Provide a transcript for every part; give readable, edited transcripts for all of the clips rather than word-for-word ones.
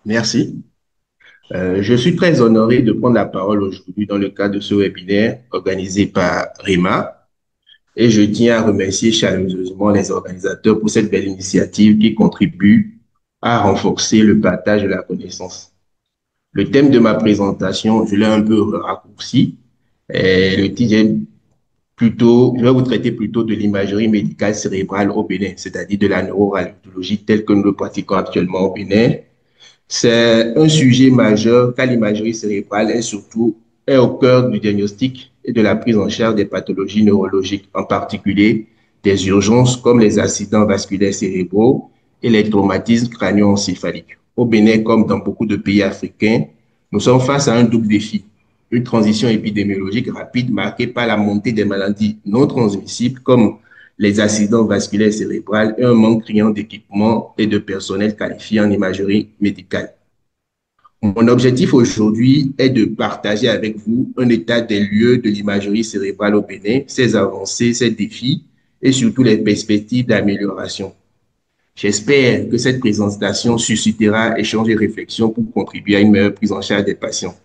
Merci. Je suis très honoré de prendre la parole aujourd'hui dans le cadre de ce webinaire organisé par RIMA et je tiens à remercier chaleureusement les organisateurs pour cette belle initiative qui contribue à renforcer le partage de la connaissance. Le thème de ma présentation, je l'ai un peu raccourci. Et le titre est plutôt, je vais vous traiter plutôt de l'imagerie médicale cérébrale au Bénin, c'est-à-dire de la neuroradiologie telle que nous le pratiquons actuellement au Bénin. C'est un sujet majeur car l'imagerie cérébrale est au cœur du diagnostic et de la prise en charge des pathologies neurologiques, en particulier des urgences comme les accidents vasculaires cérébraux et les traumatismes crânio-encéphaliques. Au Bénin, comme dans beaucoup de pays africains, nous sommes face à un double défi. Une transition épidémiologique rapide marquée par la montée des maladies non transmissibles comme les accidents vasculaires cérébrales et un manque criant d'équipements et de personnel qualifié en imagerie médicale. Mon objectif aujourd'hui est de partager avec vous un état des lieux de l'imagerie cérébrale au Bénin, ses avancées, ses défis et surtout les perspectives d'amélioration. J'espère que cette présentation suscitera échanges et réflexions pour contribuer à une meilleure prise en charge des patients.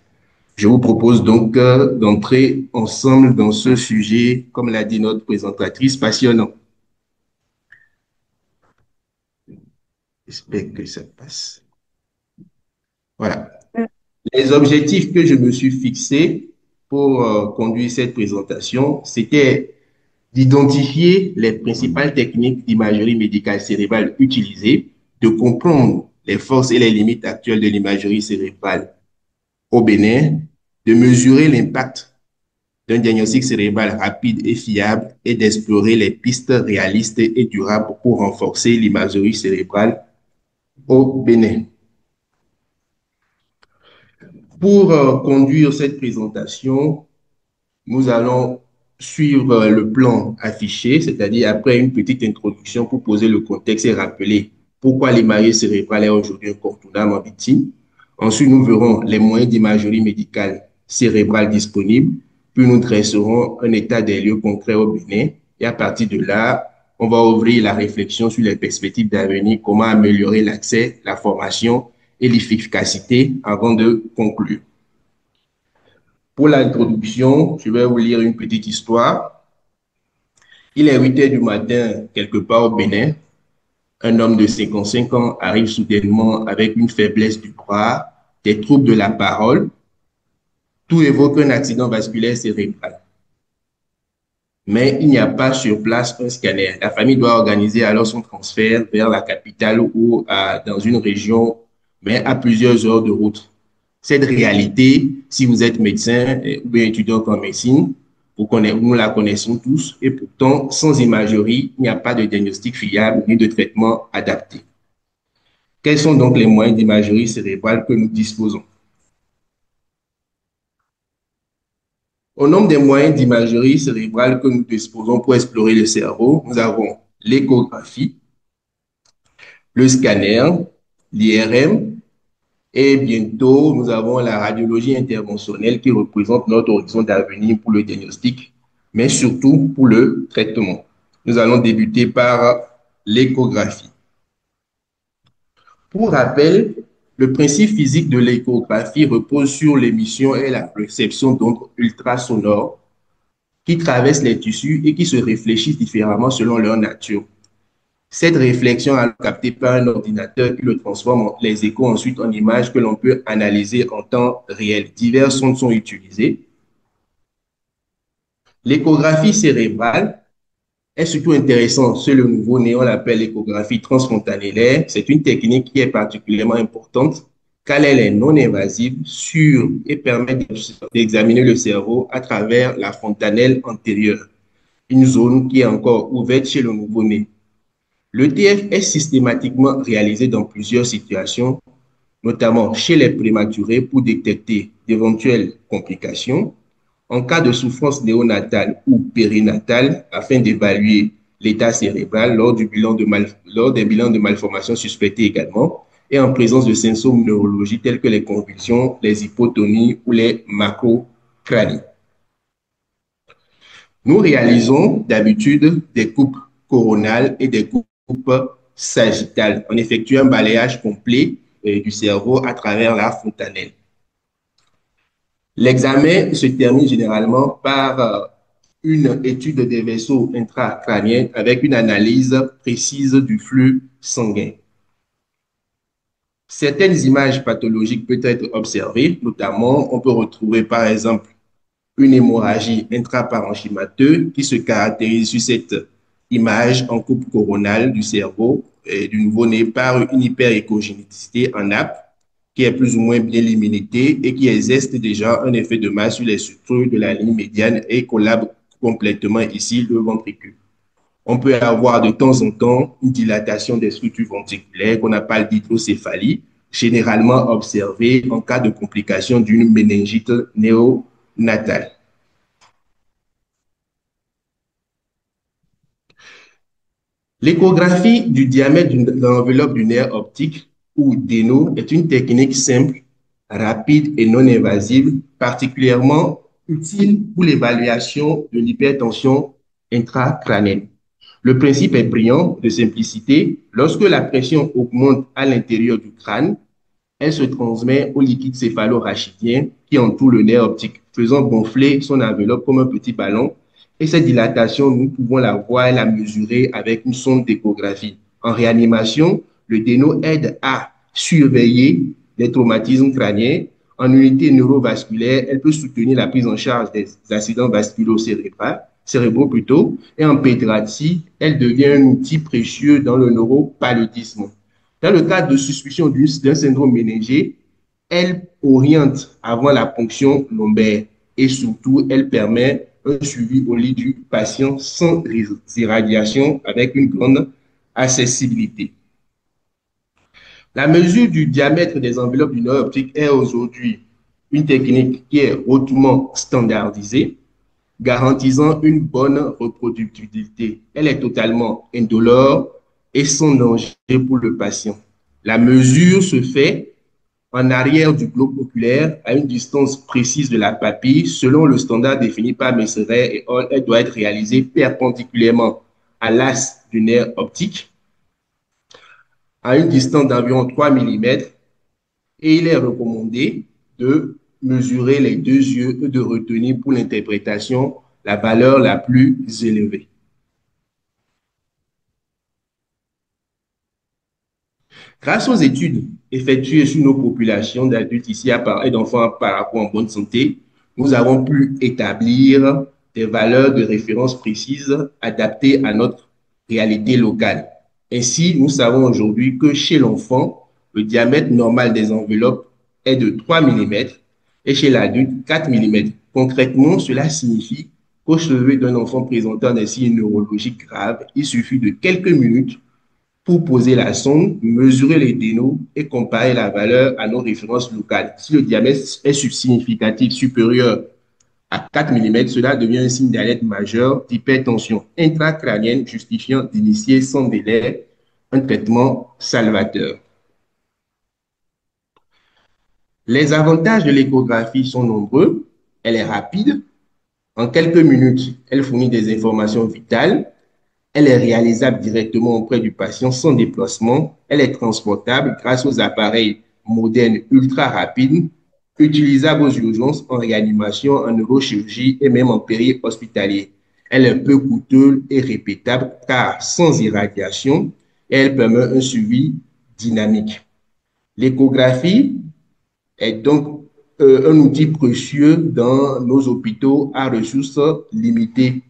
Je vous propose donc d'entrer ensemble dans ce sujet, comme l'a dit notre présentatrice, passionnant. J'espère que ça passe. Voilà. Les objectifs que je me suis fixés pour conduire cette présentation, c'était d'identifier les principales techniques d'imagerie médicale cérébrale utilisées, de comprendre les forces et les limites actuelles de l'imagerie cérébrale au Bénin, de mesurer l'impact d'un diagnostic cérébral rapide et fiable et d'explorer les pistes réalistes et durables pour renforcer l'imagerie cérébrale au Bénin. Pour conduire cette présentation, nous allons suivre le plan affiché, c'est-à-dire après une petite introduction pour poser le contexte et rappeler pourquoi l'imagerie cérébrale est aujourd'hui incontournable en médecine. Ensuite, nous verrons les moyens d'imagerie médicale cérébrale disponibles, puis nous dresserons un état des lieux concrets au Bénin. Et à partir de là, on va ouvrir la réflexion sur les perspectives d'avenir, comment améliorer l'accès, la formation et l'efficacité avant de conclure. Pour l'introduction, je vais vous lire une petite histoire. Il est 8 heures du matin, quelque part au Bénin. Un homme de 55 ans arrive soudainement avec une faiblesse du bras, des troubles de la parole. Tout évoque un accident vasculaire cérébral. Mais il n'y a pas sur place un scanner. La famille doit organiser alors son transfert vers la capitale ou dans une région, mais à plusieurs heures de route. Cette réalité, si vous êtes médecin ou bien étudiant en médecine, nous la connaissons tous et pourtant, sans imagerie, il n'y a pas de diagnostic fiable ni de traitement adapté. Quels sont donc les moyens d'imagerie cérébrale que nous disposons? Au nombre des moyens d'imagerie cérébrale que nous disposons pour explorer le cerveau, nous avons l'échographie, le scanner, l'IRM, et bientôt, nous avons la radiologie interventionnelle qui représente notre horizon d'avenir pour le diagnostic, mais surtout pour le traitement. Nous allons débuter par l'échographie. Pour rappel, le principe physique de l'échographie repose sur l'émission et la perception d'ondes ultrasonores qui traversent les tissus et qui se réfléchissent différemment selon leur nature. Cette réflexion est captée par un ordinateur qui le transforme les échos ensuite en images que l'on peut analyser en temps réel. Divers sondes sont utilisées. L'échographie cérébrale est surtout intéressante. C'est le nouveau néon, on l'appelle l'échographie transfrontalière. C'est une technique qui est particulièrement importante car elle est non invasive, sûre et permet d'examiner le cerveau à travers la fontanelle antérieure, une zone qui est encore ouverte chez le nouveau-né. L'ETF est systématiquement réalisé dans plusieurs situations, notamment chez les prématurés pour détecter d'éventuelles complications, en cas de souffrance néonatale ou périnatale afin d'évaluer l'état cérébral lors des bilans de malformations suspectées également, et en présence de symptômes neurologiques tels que les convulsions, les hypotonies ou les macrocranies. Nous réalisons d'habitude des coupes coronales et des coupes sagittales. On effectue un balayage complet du cerveau à travers la fontanelle. L'examen se termine généralement par une étude des vaisseaux intracrâniens avec une analyse précise du flux sanguin. Certaines images pathologiques peuvent être observées, notamment on peut retrouver par exemple une hémorragie intraparenchymateuse qui se caractérise sur cette image en coupe coronale du cerveau et du nouveau-né par une hyperéchogénicité en nappe qui est plus ou moins bien limitée et qui exerce déjà un effet de masse sur les structures de la ligne médiane et collabore complètement ici le ventricule. On peut avoir de temps en temps une dilatation des structures ventriculaires qu'on appelle l'hydrocéphalie, généralement observée en cas de complication d'une méningite néonatale. L'échographie du diamètre de l'enveloppe du nerf optique ou DENO est une technique simple, rapide et non invasive, particulièrement utile pour l'évaluation de l'hypertension intracrânienne. Le principe est brillant de simplicité. Lorsque la pression augmente à l'intérieur du crâne, elle se transmet au liquide céphalo-rachidien qui entoure le nerf optique, faisant gonfler son enveloppe comme un petit ballon. Et cette dilatation, nous pouvons la voir et la mesurer avec une sonde d'échographie. En réanimation, le DENO aide à surveiller les traumatismes crâniens. En unité neurovasculaire, elle peut soutenir la prise en charge des accidents cérébraux plutôt. Et en pédiatrie, elle devient un outil précieux dans le neuropaludisme. Dans le cas de suspicion d'un syndrome méningé, elle oriente avant la ponction lombaire et surtout, elle permet un suivi au lit du patient sans irradiation avec une grande accessibilité. La mesure du diamètre des enveloppes du nerf optique est aujourd'hui une technique qui est hautement standardisée, garantissant une bonne reproductibilité. Elle est totalement indolore et sans danger pour le patient. La mesure se fait en arrière du globe oculaire à une distance précise de la papille selon le standard défini par Messeret et Hall. Elle doit être réalisée perpendiculairement à l'axe du nerf optique à une distance d'environ 3 mm et il est recommandé de mesurer les deux yeux et de retenir pour l'interprétation la valeur la plus élevée. Grâce aux études effectuées sur nos populations d'adultes ici et d'enfants par rapport en bonne santé, nous avons pu établir des valeurs de référence précises adaptées à notre réalité locale. Ainsi, nous savons aujourd'hui que chez l'enfant, le diamètre normal des enveloppes est de 3 mm et chez l'adulte, 4 mm. Concrètement, cela signifie qu'au chevet d'un enfant présentant des signes neurologiques graves, il suffit de quelques minutes pour poser la sonde, mesurer les dénos et comparer la valeur à nos références locales. Si le diamètre est significatif supérieur à 4 mm, cela devient un signe d'alerte majeur d'hypertension intracrânienne justifiant d'initier sans délai un traitement salvateur. Les avantages de l'échographie sont nombreux. Elle est rapide. En quelques minutes, elle fournit des informations vitales. Elle est réalisable directement auprès du patient sans déplacement. Elle est transportable grâce aux appareils modernes ultra rapides, utilisables aux urgences, en réanimation, en neurochirurgie et même en péri-hospitalier. Elle est peu coûteuse et répétable car sans irradiation, elle permet un suivi dynamique. L'échographie est donc un outil précieux dans nos hôpitaux à ressources limitées.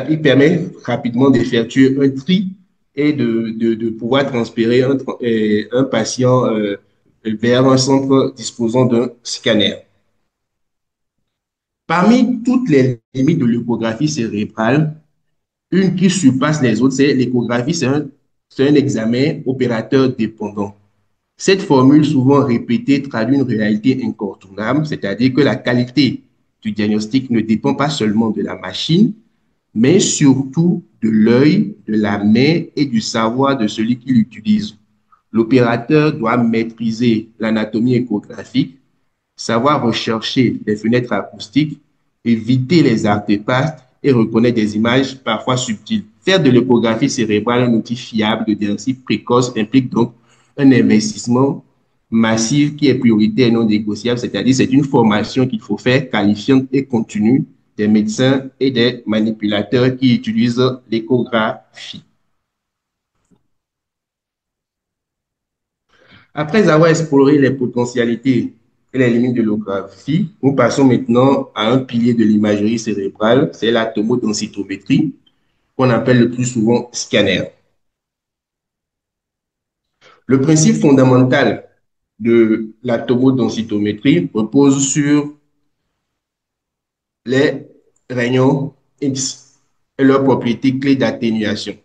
Il permet rapidement d'effectuer un tri et de pouvoir transférer un patient vers un centre disposant d'un scanner. Parmi toutes les limites de l'échographie cérébrale, une qui surpasse les autres, c'est l'échographie, c'est un examen opérateur dépendant. Cette formule, souvent répétée, traduit une réalité incontournable, c'est-à-dire que la qualité du diagnostic ne dépend pas seulement de la machine, mais surtout de l'œil, de la main et du savoir de celui qui l'utilise. L'opérateur doit maîtriser l'anatomie échographique, savoir rechercher les fenêtres acoustiques, éviter les artefacts et reconnaître des images parfois subtiles. Faire de l'échographie cérébrale un outil fiable de diagnostic précoce implique donc un investissement massif qui est prioritaire et non négociable, c'est-à-dire c'est une formation qu'il faut faire qualifiante et continue des médecins et des manipulateurs qui utilisent l'échographie. Après avoir exploré les potentialités et les limites de l'échographie, nous passons maintenant à un pilier de l'imagerie cérébrale, c'est la tomodensitométrie, qu'on appelle le plus souvent scanner. Le principe fondamental de la tomodensitométrie repose sur les rayons X et leurs propriétés clés d'atténuation.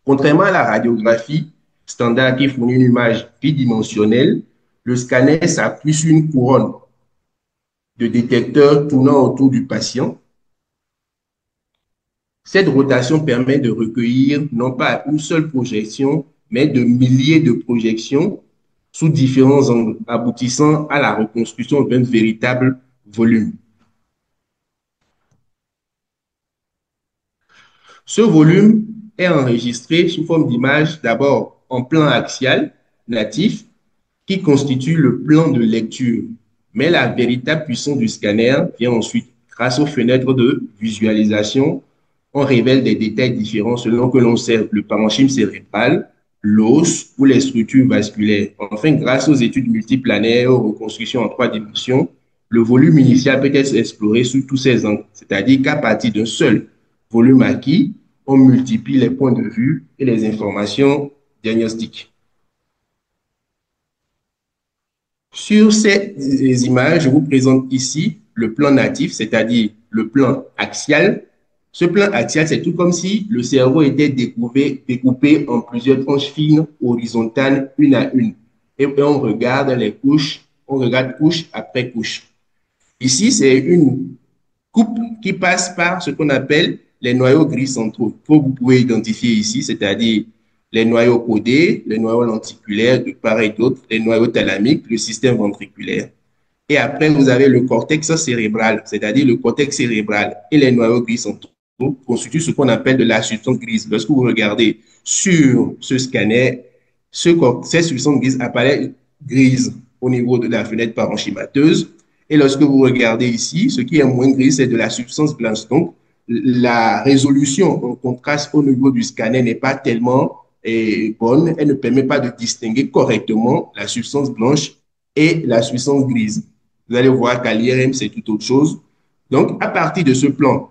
Contrairement à la radiographie standard qui fournit une image bidimensionnelle, le scanner s'appuie sur une couronne de détecteurs tournant autour du patient. Cette rotation permet de recueillir non pas une seule projection, mais de milliers de projections sous différents angles, aboutissant à la reconstruction d'un véritable volume. Ce volume est enregistré sous forme d'image d'abord en plan axial natif qui constitue le plan de lecture. Mais la véritable puissance du scanner vient ensuite grâce aux fenêtres de visualisation. On révèle des détails différents selon que l'on observe le parenchyme cérébral, l'os ou les structures vasculaires. Enfin, grâce aux études multiplanaires, aux reconstructions en trois dimensions, le volume initial peut être exploré sous tous ces angles. C'est-à-dire qu'à partir d'un seul volume acquis, on multiplie les points de vue et les informations diagnostiques. Sur ces images, je vous présente ici le plan natif, c'est-à-dire le plan axial. Ce plan axial, c'est tout comme si le cerveau était découpé en plusieurs tranches fines, horizontales, une à une. Et on regarde les couches, on regarde couche après couche. Ici, c'est une coupe qui passe par ce qu'on appelle les noyaux gris centraux, que vous pouvez identifier ici, c'est-à-dire les noyaux codés, les noyaux lenticulaires, de part et d'autre, les noyaux thalamiques, le système ventriculaire. Et après, vous avez le cortex cérébral, c'est-à-dire le cortex cérébral et les noyaux gris centraux constituent ce qu'on appelle de la substance grise. Lorsque vous regardez sur ce scanner, cette substance grise apparaît grise au niveau de la fenêtre parenchymateuse. Et lorsque vous regardez ici, ce qui est moins gris, c'est de la substance blanche. Donc, la résolution en contraste au niveau du scanner n'est pas tellement bonne. Elle ne permet pas de distinguer correctement la substance blanche et la substance grise. Vous allez voir qu'à l'IRM, c'est tout autre chose. Donc, à partir de ce plan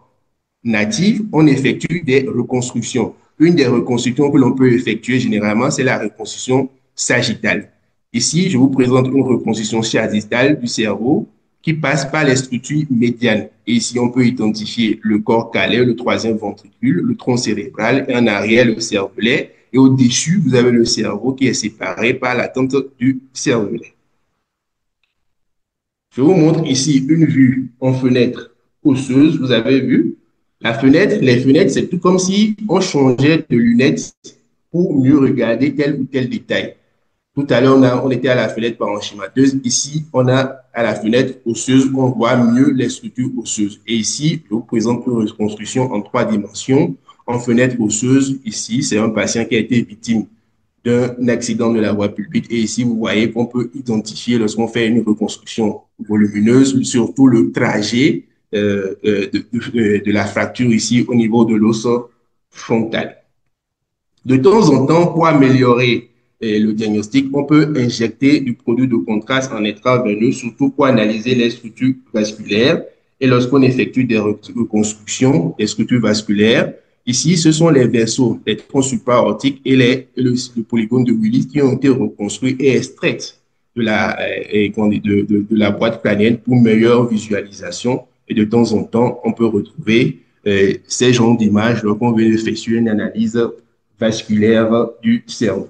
natif, on effectue des reconstructions. Une des reconstructions que l'on peut effectuer généralement, c'est la reconstruction sagittale. Ici, je vous présente une reconstruction sagittale du cerveau qui passe par les structures médianes. Et ici, on peut identifier le corps calé, le troisième ventricule, le tronc cérébral et en arrière, le cervelet. Et au-dessus, vous avez le cerveau qui est séparé par la tente du cervelet. Je vous montre ici une vue en fenêtre osseuse. Vous avez vu la fenêtre, les fenêtres, c'est tout comme si on changeait de lunettes pour mieux regarder tel ou tel détail. Tout à l'heure, on était à la fenêtre parenchymateuse. Ici, on a à la fenêtre osseuse, on voit mieux les structures osseuses. Et ici, je vous présente une reconstruction en trois dimensions. En fenêtre osseuse, ici, c'est un patient qui a été victime d'un accident de la voie publique. Et ici, vous voyez qu'on peut identifier lorsqu'on fait une reconstruction volumineuse, surtout le trajet de la fracture ici au niveau de l'os frontal. De temps en temps, pour améliorer le diagnostic, on peut injecter du produit de contraste en intraveineux, surtout pour analyser les structures vasculaires. Et lorsqu'on effectue des reconstructions des structures vasculaires, ici, ce sont les vaisseaux, les troncs supraortiques et le polygone de Willis qui ont été reconstruits et extraits de la boîte crânienne pour meilleure visualisation. Et de temps en temps, on peut retrouver ces genres d'images lorsqu'on veut effectuer une analyse vasculaire du cerveau.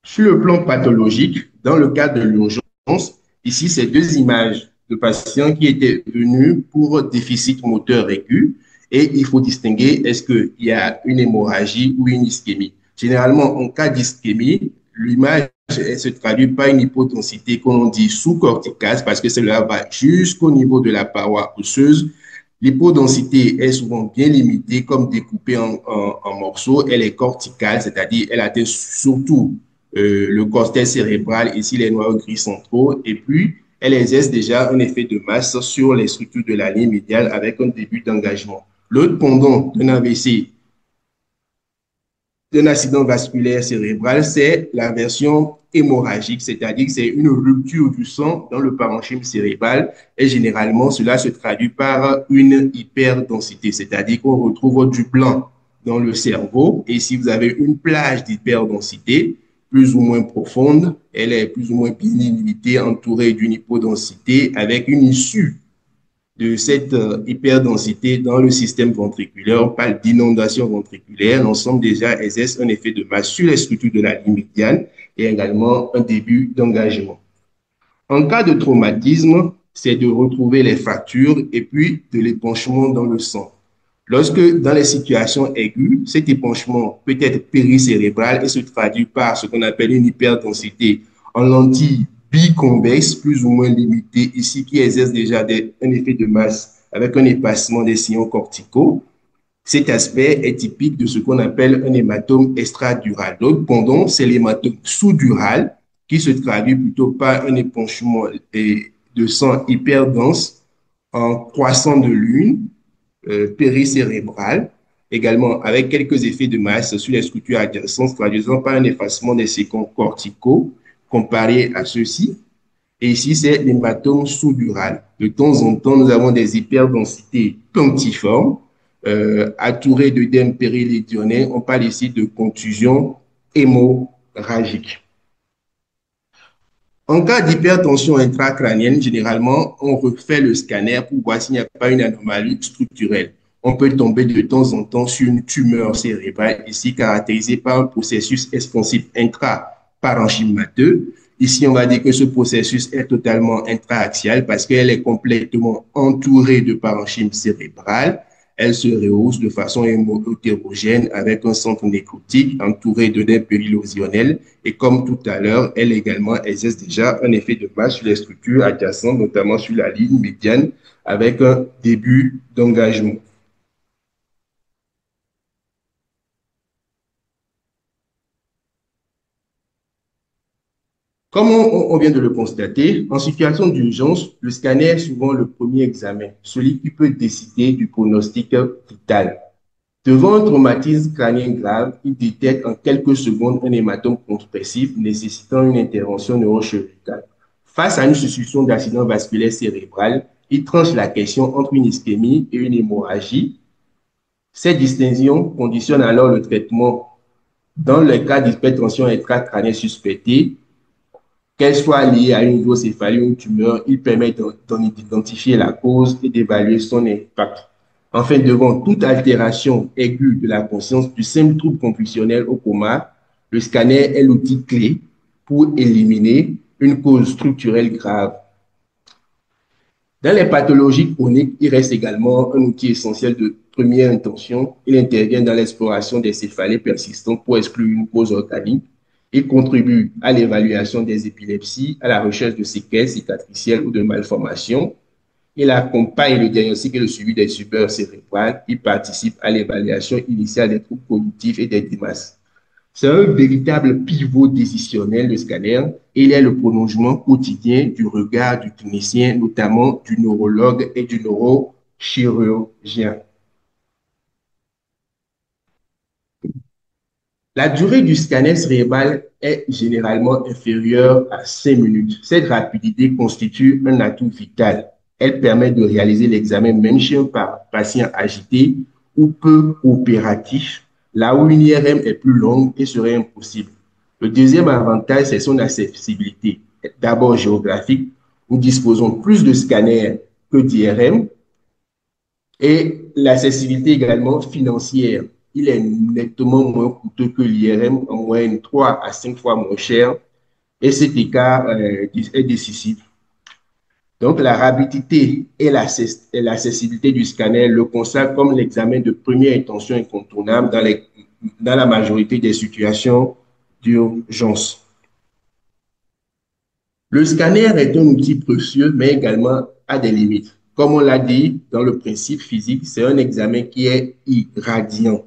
Sur le plan pathologique, dans le cas de l'urgence, ici, c'est deux images de patients qui étaient venus pour déficit moteur aigu et il faut distinguer est-ce qu'il y a une hémorragie ou une ischémie. Généralement, en cas d'ischémie, l'image se traduit par une hypodensité qu'on dit sous-corticale parce que cela va jusqu'au niveau de la paroi osseuse. L'hypodensité est souvent bien limitée, comme découpée en morceaux. Elle est corticale, c'est-à-dire elle atteint surtout le cortex cérébral, ici les noyaux gris centraux, et puis elle exerce déjà un effet de masse sur les structures de la ligne médiane avec un début d'engagement. L'autre pendant d'un AVC, d'un accident vasculaire cérébral, c'est la version hémorragique, c'est-à-dire que c'est une rupture du sang dans le parenchyme cérébral et généralement cela se traduit par une hyperdensité, c'est-à-dire qu'on retrouve du blanc dans le cerveau et si vous avez une plage d'hyperdensité plus ou moins profonde, elle est plus ou moins bien limitée, entourée d'une hypodensité avec une issue de cette hyperdensité dans le système ventriculaire. On parle d'inondation ventriculaire. L'ensemble déjà exerce un effet de masse sur les structures de la ligne médiane et également un début d'engagement. En cas de traumatisme, c'est de retrouver les fractures et puis de l'épanchement dans le sang. Lorsque, dans les situations aiguës, cet épanchement peut être péricérébral et se traduit par ce qu'on appelle une hyperdensité en lentille biconvexe, plus ou moins limitée, ici qui exerce déjà un effet de masse avec un effacement des sillons corticaux. Cet aspect est typique de ce qu'on appelle un hématome extradural. Donc, pendant, c'est l'hématome sous-dural qui se traduit plutôt par un épanchement de sang hyper dense en croissant de lune péricérébrale, également avec quelques effets de masse sur les structures adjacentes, traduisant par un effacement des séquences corticaux comparé à ceux-ci. Et ici, c'est l'hématome sous-dural. De temps en temps, nous avons des hyperdensités punctiformes, entourées d'œdème périlédionnaire. On parle ici de contusion hémorragique. En cas d'hypertension intracrânienne, généralement, on refait le scanner pour voir s'il n'y a pas une anomalie structurelle. On peut tomber de temps en temps sur une tumeur cérébrale, ici caractérisée par un processus expansif intraparenchymateux. Ici, on va dire que ce processus est totalement intraaxial parce qu'elle est complètement entourée de parenchyme cérébral. Elle se rehausse de façon hétérogène avec un centre nécrotique entouré de nœuds périlosionnels. Et comme tout à l'heure, elle également exerce déjà un effet de masse sur les structures adjacentes, notamment sur la ligne médiane, avec un début d'engagement. Comme on vient de le constater, en situation d'urgence, le scanner est souvent le premier examen, celui qui peut décider du pronostic vital. Devant un traumatisme crânien grave, il détecte en quelques secondes un hématome compressif nécessitant une intervention neurochirurgicale. Face à une suspicion d'accident vasculaire cérébral, il tranche la question entre une ischémie et une hémorragie. Ces distinctions conditionnent alors le traitement. Dans le cas d'hypertension intracrânienne suspectée, qu'elle soit liée à une hydrocéphalie ou une tumeur, il permet d'identifier la cause et d'évaluer son impact. Enfin, devant toute altération aiguë de la conscience, du simple trouble compulsionnel au coma, le scanner est l'outil clé pour éliminer une cause structurelle grave. Dans les pathologies chroniques, il reste également un outil essentiel de première intention. Il intervient dans l'exploration des céphalées persistantes pour exclure une cause organique. Il contribue à l'évaluation des épilepsies, à la recherche de séquelles cicatricielles ou de malformations. Il accompagne le diagnostic et le suivi des tumeurs cérébrales. Il participe à l'évaluation initiale des troubles cognitifs et des démasses. C'est un véritable pivot décisionnel, le scanner, et il est le prolongement quotidien du regard du clinicien, notamment du neurologue et du neurochirurgien. La durée du scanner cérébral est généralement inférieure à 5 minutes. Cette rapidité constitue un atout vital. Elle permet de réaliser l'examen même chez un patient agité ou peu opératif, là où une IRM est plus longue et serait impossible. Le deuxième avantage, c'est son accessibilité. D'abord géographique, nous disposons plus de scanners que d'IRM, et l'accessibilité également financière. Il est nettement moins coûteux que l'IRM, en moyenne 3 à 5 fois moins cher, et cet écart est décisif. Donc, la rapidité et l'accessibilité du scanner le consacrent comme l'examen de première intention incontournable dans la majorité des situations d'urgence. Le scanner est un outil précieux, mais également a des limites. Comme on l'a dit dans le principe physique, c'est un examen qui est irradiant.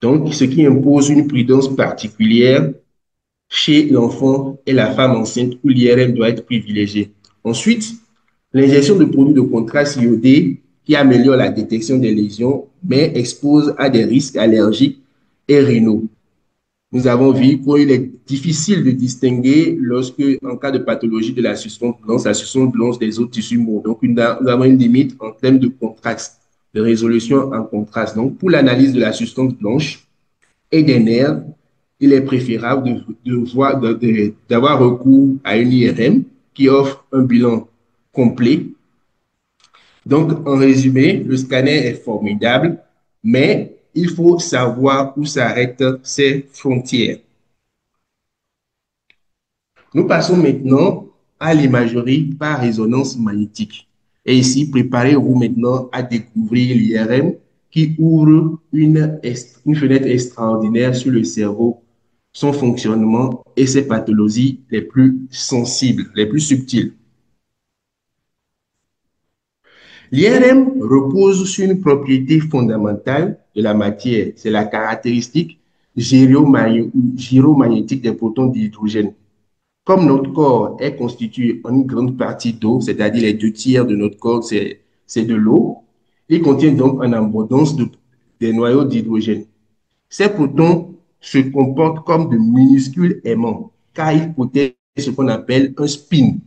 Donc, ce qui impose une prudence particulière chez l'enfant et la femme enceinte où l'IRM doit être privilégié. Ensuite, l'injection de produits de contraste iodés qui améliorent la détection des lésions, mais expose à des risques allergiques et rénaux. Nous avons vu qu'il est difficile de distinguer lorsque, en cas de pathologie de la substance blanche des autres tissus mous. Donc, nous avons une limite en termes de contraste, de résolution en contraste. Donc, pour l'analyse de la substance blanche et des nerfs, il est préférable d'avoir recours à une IRM qui offre un bilan complet. Donc, en résumé, le scanner est formidable, mais il faut savoir où s'arrêtent ses frontières. Nous passons maintenant à l'imagerie par résonance magnétique. Et ici, préparez-vous maintenant à découvrir l'IRM qui ouvre une fenêtre extraordinaire sur le cerveau, son fonctionnement et ses pathologies les plus sensibles, les plus subtiles. L'IRM repose sur une propriété fondamentale de la matière, c'est la caractéristique gyromagnétique des protons d'hydrogène. Comme notre corps est constitué en une grande partie d'eau, c'est-à-dire les 2 tiers de notre corps, c'est de l'eau, il contient donc en abondance des noyaux d'hydrogène. Ces protons se comportent comme de minuscules aimants, car ils possèdent ce qu'on appelle un spin.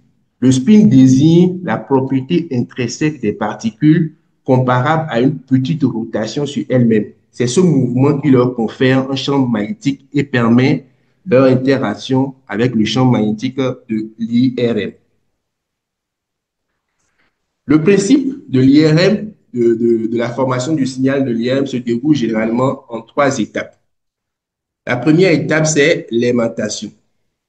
Le spin désigne la propriété intrinsèque des particules comparable à une petite rotation sur elles-mêmes. C'est ce mouvement qui leur confère un champ magnétique et permet leur interaction avec le champ magnétique de l'IRM. Le principe de l'IRM, de la formation du signal de l'IRM se déroule généralement en 3 étapes. La première étape, c'est l'aimantation,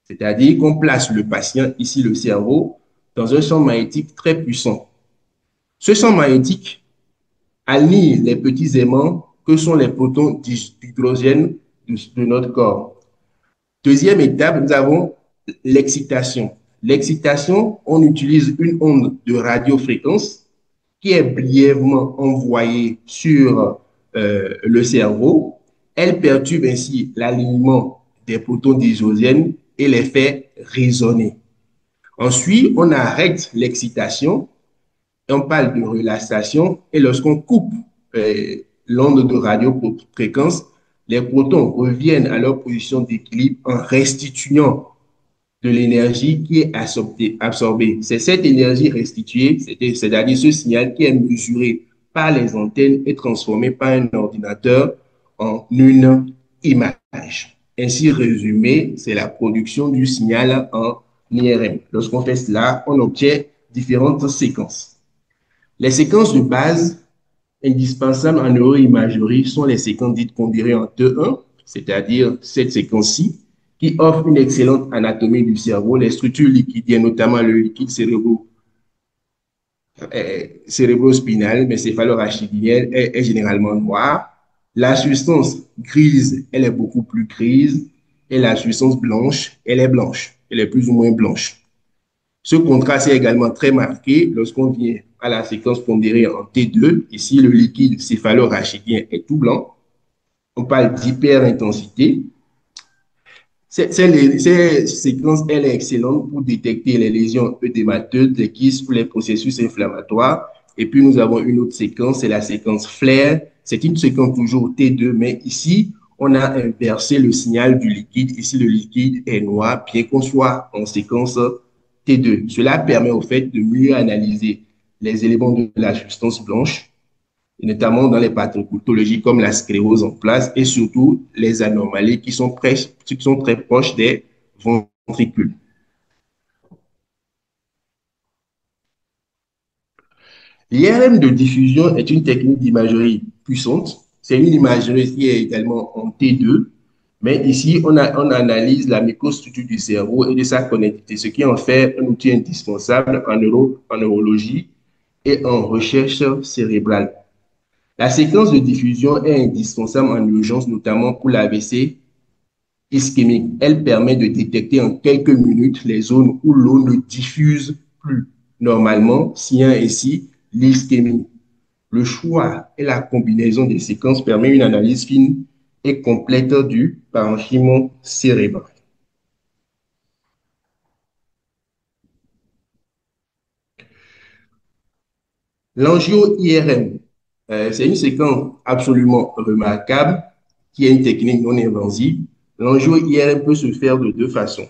c'est-à-dire qu'on place le patient, ici le cerveau, dans un champ magnétique très puissant. Ce champ magnétique annihile les petits aimants que sont les protons d'hydrogène de notre corps. Deuxième étape, nous avons l'excitation. L'excitation, on utilise une onde de radiofréquence qui est brièvement envoyée sur le cerveau. Elle perturbe ainsi l'alignement des protons d'hydrogène et les fait résonner. Ensuite, on arrête l'excitation, on parle de relaxation, et lorsqu'on coupe l'onde de radiofréquence, les protons reviennent à leur position d'équilibre en restituant de l'énergie qui est absorbée. C'est cette énergie restituée, c'est-à-dire ce signal qui est mesuré par les antennes et transformé par un ordinateur en une image. Ainsi résumé, c'est la production du signal en IRM. Lorsqu'on fait cela, on obtient différentes séquences. Les séquences de base indispensables en neuroimagerie sont les séquences dites combinées en T1, c'est-à-dire cette séquence-ci, qui offre une excellente anatomie du cerveau, les structures liquidiennes, notamment le liquide cérébrospinal, mais céphalorachidien, est généralement noir. La substance grise, elle est beaucoup plus grise, et la substance blanche, elle est blanche, elle est plus ou moins blanche. Ce contraste est également très marqué lorsqu'on vient à la séquence pondérée en T2. Ici, le liquide céphalorachidien est tout blanc. On parle d'hyperintensité. Cette séquence, elle est excellente pour détecter les lésions œdémateuses, les kystes ou les processus inflammatoires. Et puis, nous avons une autre séquence, c'est la séquence FLAIR. C'est une séquence toujours T2, mais ici, on a inversé le signal du liquide. Ici, le liquide est noir, bien qu'on soit en séquence T2. Cela permet au fait de mieux analyser les éléments de la substance blanche, et notamment dans les pathologies comme la sclérose en place et surtout les anomalies qui sont très proches des ventricules. L'IRM de diffusion est une technique d'imagerie puissante. C'est une imagerie qui est également en T2, mais ici, on analyse la microstructure du cerveau et de sa connectivité, ce qui en fait un outil indispensable en neurologie et en recherche cérébrale. La séquence de diffusion est indispensable en urgence, notamment pour l'AVC ischémique. Elle permet de détecter en quelques minutes les zones où l'eau ne diffuse plus normalement, signalant ainsi l'ischémie. Le choix et la combinaison des séquences permet une analyse fine et complète du parenchyme cérébral. L'angio-IRM, c'est une séquence absolument remarquable qui est une technique non invasive. L'angio-IRM peut se faire de deux façons.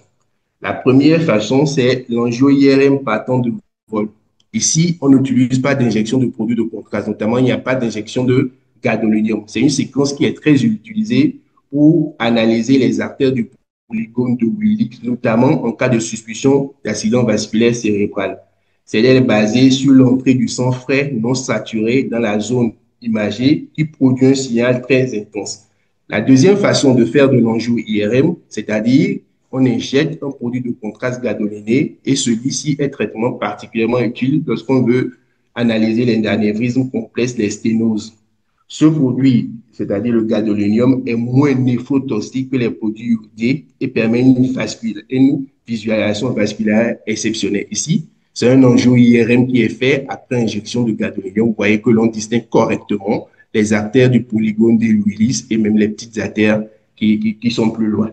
La première façon, c'est l'angio-IRM partant de vol. Ici, on n'utilise pas d'injection de produits de contraste, notamment il n'y a pas d'injection de gadolinium. C'est une séquence qui est très utilisée pour analyser les artères du polygone de Willis, notamment en cas de suspicion d'accident vasculaire cérébral. C'est basée sur l'entrée du sang frais non saturé dans la zone imagée qui produit un signal très intense. La deuxième façon de faire de l'enjeu IRM, c'est-à-dire on injecte un produit de contraste gadoliné et celui-ci est traitement particulièrement utile lorsqu'on veut analyser les anévrismes complexes des sténoses. Ce produit, c'est-à-dire le gadolinium, est moins néphrotoxique que les produits iodés et permet une visualisation vasculaire exceptionnelle. Ici, c'est un enjeu IRM qui est fait après injection de gadolinium. Vous voyez que l'on distingue correctement les artères du polygone de Willis et même les petites artères qui sont plus loin.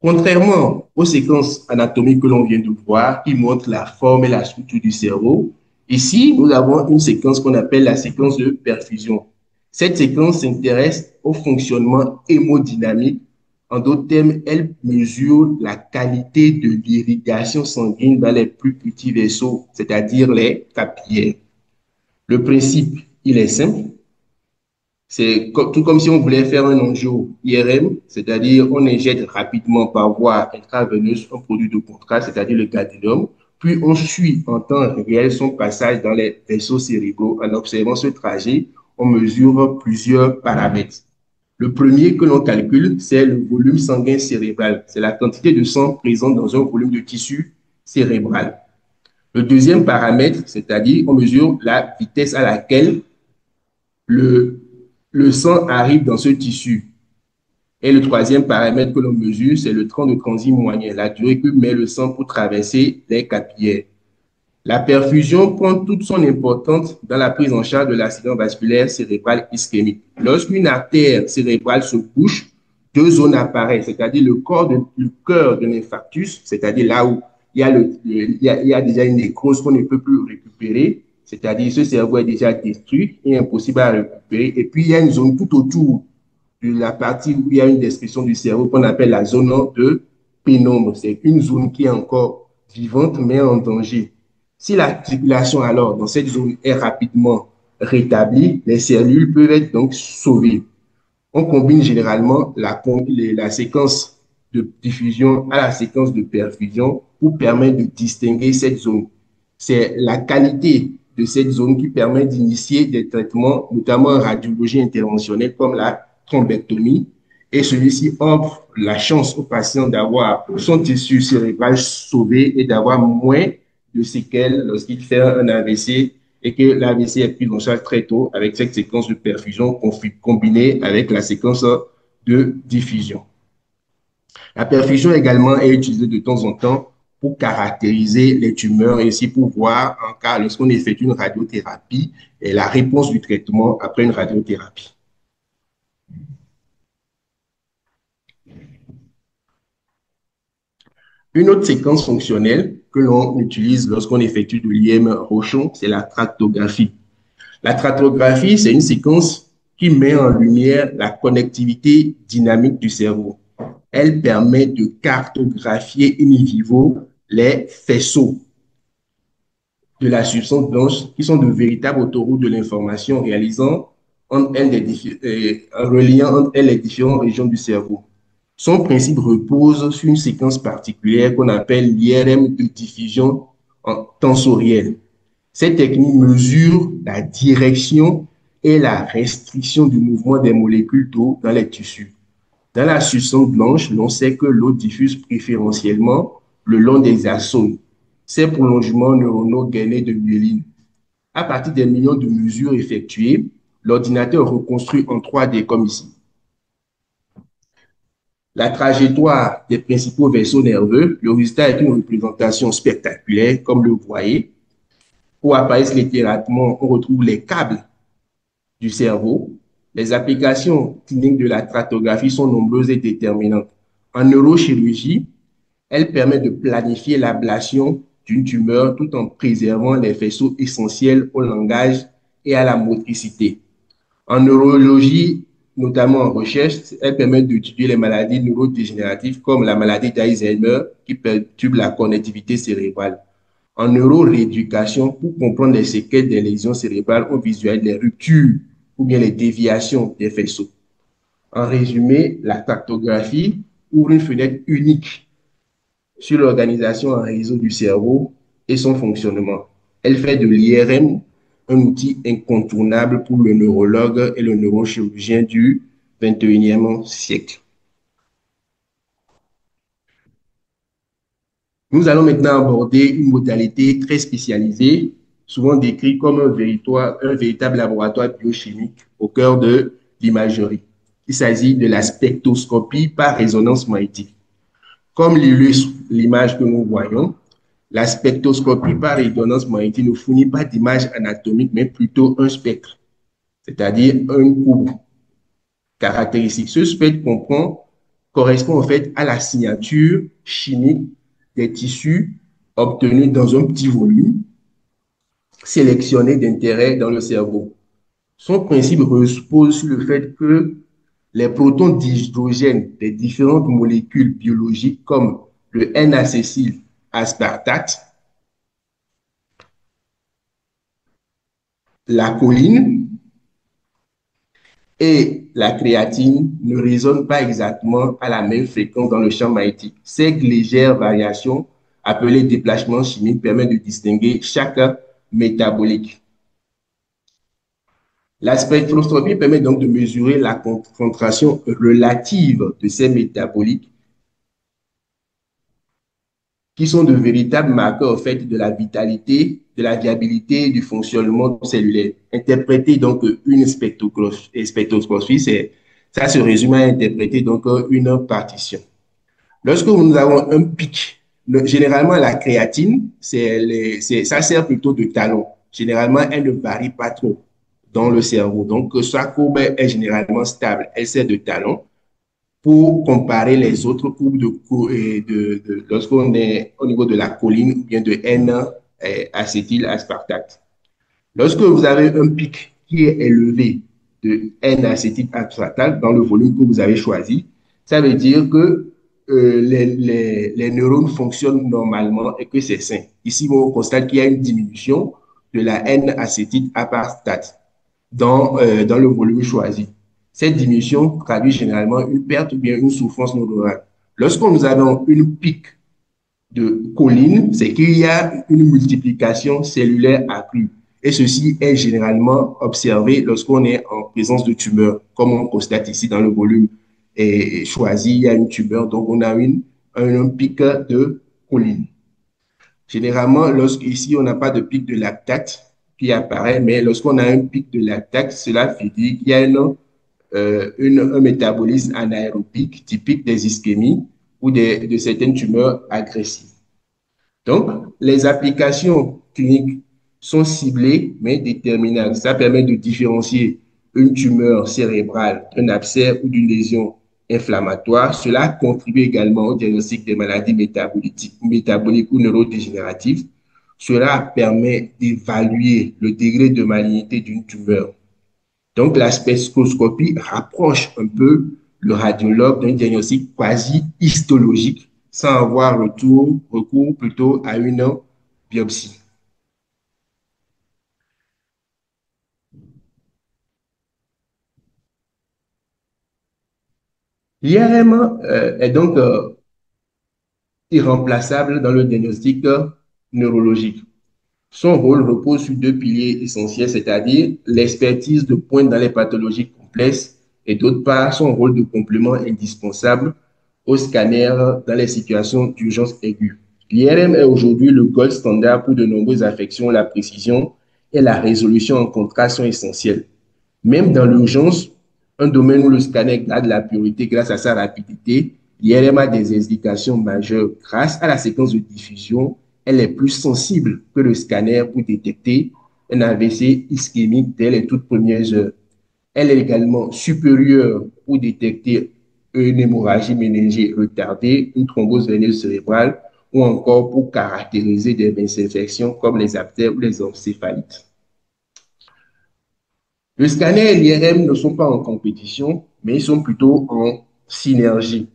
Contrairement aux séquences anatomiques que l'on vient de voir, qui montrent la forme et la structure du cerveau, ici, nous avons une séquence qu'on appelle la séquence de perfusion. Cette séquence s'intéresse au fonctionnement hémodynamique. En d'autres termes, elle mesure la qualité de l'irrigation sanguine dans les plus petits vaisseaux, c'est-à-dire les capillaires. Le principe, il est simple. C'est tout comme si on voulait faire un enjeu IRM, c'est-à-dire on injecte rapidement par voie intraveineuse un produit de contraste, c'est-à-dire le gadolinium, puis on suit en temps réel son passage dans les vaisseaux cérébraux. En observant ce trajet, on mesure plusieurs paramètres. Le premier que l'on calcule, c'est le volume sanguin cérébral. C'est la quantité de sang présente dans un volume de tissu cérébral. Le deuxième paramètre, c'est-à-dire on mesure la vitesse à laquelle le, le sang arrive dans ce tissu. Et le troisième paramètre que l'on mesure, c'est le temps de transit moyen, la durée que met le sang pour traverser les capillaires. La perfusion prend toute son importance dans la prise en charge de l'accident vasculaire cérébral ischémique. Lorsqu'une artère cérébrale se bouche, deux zones apparaissent, c'est-à-dire le cœur de l'infarctus, c'est-à-dire là où il y a déjà une nécrose qu'on ne peut plus récupérer, c'est-à-dire ce cerveau est déjà détruit et impossible à récupérer. Et puis, il y a une zone tout autour de la partie où il y a une destruction du cerveau qu'on appelle la zone de pénombre. C'est une zone qui est encore vivante, mais en danger. Si la circulation alors dans cette zone est rapidement rétablie, les cellules peuvent être donc sauvées. On combine généralement la séquence de diffusion à la séquence de perfusion pour permettre de distinguer cette zone. C'est la qualité de cette zone qui permet d'initier des traitements, notamment en radiologie interventionnelle comme la thrombectomie. Et celui-ci offre la chance au patient d'avoir son tissu cérébral sauvé et d'avoir moins de séquelles lorsqu'il fait un AVC et que l'AVC est pris en charge très tôt avec cette séquence de perfusion combinée avec la séquence de diffusion. La perfusion également est utilisée de temps en temps pour caractériser les tumeurs et aussi pour voir en cas lorsqu'on effectue une radiothérapie et la réponse du traitement après une radiothérapie. Une autre séquence fonctionnelle que l'on utilise lorsqu'on effectue de l'IM Rochon, c'est la tractographie. La tractographie, c'est une séquence qui met en lumière la connectivité dynamique du cerveau. Elle permet de cartographier in vivo les faisceaux de la substance blanche qui sont de véritables autoroutes de l'information reliant entre elles les différentes régions du cerveau. Son principe repose sur une séquence particulière qu'on appelle l'IRM de diffusion tensorielle. Cette technique mesure la direction et la restriction du mouvement des molécules d'eau dans les tissus. Dans la substance blanche, l'on sait que l'eau diffuse préférentiellement le long des axones, ces prolongements neuronaux gainés de myéline. À partir des millions de mesures effectuées, l'ordinateur reconstruit en 3D comme ici la trajectoire des principaux vaisseaux nerveux. Le résultat est une représentation spectaculaire, comme le voyez, où apparaissent littéralement, on retrouve les câbles du cerveau. Les applications cliniques de la tractographie sont nombreuses et déterminantes. En neurochirurgie, elle permet de planifier l'ablation d'une tumeur tout en préservant les faisceaux essentiels au langage et à la motricité. En neurologie, notamment en recherche, elle permet d'étudier les maladies neurodégénératives comme la maladie d'Alzheimer qui perturbe la connectivité cérébrale. En neurorééducation, pour comprendre les séquelles des lésions cérébrales, on visualise les ruptures ou bien les déviations des faisceaux. En résumé, la cartographie ouvre une fenêtre unique sur l'organisation en réseau du cerveau et son fonctionnement. Elle fait de l'IRM un outil incontournable pour le neurologue et le neurochirurgien du 21e siècle. Nous allons maintenant aborder une modalité très spécialisée, souvent décrite comme un véritable laboratoire biochimique au cœur de l'imagerie. Il s'agit de la spectroscopie par résonance magnétique. Comme l'illustre l'image que nous voyons, la spectroscopie par résonance magnétique ne fournit pas d'image anatomique, mais plutôt un spectre, c'est-à-dire un courbe caractéristique. Ce spectre correspond en fait à la signature chimique des tissus obtenus dans un petit volume sélectionné d'intérêt dans le cerveau. Son principe repose sur le fait que les protons d'hydrogène des différentes molécules biologiques comme le N-acétyl-aspartate, la choline et la créatine ne résonnent pas exactement à la même fréquence dans le champ magnétique. Ces légères variations, appelées déplacements chimiques, permettent de distinguer chaque métabolique. La spectroscopie permet donc de mesurer la concentration relative de ces métaboliques qui sont de véritables marqueurs en fait, de la vitalité, de la viabilité et du fonctionnement cellulaire. Interpréter donc une spectroscopie, ça se résume à interpréter donc une partition. Lorsque nous avons un pic, généralement la créatine, ça sert plutôt de talon. Généralement, elle ne varie pas trop dans le cerveau. Donc, sa courbe est généralement stable. Elle sert de talon pour comparer les autres courbes lorsqu'on est au niveau de la choline ou bien de N-acétylaspartate. Lorsque vous avez un pic qui est élevé de N-acétylaspartate dans le volume que vous avez choisi, ça veut dire que les neurones fonctionnent normalement et que c'est sain. Ici, on constate qu'il y a une diminution de la N-acétylaspartate dans le volume choisi. Cette diminution traduit généralement une perte ou bien une souffrance neuronale. Lorsque nous avons une pic de choline, c'est qu'il y a une multiplication cellulaire accrue. Et ceci est généralement observé lorsqu'on est en présence de tumeurs, comme on constate ici dans le volume choisi, il y a une tumeur, donc on a un pic de choline. Généralement, lorsqu'ici, on n'a pas de pic de lactate qui apparaît, mais lorsqu'on a un pic de lactate, cela veut dire qu'il y a un métabolisme anaérobique typique des ischémies ou de certaines tumeurs agressives. Donc, les applications cliniques sont ciblées mais déterminantes. Ça permet de différencier une tumeur cérébrale, un abcès ou d'une lésion inflammatoire. Cela contribue également au diagnostic des maladies métaboliques ou neurodégénératives. Cela permet d'évaluer le degré de malignité d'une tumeur. Donc, la spectroscopie rapproche un peu le radiologue d'un diagnostic quasi histologique sans avoir recours plutôt à une biopsie. L'IRM est donc irremplaçable dans le diagnostic neurologique. Son rôle repose sur deux piliers essentiels, c'est-à-dire l'expertise de pointe dans les pathologies complexes et d'autre part son rôle de complément indispensable au scanner dans les situations d'urgence aiguë. L'IRM est aujourd'hui le gold standard pour de nombreuses affections. La précision et la résolution en contraste sont essentielles. Même dans l'urgence, un domaine où le scanner garde la priorité grâce à sa rapidité, L'IRM a des indications majeures. Grâce à la séquence de diffusion, elle est plus sensible que le scanner pour détecter un AVC ischémique dès les toutes premières heures. Elle est également supérieure pour détecter une hémorragie méningée retardée, une thrombose veineuse cérébrale ou encore pour caractériser des infections comme les aptères ou les encéphalites. Le scanner et l'IRM ne sont pas en compétition, mais ils sont plutôt en synergie.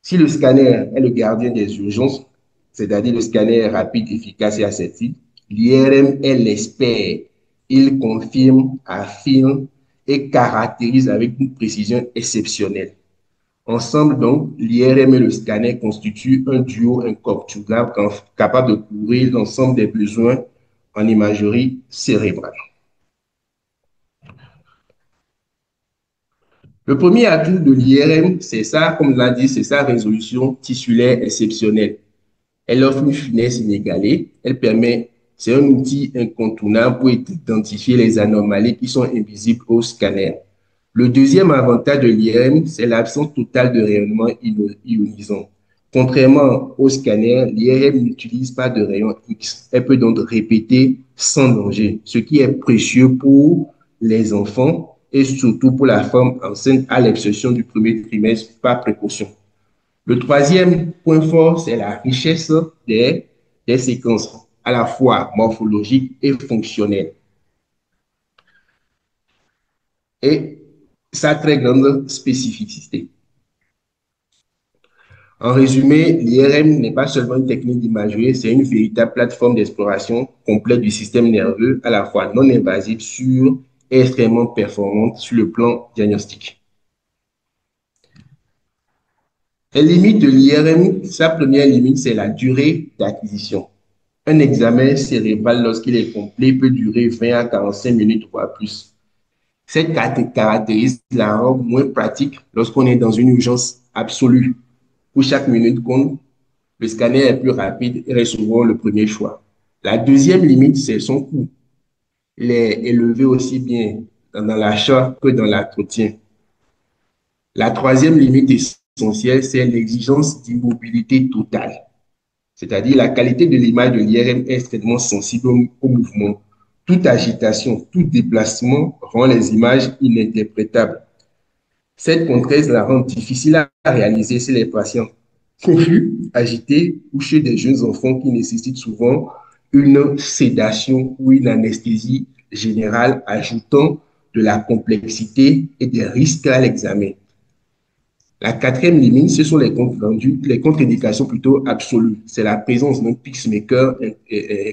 Si le scanner est le gardien des urgences, c'est-à-dire le scanner est rapide, efficace et assertif, l'IRM est l'expert. Il confirme, affirme et caractérise avec une précision exceptionnelle. Ensemble, donc, l'IRM et le scanner constituent un duo incontournable capable de couvrir l'ensemble des besoins en imagerie cérébrale. Le premier atout de l'IRM, c'est ça, comme l'a dit, c'est sa résolution tissulaire exceptionnelle. Elle offre une finesse inégalée. C'est un outil incontournable pour identifier les anomalies qui sont invisibles au scanner. Le deuxième avantage de l'IRM, c'est l'absence totale de rayonnement ionisant. Contrairement au scanner, l'IRM n'utilise pas de rayon X. Elle peut donc répéter sans danger, ce qui est précieux pour les enfants et surtout pour la femme enceinte à l'exception du premier trimestre par précaution. Le troisième point fort, c'est la richesse des séquences, à la fois morphologiques et fonctionnelles, et sa très grande spécificité. En résumé, l'IRM n'est pas seulement une technique d'imagerie, c'est une véritable plateforme d'exploration complète du système nerveux, à la fois non invasive, sûre et extrêmement performante sur le plan diagnostique. Les limites de l'IRM, sa première limite, c'est la durée d'acquisition. Un examen cérébral, lorsqu'il est complet, peut durer 20 à 45 minutes, voire plus. Cette caractéristique la rend moins pratique lorsqu'on est dans une urgence absolue, où chaque minute compte, le scanner est plus rapide et reste souvent le premier choix. La deuxième limite, c'est son coût. Il est élevé aussi bien dans l'achat que dans l'entretien. La troisième limite essentielle, c'est l'exigence d'immobilité totale. C'est-à-dire la qualité de l'image de l'IRM est extrêmement sensible au mouvement. Toute agitation, tout déplacement rend les images ininterprétables. Cette contrainte la rend difficile à réaliser chez les patients confus, agités ou chez des jeunes enfants qui nécessitent souvent une sédation ou une anesthésie générale, ajoutant de la complexité et des risques à l'examen. La quatrième limite, ce sont les comptes rendus, les contre-indications plutôt absolues. C'est la présence d'un pacemaker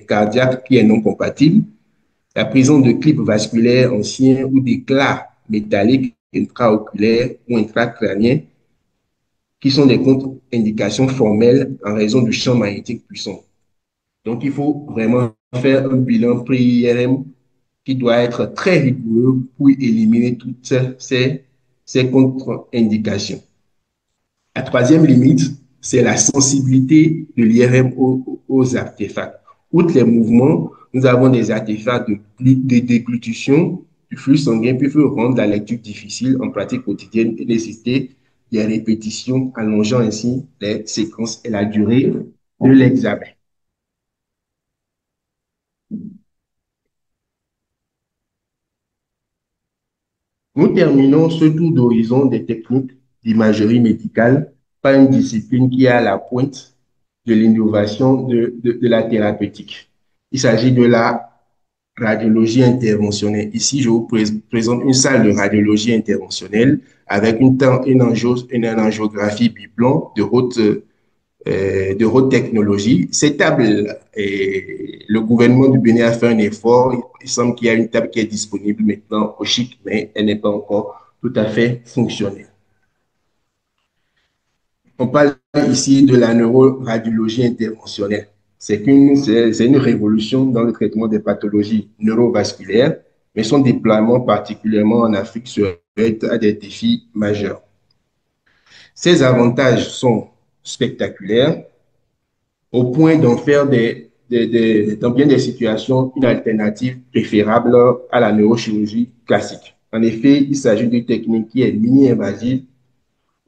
cardiaque qui est non compatible, la présence de clips vasculaires anciens ou d'éclats métalliques intraoculaires ou intracrâniens qui sont des contre-indications formelles en raison du champ magnétique puissant. Donc, il faut vraiment faire un bilan pré-IRM qui doit être très rigoureux pour éliminer toutes ces contre-indications. La troisième limite, c'est la sensibilité de l'IRM aux artefacts. Outre les mouvements, nous avons des artefacts de déglutition du flux sanguin qui peuvent rendre la lecture difficile en pratique quotidienne et nécessiter des répétitions, allongeant ainsi les séquences et la durée de l'examen. Nous terminons ce tour d'horizon des techniques d'imagerie médicale par une discipline qui est à la pointe de l'innovation de la thérapeutique. Il s'agit de la radiologie interventionnelle. Ici, je vous présente une salle de radiologie interventionnelle avec une angiographie biplan de haute technologie. Cette table, le gouvernement du Bénin a fait un effort. Il semble qu'il y a une table qui est disponible maintenant au Chic, mais elle n'est pas encore tout à fait fonctionnelle. On parle ici de la neuroradiologie interventionnelle. C'est une révolution dans le traitement des pathologies neurovasculaires, mais son déploiement, particulièrement en Afrique, se heurte à des défis majeurs. Ces avantages sont spectaculaires, au point d'en faire dans bien des situations une alternative préférable à la neurochirurgie classique. En effet, il s'agit d'une technique qui est mini-invasive,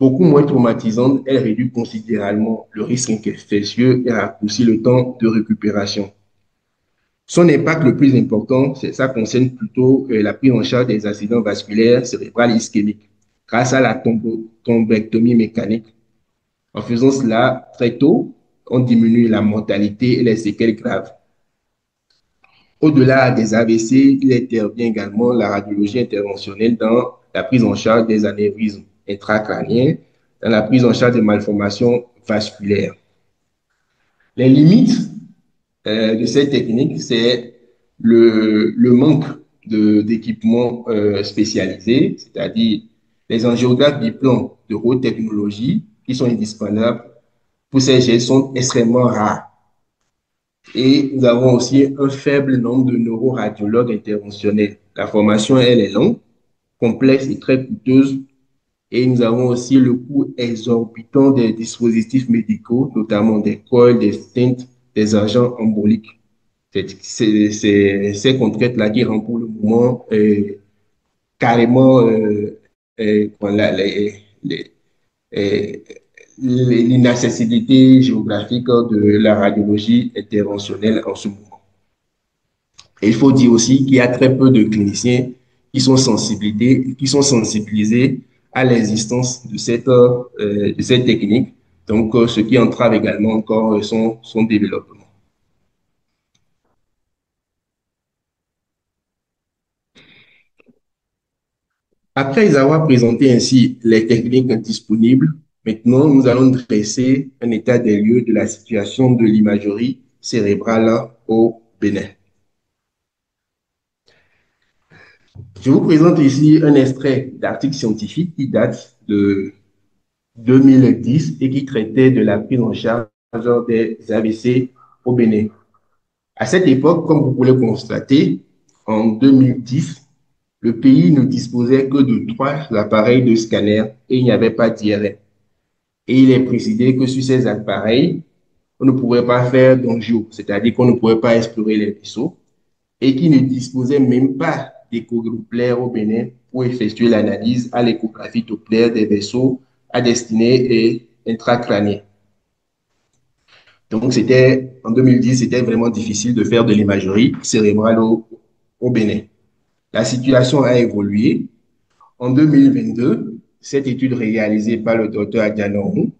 beaucoup moins traumatisante, elle réduit considérablement le risque infectieux et raccourcit le temps de récupération. Son impact le plus important, ça concerne plutôt la prise en charge des accidents vasculaires cérébrales ischémiques grâce à la thrombectomie mécanique. En faisant cela très tôt, on diminue la mortalité et les séquelles graves. Au-delà des AVC, il intervient également la radiologie interventionnelle dans la prise en charge des anévrismes intracrâniens, dans la prise en charge des malformations vasculaires. Les limites de cette technique, c'est le manque d'équipements spécialisés, c'est-à-dire les angiographes biplans de haute technologie qui sont indispensables pour ces gestes sont extrêmement rares. Et nous avons aussi un faible nombre de neuroradiologues interventionnels. La formation, elle est longue, complexe et très coûteuse. Et nous avons aussi le coût exorbitant des dispositifs médicaux, notamment des coils, des stents, des agents emboliques. C'est ces contraintes-là qui rendent pour le moment carrément les, euh, l'inaccessibilité géographique de la radiologie interventionnelle en ce moment. Et il faut dire aussi qu'il y a très peu de cliniciens qui sont sensibilisés à l'existence de cette technique, donc ce qui entrave également encore son développement. Après avoir présenté ainsi les techniques disponibles, maintenant nous allons dresser un état des lieux de la situation de l'imagerie cérébrale au Bénin. Je vous présente ici un extrait d'article scientifique qui date de 2010 et qui traitait de la prise en charge des AVC au Bénin. À cette époque, comme vous pouvez le constater, en 2010, le pays ne disposait que de trois appareils de scanner et il n'y avait pas d'IRM. Et il est précisé que sur ces appareils, on ne pouvait pas faire d'angios, c'est-à-dire qu'on ne pouvait pas explorer les vaisseaux et qui ne disposait même pas d'échodoppler au Bénin pour effectuer l'analyse à l'échographie doppler des vaisseaux à destinée et intracrâniens. Donc, en 2010, c'était vraiment difficile de faire de l'imagerie cérébrale au Bénin. La situation a évolué. En 2022, cette étude réalisée par le docteur Adianorou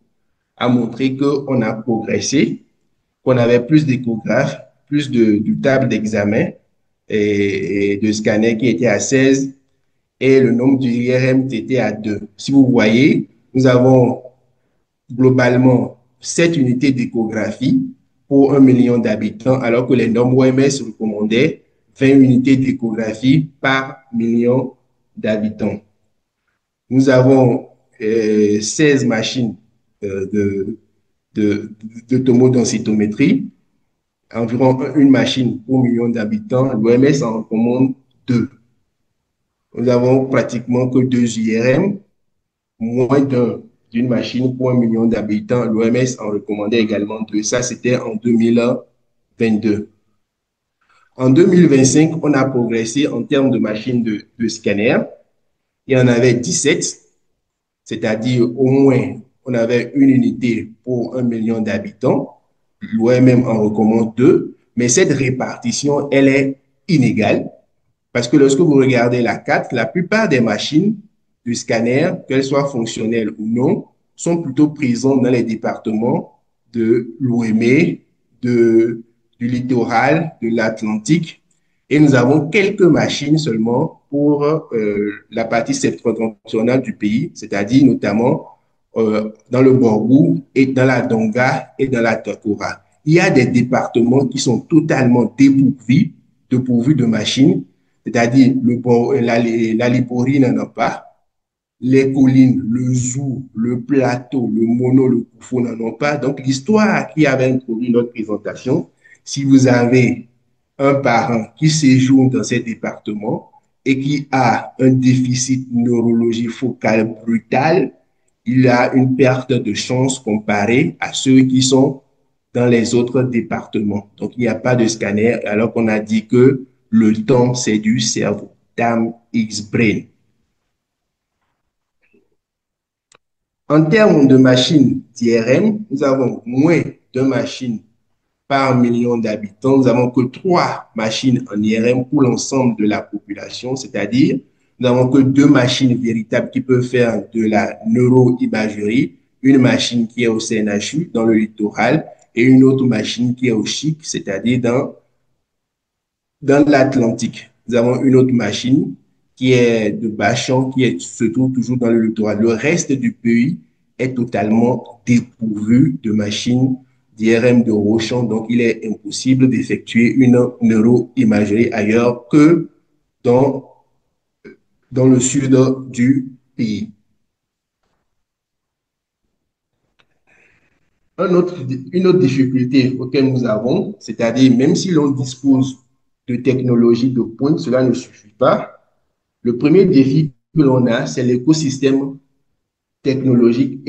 a montré qu'on a progressé, qu'on avait plus d'échographes, plus de tables d'examen et de scanners qui étaient à 16 et le nombre d'IRM était à 2. Si vous voyez, nous avons globalement 7 unités d'échographie pour 1 million d'habitants, alors que les normes OMS recommandaient 20 unités d'échographie par million d'habitants. Nous avons 16 machines euh, de, de tomodensitométrie, environ une machine pour million d'habitants. L'OMS en recommande 2. Nous avons pratiquement que 2 IRM, moins d'une machine pour 1 million d'habitants. L'OMS en recommandait également 2. Ça, c'était en 2022. En 2025, on a progressé en termes de machines de scanner. Il y en avait 17, c'est-à-dire au moins, on avait une unité pour 1 million d'habitants. L'OMS en recommande 2, mais cette répartition, elle est inégale. Parce que lorsque vous regardez la carte, la plupart des machines du scanner, qu'elles soient fonctionnelles ou non, sont plutôt présentes dans les départements de l'Ouémé, du littoral, de l'Atlantique. Et nous avons quelques machines seulement pour la partie septentrionale du pays, c'est-à-dire notamment dans le Borgou et dans la Donga et dans la Takora. Il y a des départements qui sont totalement dépourvus de machines, c'est-à-dire la Liborie n'en a pas, les collines, le Zou, le plateau, le Mono, le Koufou n'en ont pas. Donc, l'histoire qui avait introduit notre présentation, si vous avez un parent qui séjourne dans ces départements et qui a un déficit neurologique focal brutal, il a une perte de chance comparée à ceux qui sont dans les autres départements. Donc, il n'y a pas de scanner alors qu'on a dit que le temps, c'est du cerveau. Time is brain. En termes de machines d'IRM, nous avons moins de machines par million d'habitants. Nous n'avons que 3 machines en IRM pour l'ensemble de la population, c'est-à-dire nous n'avons que 2 machines véritables qui peuvent faire de la neuroimagerie, une machine qui est au CNHU dans le littoral et une autre machine qui est au CHIC, c'est-à-dire dans l'Atlantique. Nous avons une autre machine qui est de Bachan, se trouve toujours dans le littoral. Le reste du pays est totalement dépourvu de machines d'IRM de Rochamp, donc il est impossible d'effectuer une neuroimagerie ailleurs que dans, dans le sud du pays. Une autre difficulté auquel nous avons, c'est-à-dire même si l'on dispose de technologies de pointe, cela ne suffit pas. Le premier défi que l'on a, c'est l'écosystème technologique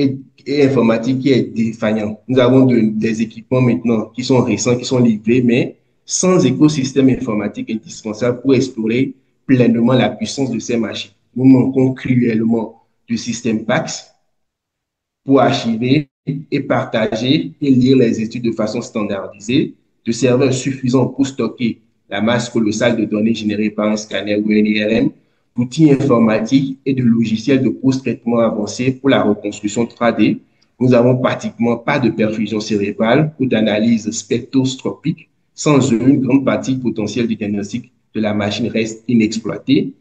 et informatique qui est défaillant. Nous avons des équipements maintenant qui sont récents, qui sont livrés, mais sans écosystème informatique indispensable pour explorer pleinement la puissance de ces machines. Nous manquons cruellement du système PAX pour archiver et partager et lire les études de façon standardisée, de serveurs suffisants pour stocker la masse colossale de données générées par un scanner ou un IRM, d'outils informatiques et de logiciels de post-traitement avancés pour la reconstruction 3D. Nous n'avons pratiquement pas de perfusion cérébrale ou d'analyse spectroscopique. Sans eux, une grande partie potentielle du diagnostic de la machine reste inexploitée.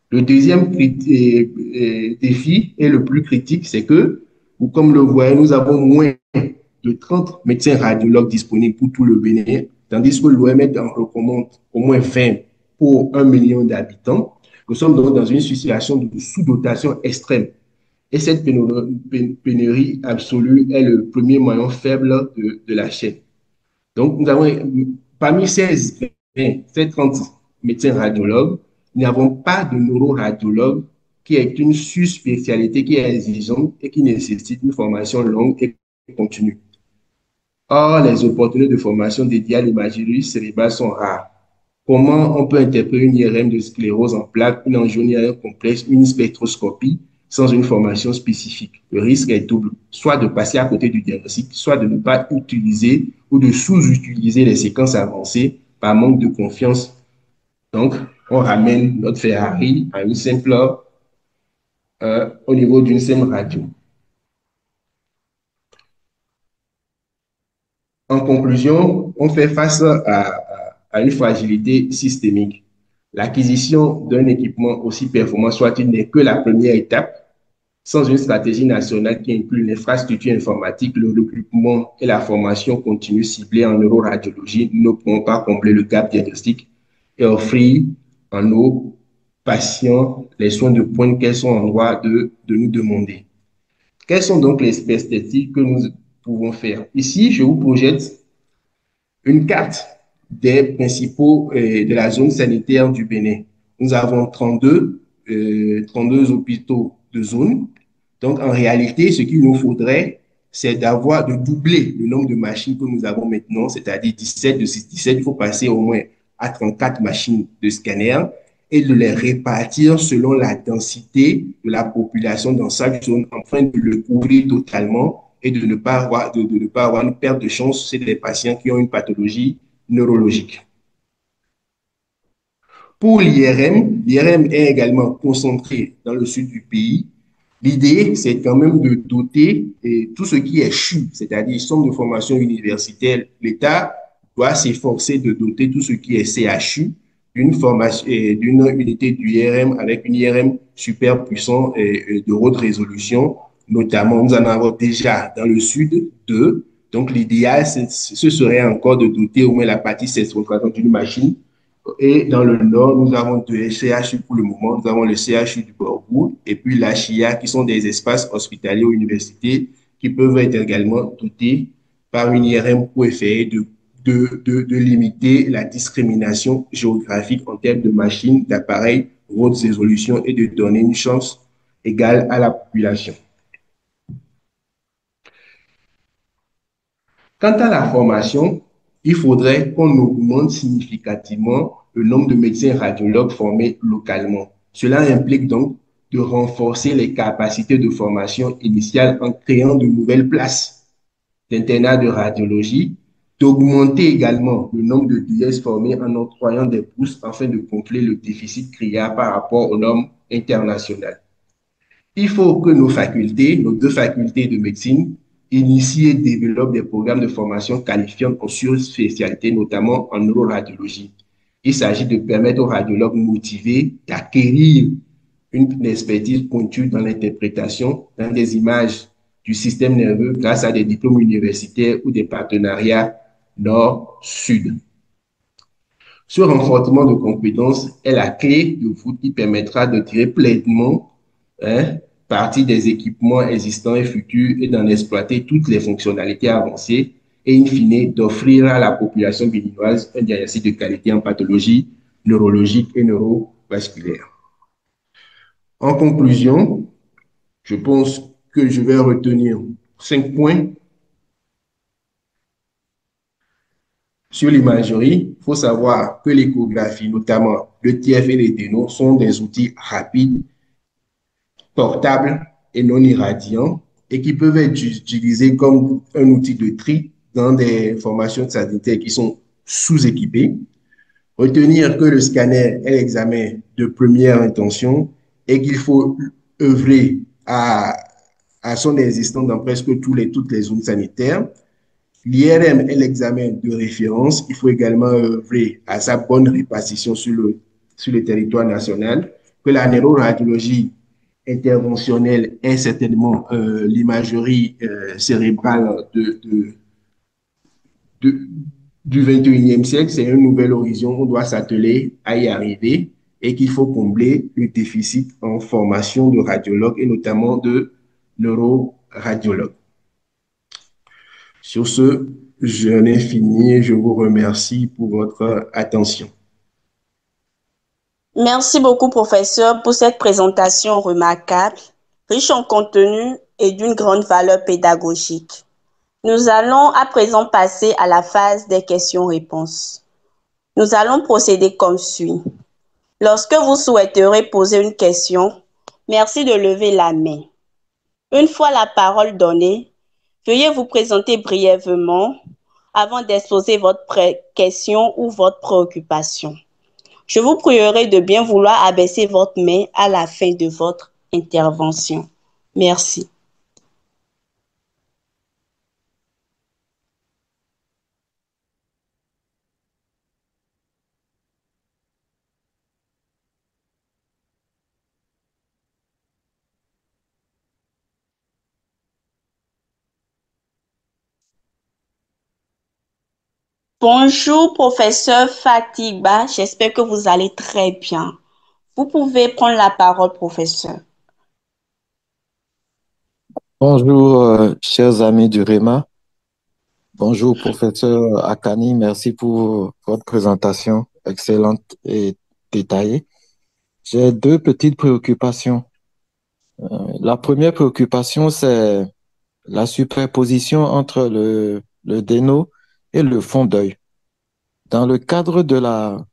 Le deuxième défi et le plus critique, c'est que ou comme le voyez, nous avons moins de 30 médecins radiologues disponibles pour tout le Bénin, tandis que l'OMS en recommande au moins 20 pour 1 million d'habitants. Nous sommes donc dans une situation de sous-dotation extrême. Et cette pénurie absolue est le premier maillon faible de la chaîne. Donc, nous avons, parmi ces 30 médecins radiologues, nous n'avons pas de neuroradiologue qui est une sous-spécialité qui est exigeante et qui nécessite une formation longue et continue. Or, les opportunités de formation dédiées à l'imagerie cérébrale sont rares. Comment on peut interpréter une IRM de sclérose en plaques, une angionie complexe, une spectroscopie sans une formation spécifique? Le risque est double, soit de passer à côté du diagnostic, soit de ne pas utiliser ou de sous-utiliser les séquences avancées par manque de confiance. Donc, on ramène notre Ferrari à une simple, au niveau d'une simple radio. En conclusion, on fait face à une fragilité systémique. L'acquisition d'un équipement aussi performant soit-il n'est que la première étape. Sans une stratégie nationale qui inclut l'infrastructure informatique, le recrutement et la formation continue ciblée en neuroradiologie, nous ne pourrons pas combler le gap diagnostique et offrir à nos patients les soins de pointe qu'elles sont en droit de nous demander. Quelles sont donc les perspectives que nous pouvons faire? Ici, je vous projette une carte des principaux de la zone sanitaire du Bénin. Nous avons 32 hôpitaux de zone. Donc, en réalité, ce qu'il nous faudrait, c'est de doubler le nombre de machines que nous avons maintenant, c'est-à-dire 17 de ces 17, il faut passer au moins à 34 machines de scanner et de les répartir selon la densité de la population dans chaque zone, afin de le couvrir totalement et de ne pas avoir, de ne pas avoir une perte de chance chez les patients qui ont une pathologie neurologique. Pour l'IRM est également concentré dans le sud du pays. L'idée, c'est quand même de doter tout ce qui est CHU, c'est-à-dire centre de formation universitaire. L'État doit s'efforcer de doter tout ce qui est CHU d'une formation, d'une unité du IRM avec une IRM super puissant et de haute résolution. Notamment, nous en avons déjà dans le sud deux. Donc, l'idéal, ce serait encore de doter au moins la partie 730 d'une machine. Et dans le nord, nous avons deux CHU pour le moment. Nous avons le CHU du Bordeaux et puis l'HIA, qui sont des espaces hospitaliers ou universités qui peuvent être également dotés par une IRM pour essayer de limiter la discrimination géographique en termes de machines, d'appareils, haute résolution et de donner une chance égale à la population. Quant à la formation, il faudrait qu'on augmente significativement le nombre de médecins radiologues formés localement. Cela implique donc de renforcer les capacités de formation initiale en créant de nouvelles places d'internat de radiologie, d'augmenter également le nombre de DS formés en octroyant des bourses afin de combler le déficit criard par rapport aux normes internationales. Il faut que nos facultés, nos deux facultés de médecine, initient et développent des programmes de formation qualifiants en surspécialité, notamment en neuroradiologie. Il s'agit de permettre aux radiologues motivés d'acquérir une expertise pointue dans l'interprétation, dans des images du système nerveux grâce à des diplômes universitaires ou des partenariats nord-sud. Ce renforcement de compétences est la clé de voûte qui permettra de tirer pleinement parti des équipements existants et futurs et d'en exploiter toutes les fonctionnalités avancées et, in fine, d'offrir à la population béninoise un diagnostic de qualité en pathologie neurologique et neurovasculaire. En conclusion, je pense que je vais retenir 5 points. Sur l'imagerie, il faut savoir que l'échographie, notamment le TF et les DENO, sont des outils rapides, portables et non irradiants et qui peuvent être utilisés comme un outil de tri dans des formations sanitaires qui sont sous-équipées. Retenir que le scanner est l'examen de première intention et qu'il faut œuvrer à son existence dans presque toutes les zones sanitaires. L'IRM est l'examen de référence. Il faut également œuvrer à sa bonne répartition sur le territoire national. Que la neuroradiologie interventionnelle est certainement l'imagerie cérébrale de, du 21e siècle. C'est un nouvel horizon. On doit s'atteler à y arriver et qu'il faut combler le déficit en formation de radiologues et notamment de neuroradiologues. Sur ce, je n'ai fini et je vous remercie pour votre attention. Merci beaucoup, professeur, pour cette présentation remarquable, riche en contenu et d'une grande valeur pédagogique. Nous allons à présent passer à la phase des questions-réponses. Nous allons procéder comme suit. Lorsque vous souhaiterez poser une question, merci de lever la main. Une fois la parole donnée, veuillez vous présenter brièvement avant d'exposer votre question ou votre préoccupation. Je vous prierai de bien vouloir abaisser votre main à la fin de votre intervention. Merci. Bonjour, professeur Fatiba. J'espère que vous allez très bien. Vous pouvez prendre la parole, professeur. Bonjour, chers amis du REMA. Bonjour, professeur Akani. Merci pour votre présentation excellente et détaillée. J'ai deux petites préoccupations. La première préoccupation, c'est la superposition entre le DENO et le fond d'œil. Dans le cadre de la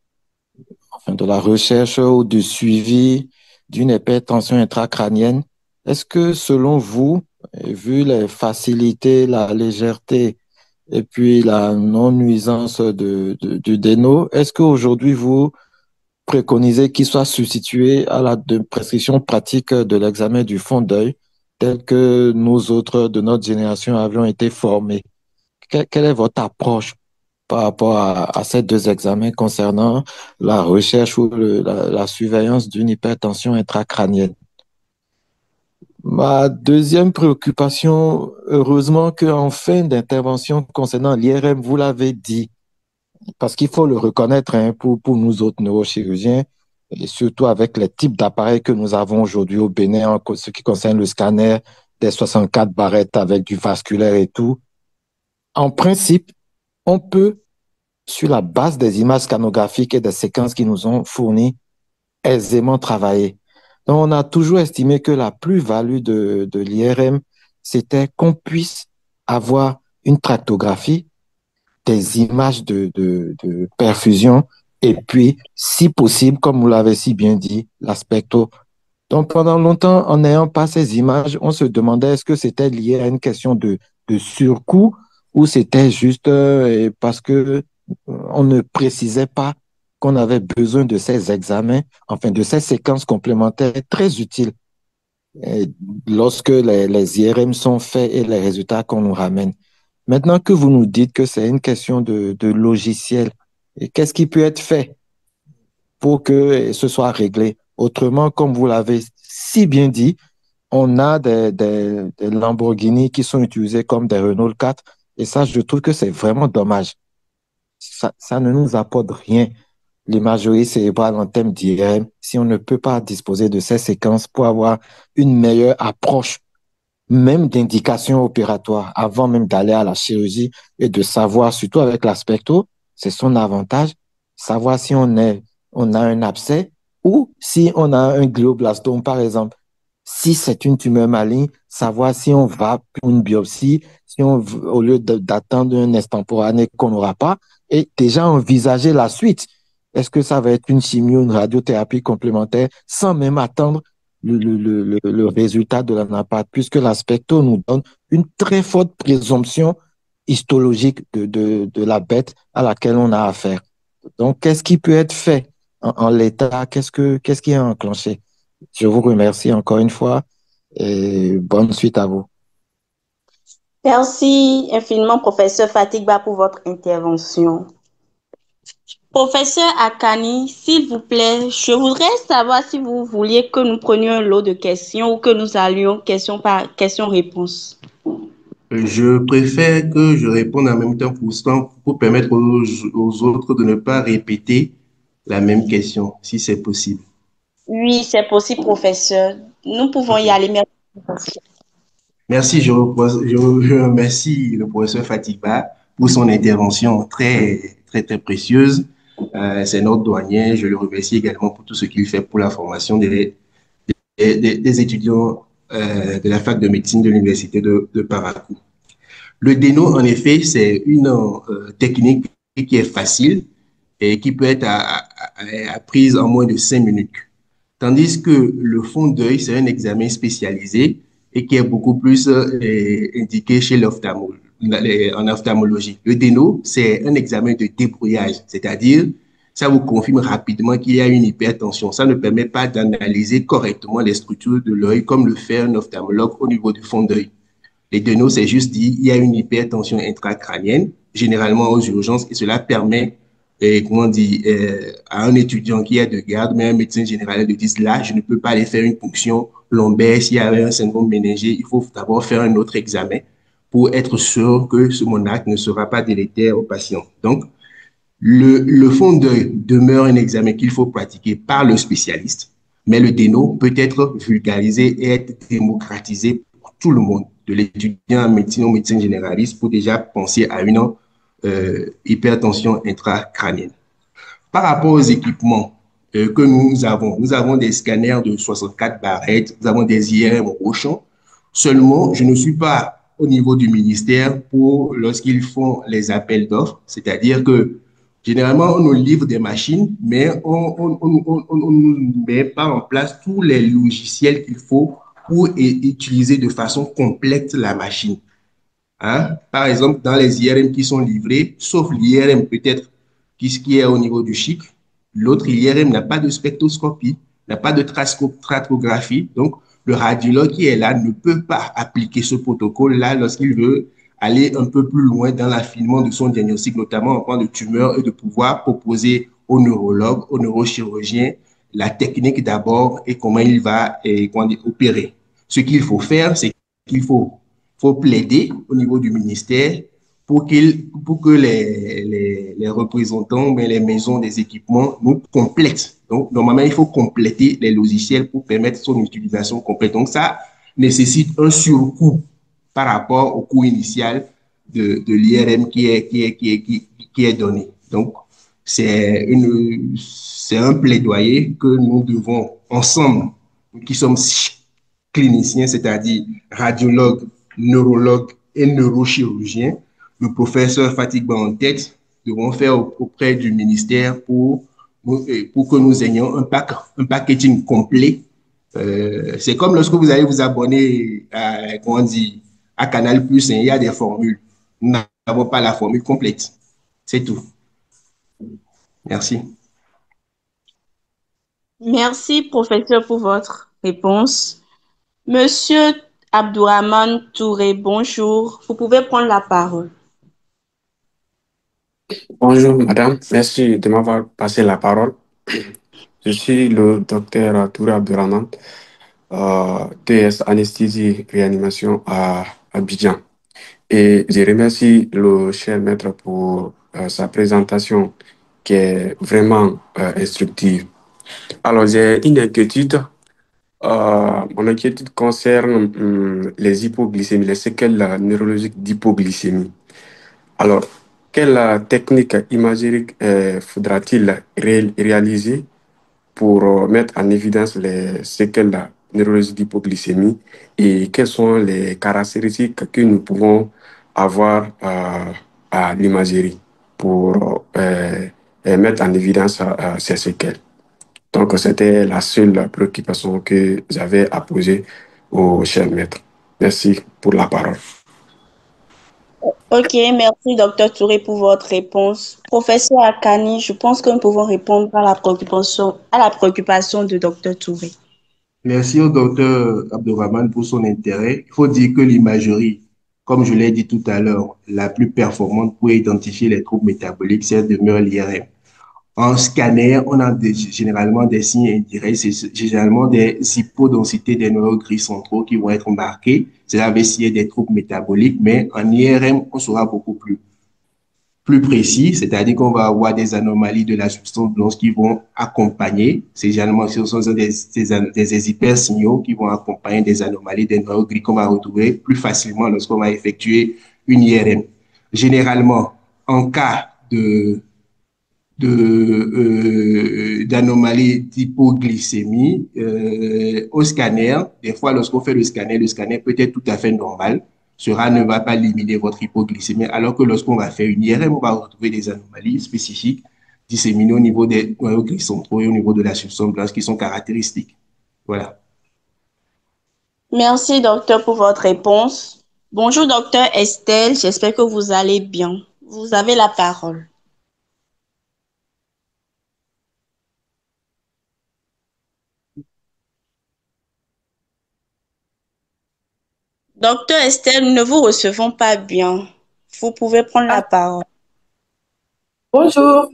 recherche ou du suivi d'une hypertension intracrânienne, est-ce que selon vous, vu les facilités, la légèreté et puis la non-nuisance du DENO, est-ce qu'aujourd'hui vous préconisez qu'il soit substitué à la prescription pratique de l'examen du fond d'œil tel que nous autres de notre génération avions été formés? Quelle est votre approche par rapport à ces deux examens concernant la recherche ou la surveillance d'une hypertension intracrânienne? Ma deuxième préoccupation, heureusement qu'en fin d'intervention concernant l'IRM, vous l'avez dit, parce qu'il faut le reconnaître pour nous autres neurochirurgiens, et surtout avec les types d'appareils que nous avons aujourd'hui au Bénin, en ce qui concerne le scanner des 64 barrettes avec du vasculaire et tout. En principe, on peut, sur la base des images scanographiques et des séquences qui nous ont fournies, aisément travailler. Donc, on a toujours estimé que la plus-value de l'IRM, c'était qu'on puisse avoir une tractographie, des images de perfusion et puis, si possible, comme vous l'avez si bien dit, la spectrométrie Donc, pendant longtemps, en n'ayant pas ces images, on se demandait est-ce que c'était lié à une question de surcoût ou c'était juste parce que on ne précisait pas qu'on avait besoin de ces examens, enfin de ces séquences complémentaires très utiles et lorsque les IRM sont faits et les résultats qu'on nous ramène. Maintenant que vous nous dites que c'est une question de logiciel, et qu'est-ce qui peut être fait pour que ce soit réglé? Autrement, comme vous l'avez si bien dit, on a des Lamborghini qui sont utilisés comme des Renault 4 et ça, je trouve que c'est vraiment dommage. Ça ne nous apporte rien. L'imagerie cérébrale en termes d'IRM, si on ne peut pas disposer de ces séquences pour avoir une meilleure approche même d'indications opératoires avant même d'aller à la chirurgie et de savoir, surtout avec l'aspecto, c'est son avantage, savoir si on a un abcès ou si on a un glioblastome, par exemple. Si c'est une tumeur maligne, savoir si on va pour une biopsie, si on, au lieu d'attendre un extemporané qu'on n'aura pas, et déjà envisager la suite. Est-ce que ça va être une chimio, une radiothérapie complémentaire sans même attendre le résultat de l'anapath, puisque l'aspecto nous donne une très forte présomption histologique de la bête à laquelle on a affaire. Donc, qu'est-ce qui peut être fait en l'état? Qu'est-ce qui est enclenché? Je vous remercie encore une fois et bonne suite à vous. Merci infiniment, professeur Fatigba, pour votre intervention. Professeur Akani, s'il vous plaît, je voudrais savoir si vous vouliez que nous prenions un lot de questions ou que nous allions question par question-réponse. Je préfère que je réponde en même temps pour permettre aux autres de ne pas répéter la même question, si c'est possible. Oui, c'est possible, professeur. Nous pouvons y OK. aller. Merci. Merci, je remercie le professeur Fatiba pour son intervention très précieuse. C'est notre douanier. Je le remercie également pour tout ce qu'il fait pour la formation des étudiants de la fac de médecine de l'Université de Parakou. Le déno, en effet, c'est une technique qui est facile et qui peut être apprise en moins de 5 minutes. Tandis que le fond d'œil, c'est un examen spécialisé et qui est beaucoup plus indiqué chez en ophtalmologie. Le déno, c'est un examen de débrouillage, c'est-à-dire ça vous confirme rapidement qu'il y a une hypertension. Ça ne permet pas d'analyser correctement les structures de l'œil comme le fait un ophtalmologue au niveau du fond d'œil. Les dénos, c'est juste dit, il y a une hypertension intracrânienne, généralement aux urgences, et cela permet comment on dit, à un étudiant qui est de garde, mais un médecin général de dire là, je ne peux pas aller faire une ponction lombaire s'il y avait un syndrome méningé, il faut d'abord faire un autre examen pour être sûr que mon acte ne sera pas délétère au patient. Donc, le fond d'œil demeure un examen qu'il faut pratiquer par le spécialiste, mais le déno peut être vulgarisé et être démocratisé pour tout le monde, de l'étudiant en médecine au médecin généraliste, pour déjà penser à une hypertension intracrânienne. Par rapport aux équipements que nous avons des scanners de 64 barrettes, nous avons des IRM au champ. Seulement, je ne suis pas au niveau du ministère pour lorsqu'ils font les appels d'offres, c'est-à-dire que généralement, on nous livre des machines, mais on ne met pas en place tous les logiciels qu'il faut pour utiliser de façon complète la machine. Hein? Par exemple, dans les IRM qui sont livrés, sauf l'IRM peut-être qui est au niveau du chic, l'autre IRM n'a pas de spectroscopie, n'a pas de tractographie. Donc, le radiologue qui est là ne peut pas appliquer ce protocole-là lorsqu'il veut aller un peu plus loin dans l'affinement de son diagnostic, notamment en point de tumeur, et de pouvoir proposer au neurologue, au neurochirurgien, la technique d'abord et comment il va opérer. Ce qu'il faut faire, c'est qu'il faut plaider au niveau du ministère pour que les représentants, mais les maisons des équipements nous complètent. Donc, normalement, il faut compléter les logiciels pour permettre son utilisation complète. Donc, ça nécessite un surcoût par rapport au coût initial de l'IRM qui est donné. Donc, c'est un plaidoyer que nous devons ensemble, qui sommes cliniciens, c'est-à-dire radiologues, neurologues et neurochirurgiens, le professeur Fatigba en tête, devront faire auprès du ministère pour que nous ayons un packaging complet C'est comme lorsque vous allez vous abonner à, comment on dit, à Canal+, hein, il y a des formules. Nous n'avons pas la formule complète. C'est tout. Merci. Merci, professeur, pour votre réponse. Monsieur Abdourahmane Touré, bonjour. Vous pouvez prendre la parole. Bonjour madame, merci de m'avoir passé la parole. Je suis le docteur Touré Abdurrahman, TS Anesthésie Réanimation à Abidjan. Et je remercie le cher maître pour sa présentation qui est vraiment instructive. Alors j'ai une inquiétude. Mon inquiétude concerne les hypoglycémies, les séquelles neurologiques d'hypoglycémie. Alors, quelle technique imagerie faudra-t-il réaliser pour mettre en évidence les séquelles neurologiques d'hypoglycémie et quelles sont les caractéristiques que nous pouvons avoir à l'imagerie pour mettre en évidence ces séquelles? Donc, c'était la seule préoccupation que j'avais à poser au cher maître. Merci pour la parole. Ok, merci, docteur Touré, pour votre réponse. Professeur Akani, je pense que nous pouvons répondre à la préoccupation de docteur Touré. Merci au docteur Abdourahmane pour son intérêt. Il faut dire que l'imagerie, comme je l'ai dit tout à l'heure, la plus performante pour identifier les troubles métaboliques, c'est demeure l'IRM. En scanner, on a généralement des signes indirects, c'est généralement des hypodensités des neurones gris centraux qui vont être marqués. Cela va essayer des troubles métaboliques, mais en IRM, on sera beaucoup plus précis, c'est-à-dire qu'on va avoir des anomalies de la substance blanche qui vont accompagner, généralement, ce sont des hypersignaux qui vont accompagner des anomalies des neurones gris qu'on va retrouver plus facilement lorsqu'on va effectuer une IRM. Généralement, en cas d'anomalies d'hypoglycémie au scanner. Des fois, lorsqu'on fait le scanner peut être tout à fait normal. Cela ne va pas limiter votre hypoglycémie, alors que lorsqu'on va faire une IRM, on va retrouver des anomalies spécifiques disséminées au niveau des noyaux gris centraux et au niveau de la substance blanche qui sont caractéristiques. Voilà. Merci, docteur, pour votre réponse. Bonjour, docteur Estelle. J'espère que vous allez bien. Vous avez la parole. Docteur Estelle, nous ne vous recevons pas bien. Vous pouvez prendre la parole. Bonjour,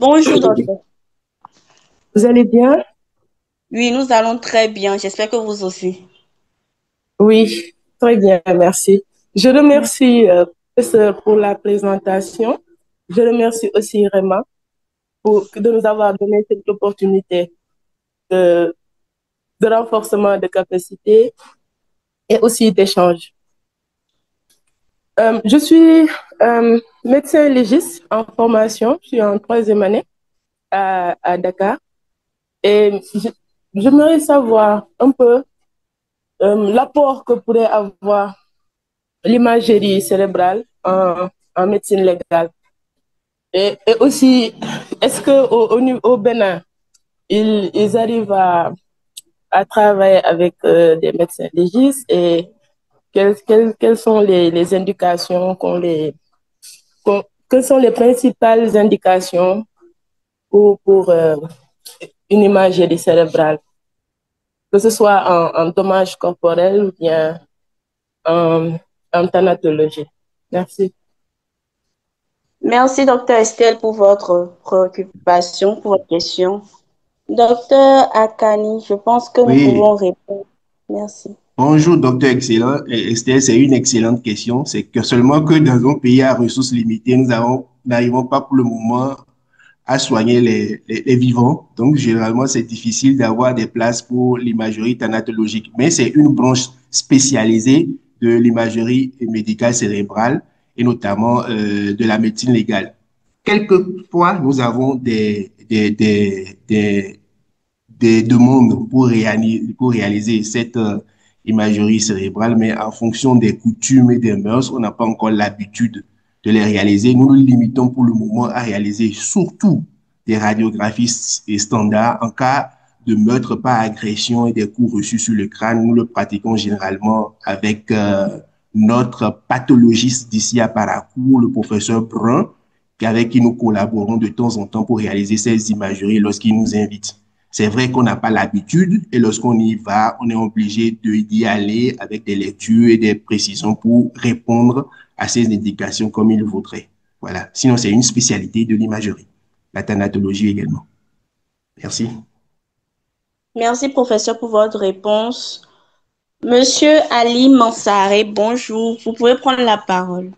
Bonjour, docteur. vous allez bien? Oui, nous allons très bien. J'espère que vous aussi. Oui, très bien, merci. Je remercie professeur pour la présentation. Je remercie aussi Rema de nous avoir donné cette opportunité de, de renforcement de capacité et aussi d'échange. Je suis médecin légiste en formation, je suis en 3e année à Dakar et j'aimerais savoir un peu l'apport que pourrait avoir l'imagerie cérébrale en médecine légale. Et aussi, est-ce qu'au Bénin, ils arrivent à travailler avec des médecins légistes et quelles sont les indications quelles sont les principales indications pour une imagerie cérébrale, que ce soit en dommages corporels ou bien en thanatologie. Merci. Merci, docteur Estelle, pour votre préoccupation, pour votre question. Docteur Akani, je pense que nous Oui, pouvons répondre. Merci. bonjour, docteur excellent. Estelle, c'est une excellente question. C'est que seulement que dans un pays à ressources limitées, n'arrivons pas pour le moment à soigner les vivants. Donc, généralement, c'est difficile d'avoir des places pour l'imagerie thanatologique. Mais c'est une branche spécialisée de l'imagerie médicale cérébrale et notamment de la médecine légale. Quelquefois, nous avons des demandes pour réaliser cette imagerie cérébrale, mais en fonction des coutumes et des mœurs, on n'a pas encore l'habitude de les réaliser. Nous nous limitons pour le moment à réaliser surtout des radiographies standards en cas de meurtre par agression et des coups reçus sur le crâne, nous le pratiquons généralement avec notre pathologiste d'ici à Paracourt, le professeur Brun, avec qui nous collaborons de temps en temps pour réaliser ces imageries lorsqu'il nous invite. C'est vrai qu'on n'a pas l'habitude et lorsqu'on y va, on est obligé d'y aller avec des lectures et des précisions pour répondre à ces indications comme il vaudrait. Voilà. Sinon, c'est une spécialité de l'imagerie. La thanatologie également. Merci. Merci, professeur, pour votre réponse. Monsieur Ali Mansaré, bonjour. Vous pouvez prendre la parole.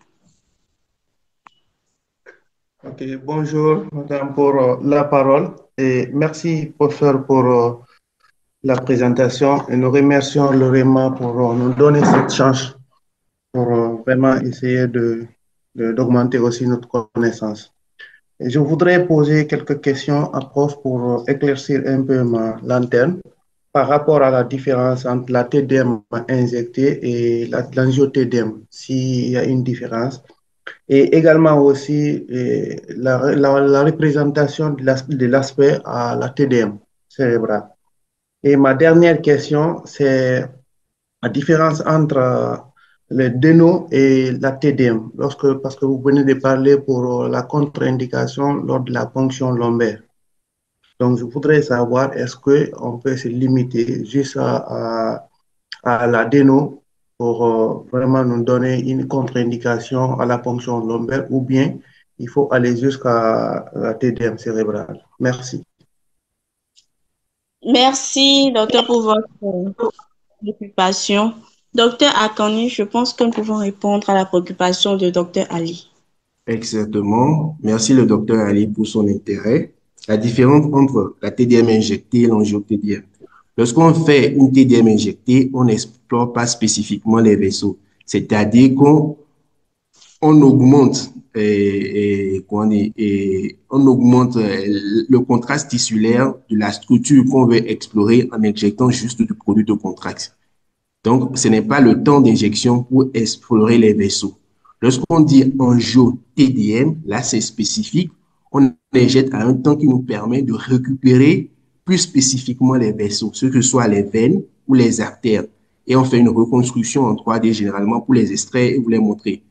Ok, bonjour, madame, pour la parole. Et merci, professeur, pour la présentation. Et nous remercions le REMA pour nous donner cette chance pour vraiment essayer d'augmenter aussi notre connaissance. Et je voudrais poser quelques questions à prof pour éclaircir un peu ma lanterne par rapport à la différence entre la TDM injectée et l'angio-TDM, s'il y a une différence. Et également aussi la représentation de l'aspect à la TDM cérébrale. Et ma dernière question, c'est la différence entre le DENO et la TDM, parce que vous venez de parler pour la contre-indication lors de la ponction lombaire. Donc, je voudrais savoir, est-ce qu'on peut se limiter juste à la DENO pour vraiment nous donner une contre-indication à la ponction lombaire ou bien il faut aller jusqu'à la TDM cérébrale. Merci. Merci, docteur, pour votre préoccupation. Docteur Akani, je pense que nous pouvons répondre à la préoccupation de docteur Ali. Exactement. Merci le docteur Ali pour son intérêt. La différence entre la TDM injectée et l'angio-TDM. Lorsqu'on fait une TDM injectée, on n'explore pas spécifiquement les vaisseaux. C'est-à-dire qu'on augmente, on augmente le contraste tissulaire de la structure qu'on veut explorer en injectant juste du produit de contraste. Donc, ce n'est pas le temps d'injection pour explorer les vaisseaux. Lorsqu'on dit angio-TDM, là, c'est spécifique. On injecte à un temps qui nous permet de récupérer plus spécifiquement les vaisseaux, ce que ce soit les veines ou les artères. Et on fait une reconstruction en 3D généralement pour les extraire et vous les montrer.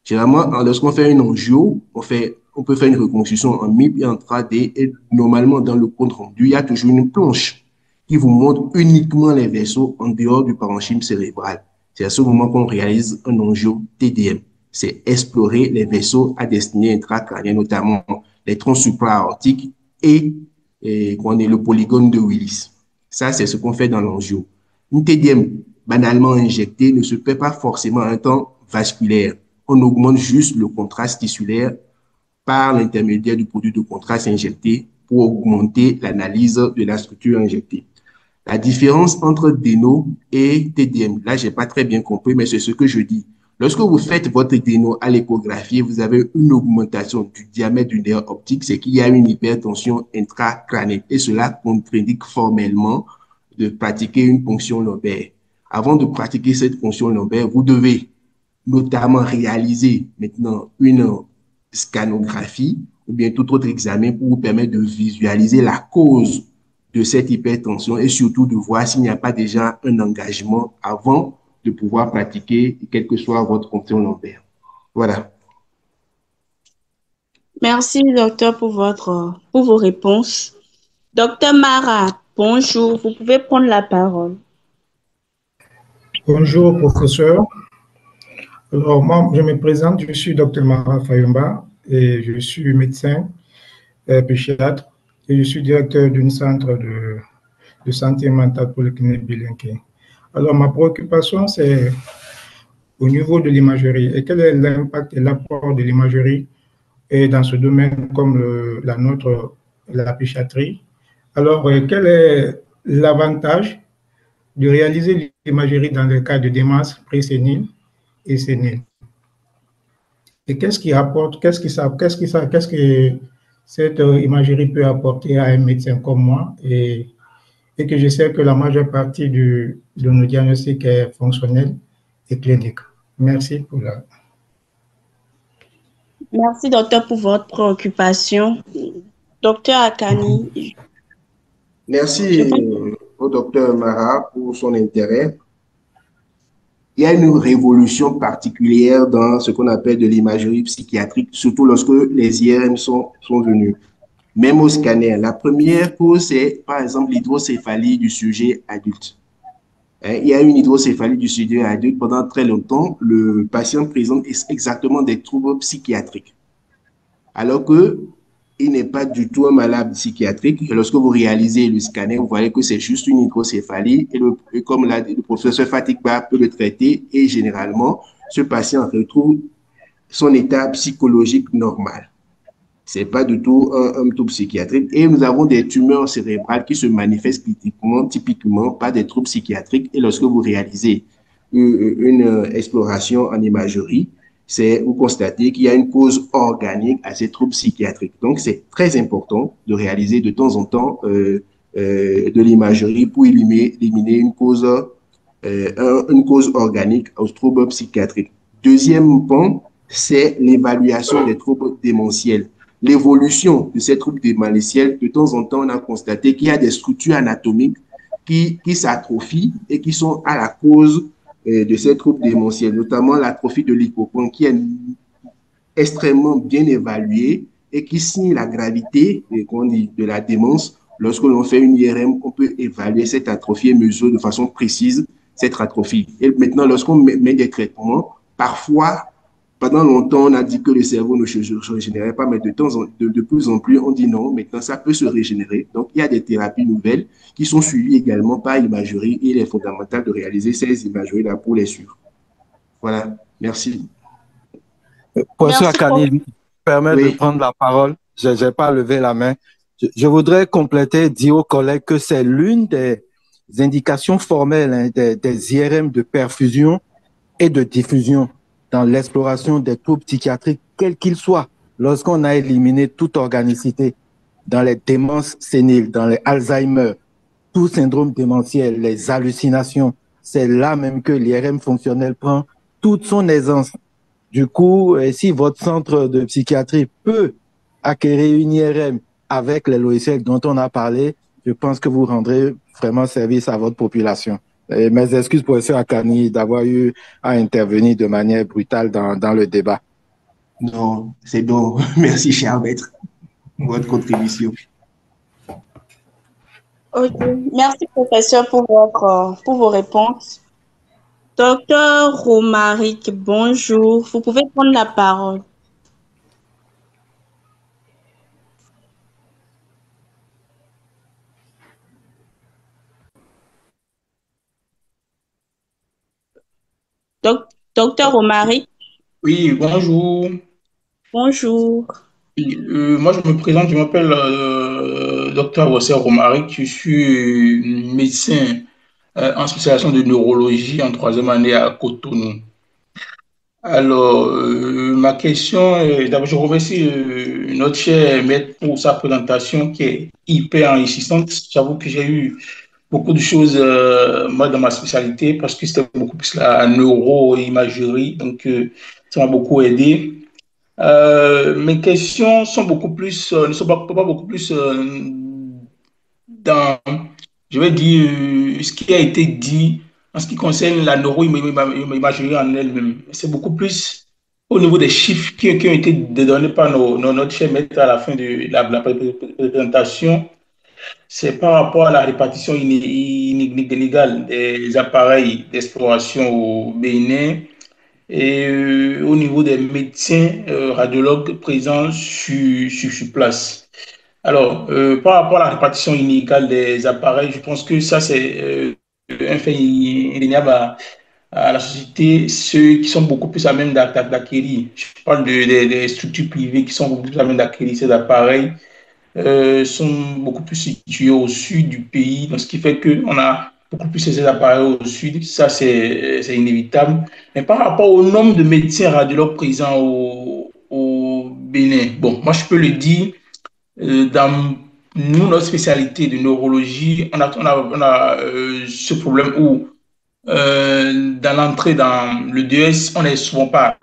Généralement, lorsqu'on fait une angio, on peut faire une reconstruction en MIP et en 3D et normalement, dans le compte rendu, il y a toujours une planche qui vous montre uniquement les vaisseaux en dehors du parenchyme cérébral. C'est à ce moment qu'on réalise un angio TDM. C'est explorer les vaisseaux à destinée intracrânienne, notamment les troncs supra-aortiques et le polygone de Willis. Ça, c'est ce qu'on fait dans l'angio. Une TDM banalement injectée ne se fait pas forcément à un temps vasculaire. On augmente juste le contraste tissulaire par l'intermédiaire du produit de contraste injecté pour augmenter l'analyse de la structure injectée. La différence entre DENO et TDM, là, je n'ai pas très bien compris, mais c'est ce que je dis. Lorsque vous faites votre DENO à l'échographie, vous avez une augmentation du diamètre du nerf optique, c'est qu'il y a une hypertension intracrânienne et cela contre-indique formellement de pratiquer une ponction lombaire. Avant de pratiquer cette ponction lombaire, vous devez notamment réaliser maintenant une scanographie ou bien tout autre examen pour vous permettre de visualiser la cause de cette hypertension et surtout de voir s'il n'y a pas déjà un engagement avant de pouvoir pratiquer quelle que soit votre fonction lombaire. Voilà. Merci, docteur, pour vos réponses. Docteur Mara, bonjour. Vous pouvez prendre la parole. Bonjour, professeur. Alors, moi, je me présente, je suis docteur Mara Fayumba et je suis médecin pédiatre et je suis directeur d'un centre de santé mentale pour le clinique Bilinké. Alors, ma préoccupation, c'est au niveau de l'imagerie et quel est l'impact et l'apport de l'imagerie dans ce domaine comme la nôtre, la pédiatrie. Alors, quel est l'avantage de réaliser l'imagerie dans le cas de démence présénile et sénile? Et qu'est-ce que cette imagerie peut apporter à un médecin comme moi et que je sais que la majeure partie de nos diagnostics est fonctionnel et clinique. Merci pour la... Merci, docteur, pour votre préoccupation. Docteur Akani. Merci, au docteur Mara pour son intérêt. Il y a une révolution particulière dans ce qu'on appelle de l'imagerie psychiatrique, surtout lorsque les IRM sont venus. Même au scanner, la première cause, c'est par exemple l'hydrocéphalie du sujet adulte. Il y a une hydrocéphalie du sujet adulte. Pendant très longtemps, le patient présente exactement des troubles psychiatriques. Alors que il n'est pas du tout un malade psychiatrique. Et lorsque vous réalisez le scanner, vous voyez que c'est juste une hydrocéphalie. Et comme le professeur Fatikba peut le traiter, et généralement, ce patient retrouve son état psychologique normal. Ce n'est pas du tout un trouble psychiatrique. Et nous avons des tumeurs cérébrales qui se manifestent typiquement par des troubles psychiatriques. Et lorsque vous réalisez une exploration en imagerie, vous constatez qu'il y a une cause organique à ces troubles psychiatriques. Donc, c'est très important de réaliser de temps en temps de l'imagerie pour éliminer une cause organique aux troubles psychiatriques. Deuxième point, c'est l'évaluation des troubles démentiels. L'évolution de ces troubles démentiels, de temps en temps, on a constaté qu'il y a des structures anatomiques qui s'atrophient et qui sont à la cause de ces troubles démentiels, notamment l'atrophie de l'hippocampe qui est extrêmement bien évaluée et qui signe la gravité de la démence. Lorsque l'on fait une IRM, on peut évaluer cette atrophie et mesurer de façon précise cette atrophie. Et maintenant, lorsqu'on met des traitements, parfois, pendant longtemps, on a dit que le cerveau ne se régénérait pas, mais de plus en plus, on dit non, maintenant ça peut se régénérer. Donc, il y a des thérapies nouvelles qui sont suivies également par imagerie et il est fondamental de réaliser ces imageries-là pour les suivre. Voilà, merci. Professeur Akani, permet de prendre la parole. Je n'ai pas levé la main. Je voudrais compléter, dire aux collègues que c'est l'une des indications formelles des IRM de perfusion et de diffusion dans l'exploration des troubles psychiatriques, quels qu'ils soient, lorsqu'on a éliminé toute organicité dans les démences séniles, dans les Alzheimer, tout syndrome démentiel, les hallucinations, c'est là même que l'IRM fonctionnel prend toute son aisance. Du coup, si votre centre de psychiatrie peut acquérir une IRM avec les logiciels dont on a parlé, je pense que vous rendrez vraiment service à votre population. Et mes excuses, professeur Akani, d'avoir eu à intervenir de manière brutale dans le débat. Non, c'est bon. Merci, cher maître, pour votre contribution. Ok. Merci, professeur, pour vos réponses. Docteur Romaric, bonjour. Vous pouvez prendre la parole. Docteur Romaric. Oui, bonjour. Bonjour. Moi, je me présente, je m'appelle docteur José Romaric, je suis médecin en spécialisation de neurologie en troisième année à Cotonou. Alors, ma question est, d'abord, je remercie notre cher maître pour sa présentation qui est hyper enrichissante. J'avoue que j'ai eu beaucoup de choses, moi, dans ma spécialité, parce que c'était beaucoup plus la neuroimagerie, donc ça m'a beaucoup aidé. Mes questions sont beaucoup plus, ne sont pas beaucoup plus dans, je vais dire, ce qui a été dit en ce qui concerne la neuroimagerie en elle-même. C'est beaucoup plus au niveau des chiffres qui ont été donnés par notre cher maître à la fin de la présentation. C'est par rapport à la répartition inégale des appareils d'exploration au Bénin et au niveau des médecins radiologues présents sur place. Alors, par rapport à la répartition inégale des appareils, je pense que ça, c'est un fait indéniable à la société, ceux qui sont beaucoup plus à même d'acquérir. Je parle des structures privées qui sont beaucoup plus à même d'acquérir ces appareils, sont beaucoup plus situés au sud du pays, donc ce qui fait qu'on a beaucoup plus ces appareils au sud, ça c'est inévitable. Mais par rapport au nombre de médecins radiologues présents au Bénin, bon, moi je peux le dire, dans notre spécialité de neurologie, on a ce problème où dans l'entrée dans le DES, on n'est souvent pas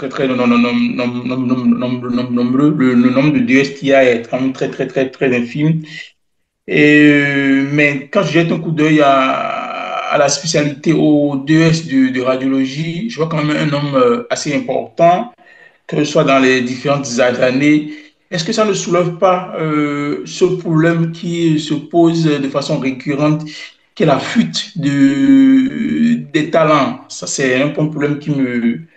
très nombreux. Le nombre de DES qu'il y a est quand même très infime. Mais quand je jette un coup d'œil à la spécialité au DES de radiologie, je vois quand même un homme assez important, que ce soit dans les différentes années. Est-ce que ça ne soulève pas ce problème qui se pose de façon récurrente, qui est la fuite des talents? Ça, c'est un problème qui me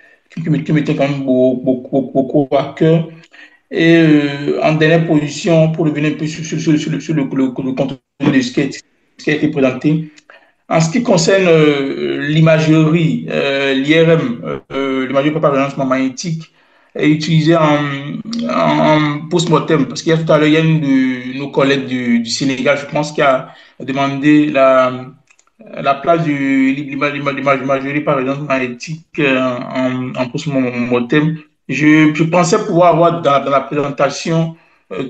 tient quand même beaucoup à cœur. Et en dernière position, pour revenir un peu sur le contenu de ce qui a été présenté, en ce qui concerne l'imagerie, l'IRM, l'imagerie par résonance magnétique, est utilisée en post-mortem, parce qu'il y a tout à l'heure, il y a une de nos collègues du Sénégal, je pense, qui a demandé la place de l'imagerie par résonance magnétique en post-mortem. Je pensais pouvoir avoir dans la présentation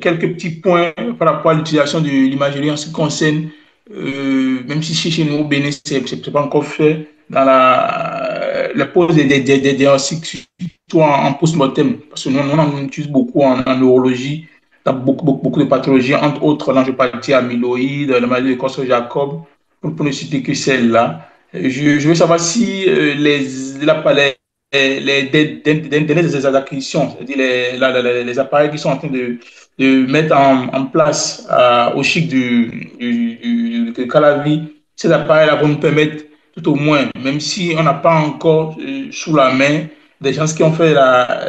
quelques petits points par rapport à l'utilisation de l'imagerie en ce qui concerne, même si chez nous au Bénin, ce n'est pas encore fait, dans la pose des diagnostics, surtout en post-mortem, parce que nous, on en utilise beaucoup en neurologie, dans beaucoup de pathologies, entre autres l'angiopathie amyloïde, la maladie de Creutzfeldt-Jacob, pour ne citer que celle-là. Je veux savoir si les acquisitions, c'est-à-dire les appareils qui sont en train de mettre en place au chic de Calavi, ces appareils-là vont nous permettre, tout au moins, même si on n'a pas encore sous la main des gens qui ont fait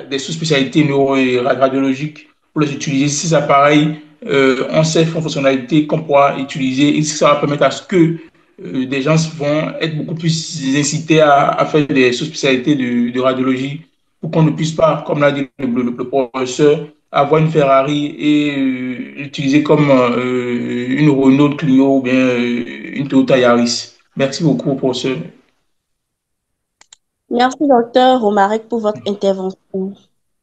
des sous-spécialités neuro et radiologiques pour les utiliser, ces appareils ont ces fonctionnalités qu'on pourra utiliser et ça va permettre à ce que des gens vont être beaucoup plus incités à faire des sous-spécialités de radiologie pour qu'on ne puisse pas, comme l'a dit le professeur, avoir une Ferrari et l'utiliser comme une Renault Clio ou bien une Toyota Yaris. Merci beaucoup, professeur. Merci, docteur Romaric, pour votre intervention.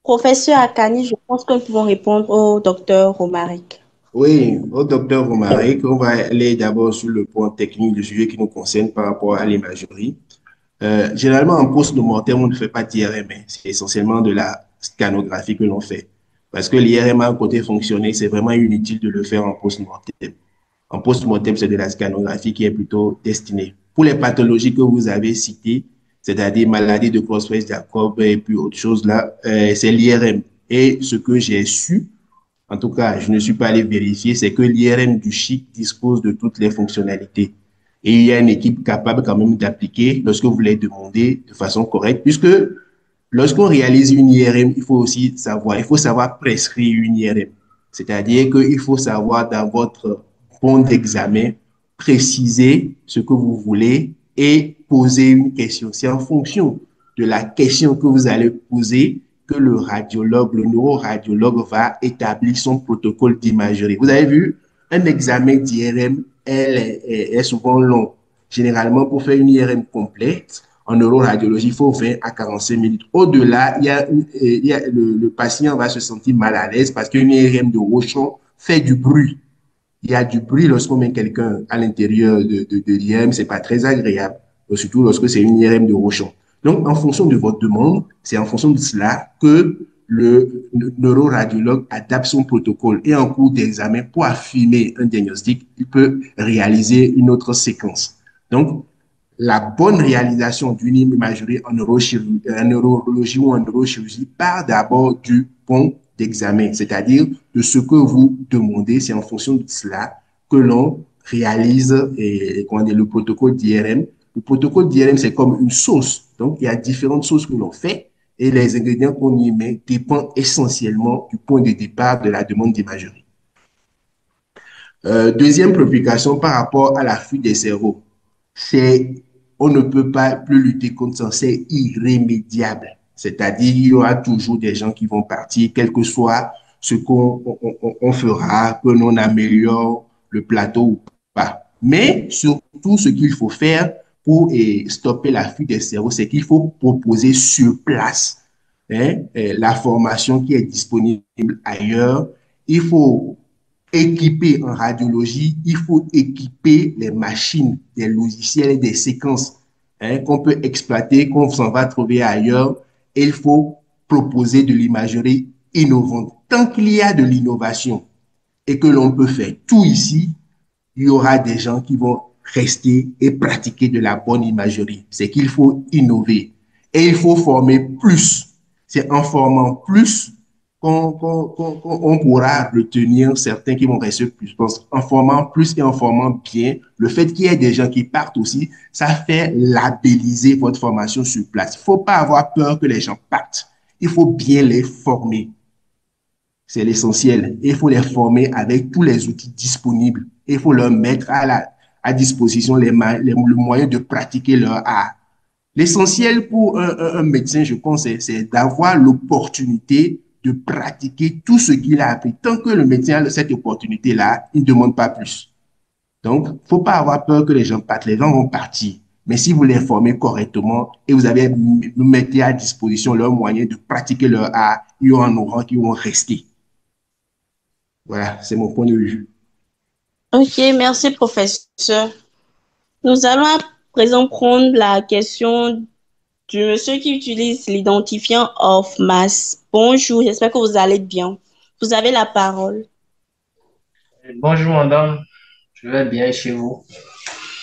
Professeur Akani, je pense que nous pouvons répondre au docteur Romaric. Oui, au docteur Romaric, on va aller d'abord sur le point technique du sujet qui nous concerne par rapport à l'imagerie. Généralement, en post-mortem, on ne fait pas d'IRM, c'est essentiellement de la scanographie que l'on fait. Parce que l'IRM a un côté fonctionnel, c'est vraiment inutile de le faire en post-mortem. En post-mortem, c'est de la scanographie qui est plutôt destinée. Pour les pathologies que vous avez citées, c'est-à-dire maladie de Creutzfeldt-Jacob et puis autre chose là, c'est l'IRM. Et ce que j'ai su, en tout cas, je ne suis pas allé vérifier, c'est que l'IRM du CHIC dispose de toutes les fonctionnalités. Et il y a une équipe capable quand même d'appliquer lorsque vous les demandez de façon correcte, puisque lorsqu'on réalise une IRM, il faut savoir prescrire une IRM. C'est-à-dire qu'il faut savoir dans votre bon d'examen préciser ce que vous voulez et poser une question. C'est en fonction de la question que vous allez poser que le radiologue, le neuroradiologue va établir son protocole d'imagerie. Vous avez vu, un examen d'IRM, est souvent long. Généralement, pour faire une IRM complète, en neuroradiologie, il faut 20 à 45 minutes. Au-delà, le patient va se sentir mal à l'aise parce qu'une IRM de Rochon fait du bruit. Il y a du bruit lorsqu'on met quelqu'un à l'intérieur de l'IRM, c'est pas très agréable, surtout lorsque c'est une IRM de Rochon. Donc, en fonction de votre demande, c'est en fonction de cela que le neuroradiologue adapte son protocole et en cours d'examen, pour affirmer un diagnostic, il peut réaliser une autre séquence. Donc, la bonne réalisation d'une imagerie en neurologie ou en neurochirurgie part d'abord du bon d'examen, c'est-à-dire de ce que vous demandez. C'est en fonction de cela que l'on réalise le protocole d'IRM. Le protocole d'IRM, c'est comme une sauce. Donc, il y a différentes sauces que l'on fait et les ingrédients qu'on y met dépendent essentiellement du point de départ de la demande d'imagerie. Deuxième préoccupation par rapport à la fuite des cerveaux, on ne peut pas plus lutter contre ça, c'est irrémédiable. C'est-à-dire, il y aura toujours des gens qui vont partir, quel que soit ce qu'on fera, que l'on améliore le plateau ou pas. Mais surtout, ce qu'il faut faire pour stopper la fuite des cerveaux, c'est qu'il faut proposer sur place la formation qui est disponible ailleurs. Il faut équiper en radiologie, il faut équiper les machines, des logiciels et des séquences qu'on peut exploiter, qu'on s'en va trouver ailleurs. Et il faut proposer de l'imagerie innovante. Tant qu'il y a de l'innovation et que l'on peut faire tout ici, il y aura des gens qui vont rester et pratiquer de la bonne imagerie. C'est qu'il faut innover et il faut former plus. C'est en formant plus qu'on pourra retenir certains qui vont rester plus. Parce qu'en formant plus et en formant bien, le fait qu'il y ait des gens qui partent aussi, ça fait labelliser votre formation sur place. Il ne faut pas avoir peur que les gens partent. Il faut bien les former. C'est l'essentiel. Il faut les former avec tous les outils disponibles. Il faut leur mettre à disposition le moyen de pratiquer leur art. L'essentiel pour un médecin, je pense, c'est d'avoir l'opportunité de pratiquer tout ce qu'il a appris. Tant que le médecin a cette opportunité-là, il ne demande pas plus. Donc, il ne faut pas avoir peur que les gens partent. Les gens vont partir. Mais si vous les formez correctement et vous mettez à disposition leurs moyens de pratiquer leur art, il y en aura qui vont rester. Voilà, c'est mon point de vue. Ok, merci, professeur. Nous allons à présent prendre la question du monsieur qui utilise l'identifiant of mass. Bonjour, j'espère que vous allez bien. Vous avez la parole. Bonjour madame, je vais bien chez vous.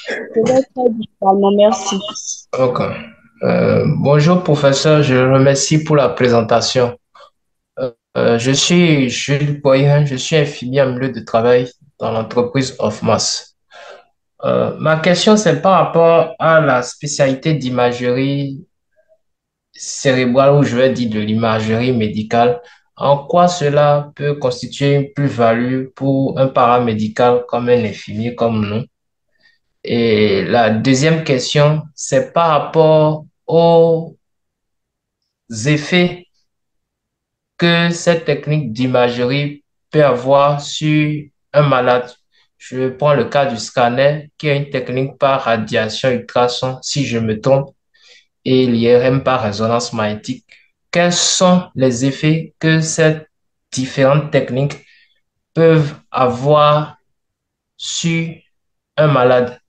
Je vais très bien, merci. Ok. Bonjour professeur, je remercie pour la présentation. Je suis Jules Boyen, je suis infirmier en milieu de travail dans l'entreprise of mass. Ma question, c'est par rapport à la spécialité d'imagerie cérébrale, ou je vais dire de l'imagerie médicale. En quoi cela peut constituer une plus-value pour un paramédical comme un infirmier comme nous? Et la deuxième question, c'est par rapport aux effets que cette technique d'imagerie peut avoir sur un malade. Je prends le cas du scanner, qui est une technique par radiation ultrason, si je me trompe, et l'IRM par résonance magnétique. Quels sont les effets que ces différentes techniques peuvent avoir sur un malade?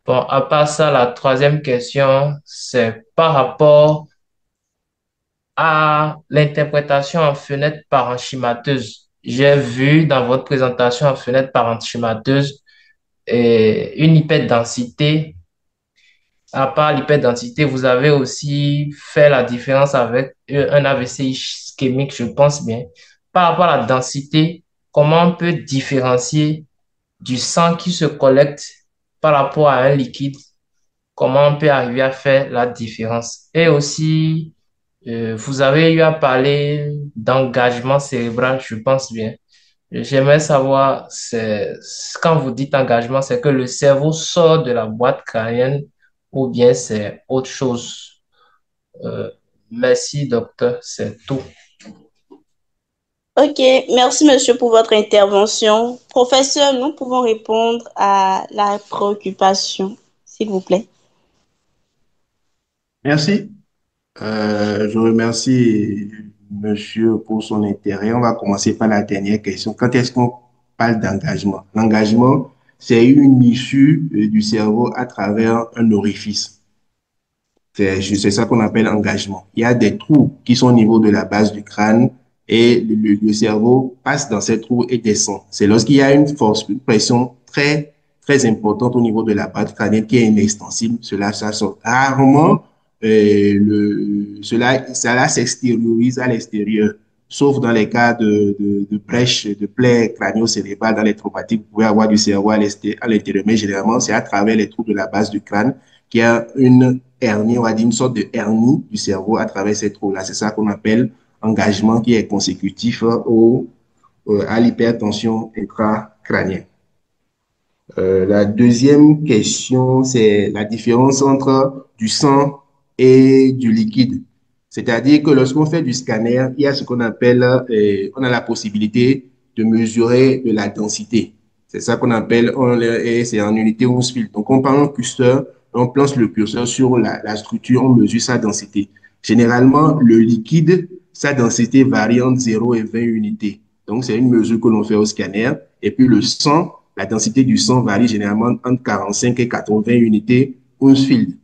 Bon, à part ça, la troisième question, c'est par rapport à l'interprétation en fenêtre parenchymateuse. J'ai vu dans votre présentation en fenêtre parenchymateuse une hyperdensité. À part l'hyperdensité, vous avez aussi fait la différence avec un AVC ischémique, je pense bien. Par rapport à la densité, comment on peut différencier du sang qui se collecte par rapport à un liquide? Comment on peut arriver à faire la différence? Et aussi, vous avez eu à parler d'engagement cérébral, je pense bien. J'aimerais savoir, quand vous dites engagement, c'est que le cerveau sort de la boîte crânienne ou bien c'est autre chose? Euh, Merci, docteur, c'est tout. Ok, merci monsieur pour votre intervention. Professeur, nous pouvons répondre à la préoccupation, s'il vous plaît. Merci. Je remercie monsieur pour son intérêt. On va commencer par la dernière question. Quand est-ce qu'on parle d'engagement? L'engagement, c'est une issue du cerveau à travers un orifice. C'est ça qu'on appelle engagement. Il y a des trous qui sont au niveau de la base du crâne et le cerveau passe dans ces trous et descend. C'est lorsqu'il y a une force, une pression très importante au niveau de la base crânienne qui est inextensible, ça sort. Rarement, cela s'extériorise à l'extérieur, sauf dans les cas de brèches, de plaies crânio-cérébrales dans les traumatiques. Vous pouvez avoir du cerveau à l'intérieur, mais généralement, c'est à travers les trous de la base du crâne qu'il y a une hernie, on va dire une sorte de hernie du cerveau à travers ces trous-là. C'est ça qu'on appelle engagement qui est consécutif à l'hypertension intracrânienne. La deuxième question, c'est la différence entre du sang et du liquide. C'est-à-dire que lorsqu'on fait du scanner, il y a ce qu'on appelle, on a la possibilité de mesurer de la densité. C'est ça qu'on appelle, et c'est en unité 11 fils. Donc, on prend un curseur, on place le curseur sur la structure, on mesure sa densité. Généralement, le liquide, sa densité varie entre 0 et 20 unités. Donc, c'est une mesure que l'on fait au scanner. Et puis, le sang, la densité du sang varie généralement entre 45 et 80 unités 11 fils.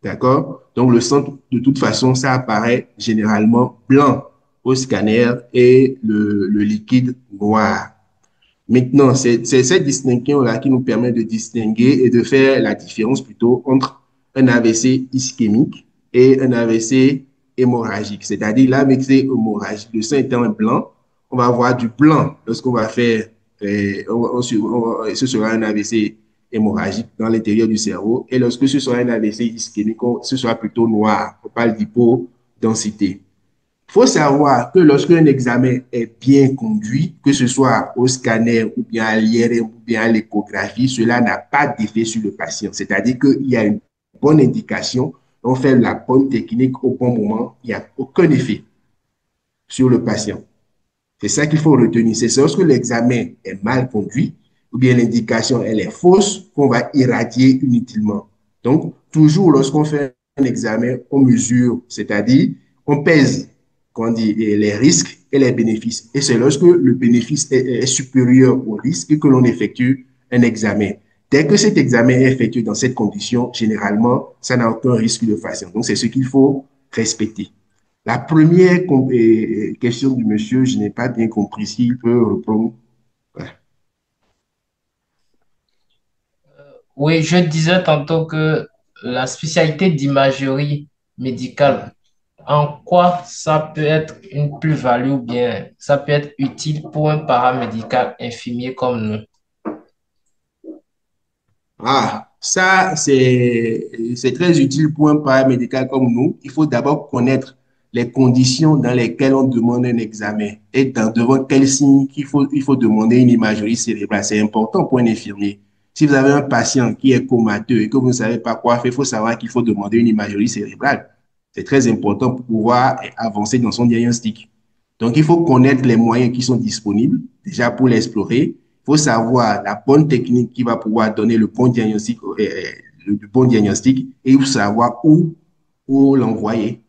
D'accord? Donc, le sang, de toute façon, ça apparaît généralement blanc au scanner et le liquide noir. Maintenant, c'est cette distinction-là qui nous permet de distinguer et de faire la différence plutôt entre un AVC ischémique et un AVC hémorragique. C'est-à-dire l'AVC hémorragique, le sang étant blanc, on va avoir du blanc lorsqu'on va faire, ce sera un AVC hémorragique dans l'intérieur du cerveau. Et lorsque ce sera un AVC ischémique, ce sera plutôt noir. On parle d'hypodensité. Il faut savoir que lorsqu'un examen est bien conduit, que ce soit au scanner ou bien à l'IRM ou bien à l'échographie, cela n'a pas d'effet sur le patient. C'est-à-dire qu'il y a une bonne indication, on fait la bonne technique au bon moment, il n'y a aucun effet sur le patient. C'est ça qu'il faut retenir. C'est lorsque l'examen est mal conduit ou bien l'indication elle est fausse qu'on va irradier inutilement. Donc, toujours lorsqu'on fait un examen, on mesure, c'est-à-dire on pèse qu'on dit, les risques et les bénéfices. Et c'est lorsque le bénéfice est supérieur au risque que l'on effectue un examen. Dès que cet examen est effectué dans cette condition, généralement, ça n'a aucun risque de façon. Donc, c'est ce qu'il faut respecter. La première question du monsieur, je n'ai pas bien compris s'il peut répondre. Ouais. Oui, je disais tantôt que la spécialité d'imagerie médicale, en quoi ça peut être une plus-value ou bien ça peut être utile pour un paramédical infirmier comme nous? Ah, ça, c'est très utile pour un paramédical comme nous. Il faut d'abord connaître les conditions dans lesquelles on demande un examen et devant quels signes il faut demander une imagerie cérébrale. C'est important pour un infirmier. Si vous avez un patient qui est comateux et que vous ne savez pas quoi faire, il faut savoir qu'il faut demander une imagerie cérébrale. C'est très important pour pouvoir avancer dans son diagnostic. Donc, il faut connaître les moyens qui sont disponibles, déjà pour l'explorer. Il faut savoir la bonne technique qui va pouvoir donner le bon diagnostic et il faut savoir où l'envoyer.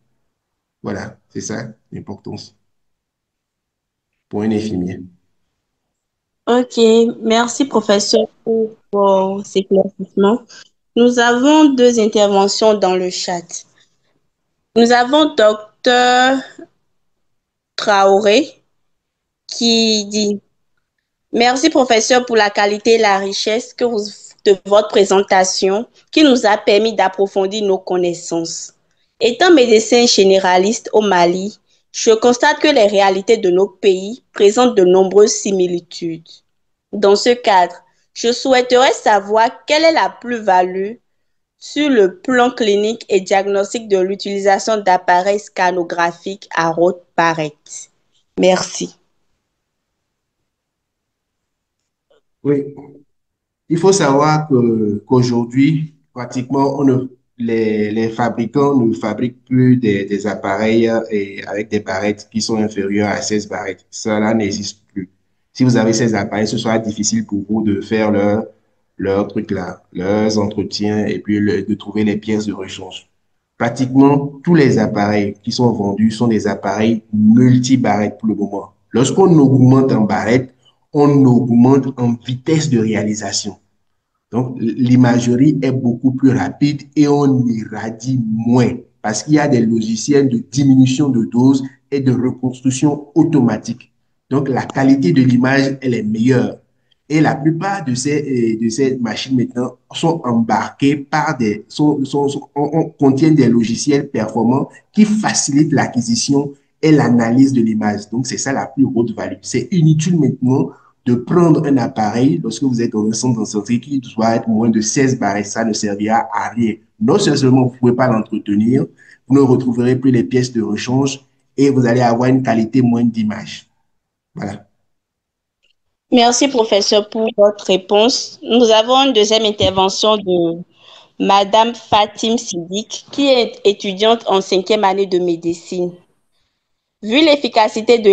Voilà, c'est ça l'importance pour un infirmier. Ok, merci professeur pour ces éclaircissements. Nous avons deux interventions dans le chat. Nous avons docteur Traoré qui dit: merci professeur pour la qualité et la richesse de votre présentation qui nous a permis d'approfondir nos connaissances. Étant médecin généraliste au Mali, je constate que les réalités de nos pays présentent de nombreuses similitudes. Dans ce cadre, je souhaiterais savoir quelle est la plus-value sur le plan clinique et diagnostic de l'utilisation d'appareils scanographiques à Roth-Barrett. Merci. Oui, il faut savoir qu'aujourd'hui, pratiquement, les fabricants ne fabriquent plus des appareils avec des barrettes qui sont inférieures à 16 barrettes. Cela n'existe plus. Si vous avez ces appareils, ce sera difficile pour vous de faire leur truc là, leurs entretiens et puis de trouver les pièces de rechange. Pratiquement tous les appareils qui sont vendus sont des appareils multi-barrettes pour le moment. Lorsqu'on augmente en barrettes, on augmente en vitesse de réalisation. Donc, l'imagerie est beaucoup plus rapide et on irradie moins parce qu'il y a des logiciels de diminution de dose et de reconstruction automatique. Donc, la qualité de l'image, elle est meilleure. Et la plupart de ces machines maintenant sont embarquées par contiennent des logiciels performants qui facilitent l'acquisition et l'analyse de l'image. Donc, c'est ça la plus haute value. C'est inutile maintenant de prendre un appareil lorsque vous êtes dans un centre de santé qui doit être moins de 16 barres. Ça ne servira à rien. Non seulement vous ne pouvez pas l'entretenir, vous ne retrouverez plus les pièces de rechange et vous allez avoir une qualité moindre d'image. Voilà. Merci, professeur, pour votre réponse. Nous avons une deuxième intervention de Madame Fatim Sidik, qui est étudiante en 5e année de médecine. Vu l'efficacité de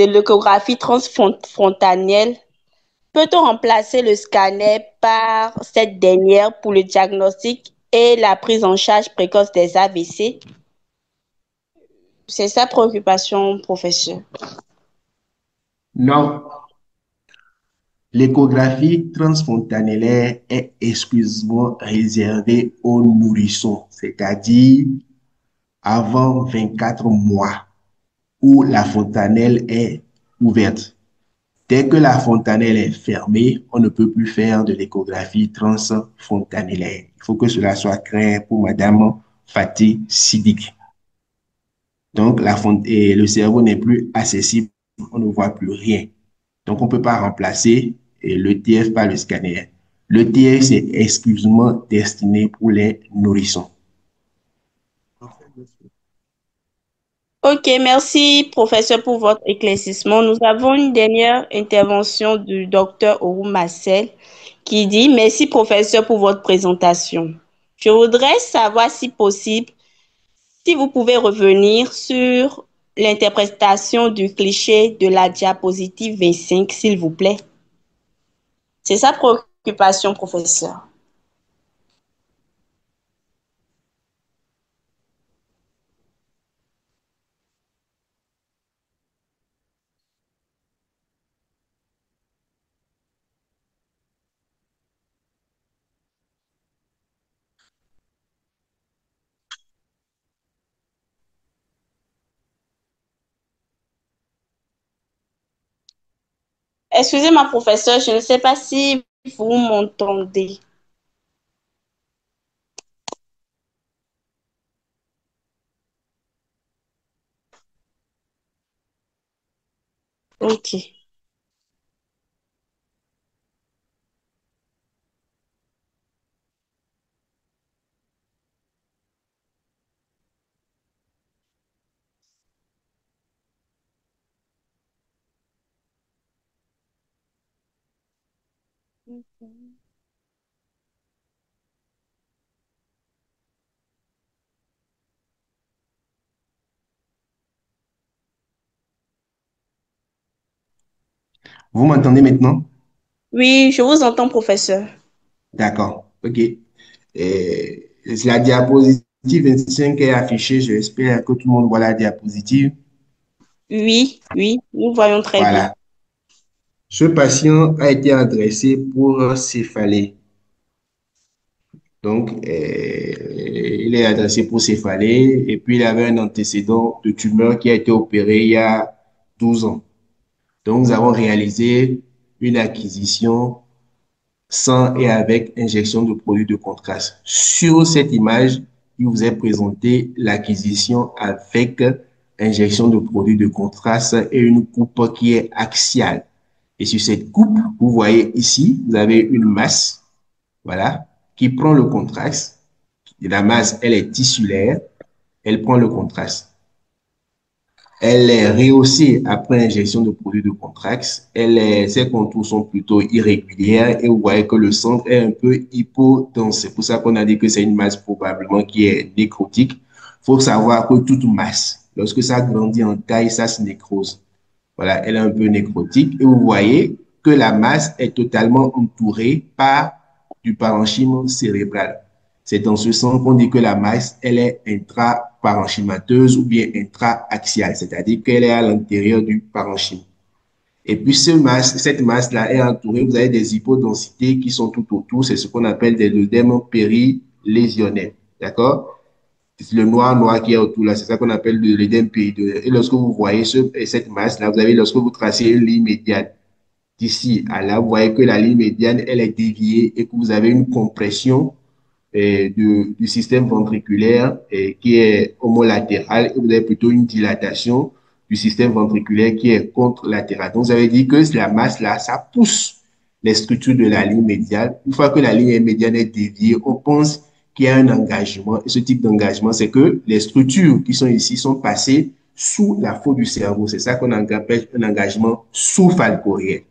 l'échographie transfrontalière, peut-on remplacer le scanner par cette dernière pour le diagnostic et la prise en charge précoce des AVC? C'est sa préoccupation, professeur. Non. L'échographie transfrontalière est exclusivement réservée aux nourrissons, c'est-à-dire avant 24 mois où la fontanelle est ouverte. Dès que la fontanelle est fermée, on ne peut plus faire de l'échographie transfontanellaire. Il faut que cela soit clair pour Madame Fatih Sidik. Donc, et le cerveau n'est plus accessible, on ne voit plus rien. Donc, on ne peut pas remplacer l'ETF par le scanner. L'ETF, c'est exclusivement destiné pour les nourrissons. Ok, merci, professeur, pour votre éclaircissement. Nous avons une dernière intervention du docteur Oru Marcel qui dit: Merci, professeur, pour votre présentation. Je voudrais savoir, si possible, si vous pouvez revenir sur l'interprétation du cliché de la diapositive 25, s'il vous plaît. C'est sa préoccupation, professeur. Excusez-moi, professeur, je ne sais pas si vous m'entendez. Ok. Vous m'entendez maintenant? Oui, je vous entends, professeur. D'accord. OK. La diapositive 25 est affichée. J'espère que tout le monde voit la diapositive. Oui, oui, nous voyons très bien. Voilà. Ce patient a été adressé pour céphalée. Donc, il est adressé pour céphalée et puis il avait un antécédent de tumeur qui a été opéré il y a 12 ans. Donc, nous avons réalisé une acquisition sans et avec injection de produits de contraste. Sur cette image, il vous est présenté l'acquisition avec injection de produits de contraste et une coupe qui est axiale. Et sur cette coupe, vous voyez ici, vous avez une masse, voilà, qui prend le contraste. Et la masse, elle est tissulaire, elle prend le contraste. Elle est rehaussée après injection de produits de Contrax. Ses contours sont plutôt irrégulières et vous voyez que le centre est un peu hypodense. C'est pour ça qu'on a dit que c'est une masse probablement qui est nécrotique. Il faut savoir que toute masse, lorsque ça grandit en taille, ça se nécrose. Voilà, elle est un peu nécrotique et vous voyez que la masse est totalement entourée par du parenchyme cérébral. C'est dans ce sens qu'on dit que la masse, elle est intraparenchymateuse ou bien intra-axiale, c'est-à-dire qu'elle est à l'intérieur du parenchyme. Et puis cette masse-là est entourée, vous avez des hypodensités qui sont tout autour, c'est ce qu'on appelle des œdèmes périlésionnels, d'accord? Le noir qui est autour là, c'est ça qu'on appelle l'œdème péridurale. Et lorsque vous voyez cette masse-là, vous avez, lorsque vous tracez une ligne médiane, d'ici à là, vous voyez que la ligne médiane, elle est déviée et que vous avez une compression du système ventriculaire qui est homolatérale et vous avez plutôt une dilatation du système ventriculaire qui est contralatérale. Donc, vous avez dit que la masse là, ça pousse les structures de la ligne médiane. Une fois que la ligne médiane est déviée, on pense qu'il y a un engagement. Et ce type d'engagement, c'est que les structures qui sont ici sont passées sous la faute du cerveau. C'est ça qu'on appelle un engagement sous-falcoriel.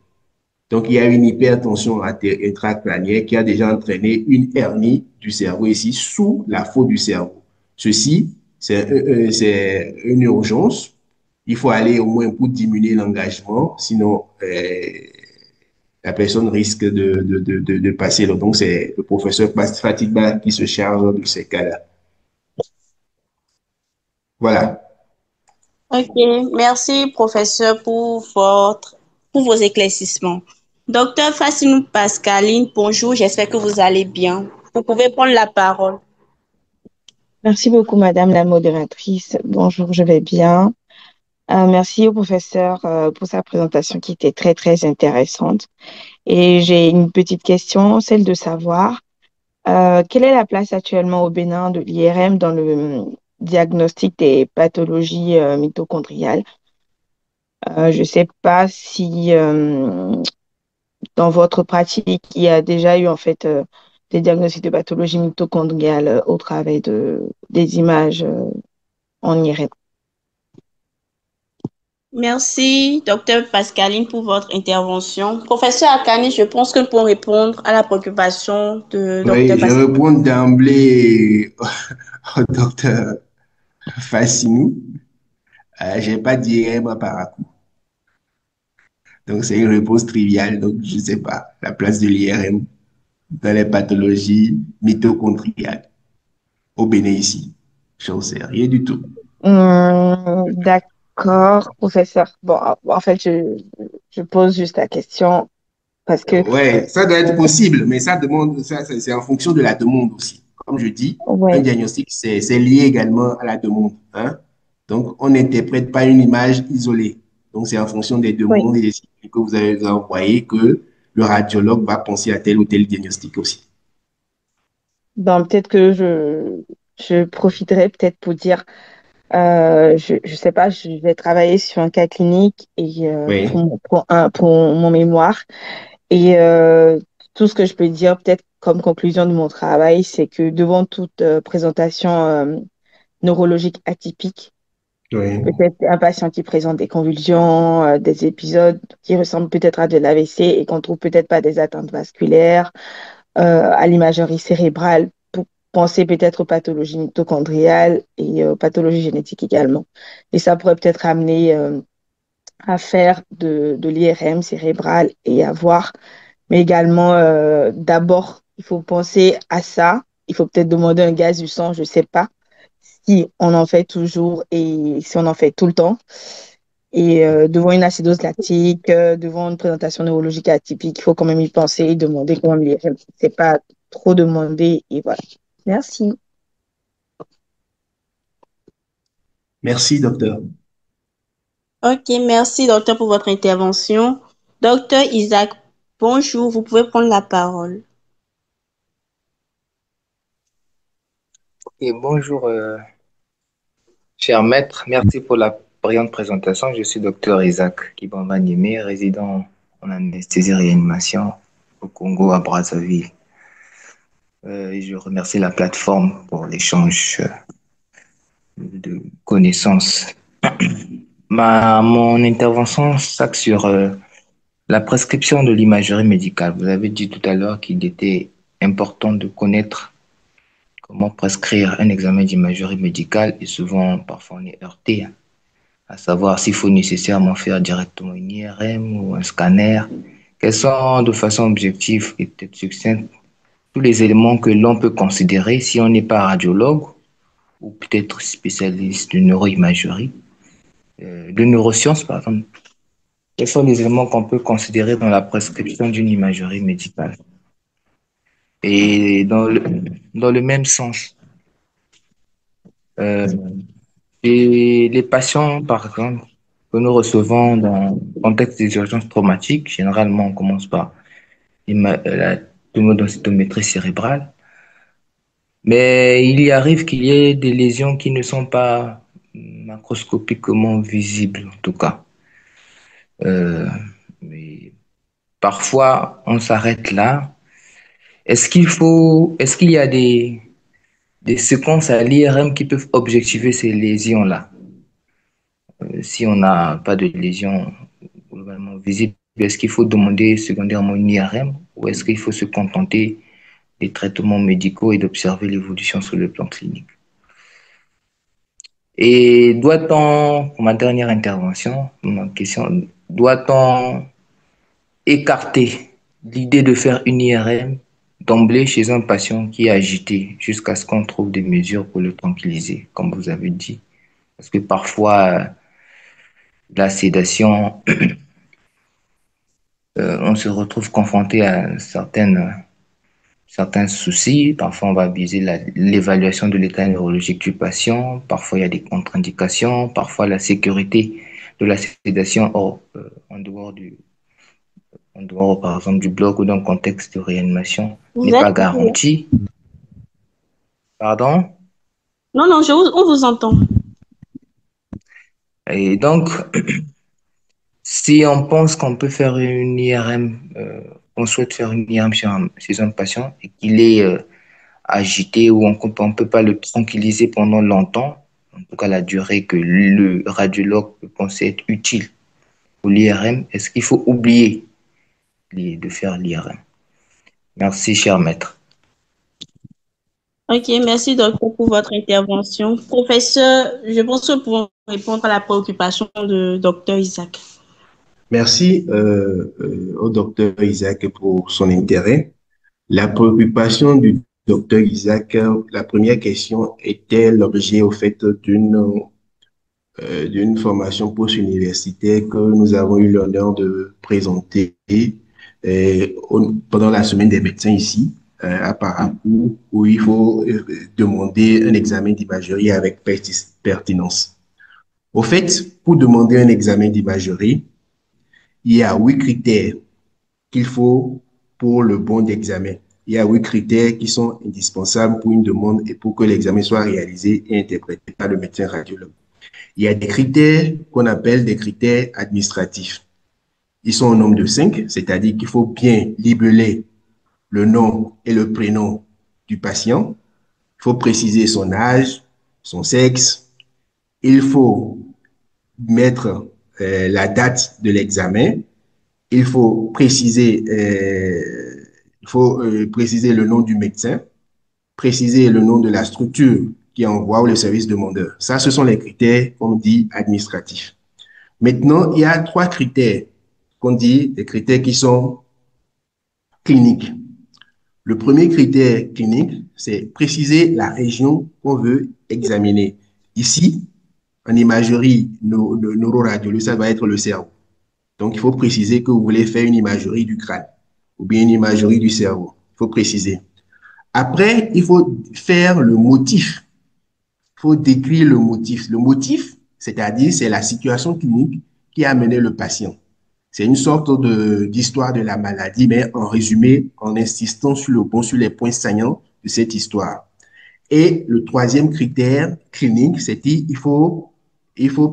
Donc, il y a une hypertension intracrânienne qui a déjà entraîné une hernie du cerveau ici sous la faute du cerveau. Ceci, c'est une urgence. Il faut aller au moins pour diminuer l'engagement, sinon la personne risque de passer. Donc, c'est le professeur Fatigba qui se charge de ces cas-là. Voilà. Ok, merci, professeur, pour vos éclaircissements. Docteur Fassinou Pascaline, bonjour, j'espère que vous allez bien. Vous pouvez prendre la parole. Merci beaucoup, Madame la modératrice. Bonjour, je vais bien. Merci au professeur pour sa présentation qui était très, très intéressante. Et j'ai une petite question, celle de savoir quelle est la place actuellement au Bénin de l'IRM dans le diagnostic des pathologies mitochondriales. Je ne sais pas si dans votre pratique, il y a déjà eu en fait des diagnostics de pathologies mitochondriales au travers des images en IRM. Merci, docteur Pascaline, pour votre intervention. Professeur Akani, je pense que nous pouvons répondre à la préoccupation de docteur Oui, je Pascaline. réponds d'emblée au docteur Fassinou. Je n'ai pas d'IRM par à coup. Donc, c'est une réponse triviale. Donc, je ne sais pas la place de l'IRM dans les pathologies mitochondriales au Bénin ici. Je n'en sais rien du tout. D'accord, professeur. Bon, en fait, je pose juste la question parce que, Ouais, ça doit être possible, mais ça demande, ça, c'est en fonction de la demande aussi. Comme je dis, un ouais, diagnostic, c'est lié également à la demande, hein. Donc, on n'interprète pas une image isolée. Donc, c'est en fonction des oui. demandes et des signaux que vous avez envoyés que le radiologue va penser à tel ou tel diagnostic aussi. Ben, peut-être que je profiterai peut-être pour dire, je sais pas, je vais travailler sur un cas clinique et Oui, pour mon mémoire. Et tout ce que je peux dire peut-être comme conclusion de mon travail, c'est que devant toute présentation neurologique atypique, oui. peut-être un patient qui présente des convulsions, des épisodes qui ressemblent peut-être à de l'AVC et qu'on trouve peut-être pas des atteintes vasculaires, à l'imagerie cérébrale pour penser peut-être aux pathologies mitochondriales et aux pathologies génétiques également. Et ça pourrait peut-être amener à faire de l'IRM cérébral et à voir, mais également d'abord, il faut penser à ça. Il faut peut-être demander un gaz du sang, je ne sais pas si on en fait toujours et si on en fait tout le temps. Et devant une acidose lactique, devant une présentation neurologique atypique, il faut quand même y penser et demander quand même l'IRM. C'est pas trop demander et voilà. Merci. Merci, docteur. Ok, merci, docteur, pour votre intervention. Docteur Isaac, bonjour, vous pouvez prendre la parole. Et bonjour, cher maître. Merci pour la brillante présentation. Je suis docteur Isaac Kibamba Niémé, résident en anesthésie réanimation au Congo, à Brazzaville. Et je remercie la plateforme pour l'échange de connaissances. Mon intervention s'axe sur la prescription de l'imagerie médicale. Vous avez dit tout à l'heure qu'il était important de connaître comment prescrire un examen d'imagerie médicale et souvent, parfois, on est heurté à savoir s'il faut nécessairement faire directement une IRM ou un scanner. Quels sont, de façon objective et peut-être succincte, tous les éléments que l'on peut considérer si on n'est pas radiologue ou peut-être spécialiste de neuroimagerie, de neurosciences, par exemple. Quels sont les éléments qu'on peut considérer dans la prescription d'une imagerie médicale? Et dans le même sens, euh, et les patients, par exemple, que nous recevons dans le contexte des urgences traumatiques, généralement, on commence par la tomodensitométrie cérébrale. Mais il y arrive qu'il y ait des lésions qui ne sont pas macroscopiquement visibles, en tout cas. Mais parfois, on s'arrête là. Est-ce qu'il y a des séquences à l'IRM qui peuvent objectiver ces lésions-là? Si on n'a pas de lésions globalement visibles, est-ce qu'il faut demander secondairement une IRM ou est-ce qu'il faut se contenter des traitements médicaux et d'observer l'évolution sur le plan clinique? Et doit-on, pour ma dernière intervention, ma question, doit-on écarter l'idée de faire une IRM d'emblée chez un patient qui est agité jusqu'à ce qu'on trouve des mesures pour le tranquilliser, comme vous avez dit? Parce que parfois, la sédation, on se retrouve confronté à certains soucis. Parfois, on va viser l'évaluation de l'état neurologique du patient. Parfois, il y a des contre-indications. Parfois, la sécurité de la sédation en dehors, par exemple, du bloc ou d'un contexte de réanimation Vous n'est êtes pas coupé. garanti. Pardon? Non, non, on vous entend. Et donc, si on pense qu'on peut faire une IRM, on souhaite faire une IRM chez un patient et qu'il est agité ou on ne peut pas le tranquilliser pendant longtemps, en tout cas la durée que le radiologue peut penser être utile pour l'IRM, est-ce qu'il faut oublier de faire l'IRM? Merci, cher maître. Ok, merci docteur pour votre intervention. Professeur, je pense que nous pouvons répondre à la préoccupation de docteur Isaac. Merci au docteur Isaac pour son intérêt. La préoccupation du docteur Isaac, la première question était l'objet au fait d'une formation post-universitaire que nous avons eu l'honneur de présenter pendant la semaine des médecins ici, à Parakou, où il faut demander un examen d'imagerie avec pertinence. Au fait, pour demander un examen d'imagerie, il y a 8 critères qu'il faut pour le bon d'examen. Il y a 8 critères qui sont indispensables pour une demande et pour que l'examen soit réalisé et interprété par le médecin radiologue. Il y a des critères qu'on appelle des critères administratifs. Ils sont au nombre de 5, c'est-à-dire qu'il faut bien libeller le nom et le prénom du patient. Il faut préciser son âge, son sexe. Il faut mettre la date de l'examen. Il faut préciser le nom du médecin, préciser le nom de la structure qui envoie ou le service demandeur. Ça, ce sont les critères qu'on dit administratifs. Maintenant, il y a 3 critères qu'on dit des critères qui sont cliniques. Le premier critère clinique, c'est préciser la région qu'on veut examiner. Ici, en imagerie neuroradiologique, ça va être le cerveau. Donc, il faut préciser que vous voulez faire une imagerie du crâne ou bien une imagerie du cerveau. Il faut préciser. Après, il faut faire le motif. Il faut décrire le motif. Le motif, c'est-à-dire, c'est la situation clinique qui a amené le patient. C'est une sorte d'histoire de la maladie, mais en résumé, en insistant sur les points saillants de cette histoire. Et le troisième critère clinique, c'est qu'il faut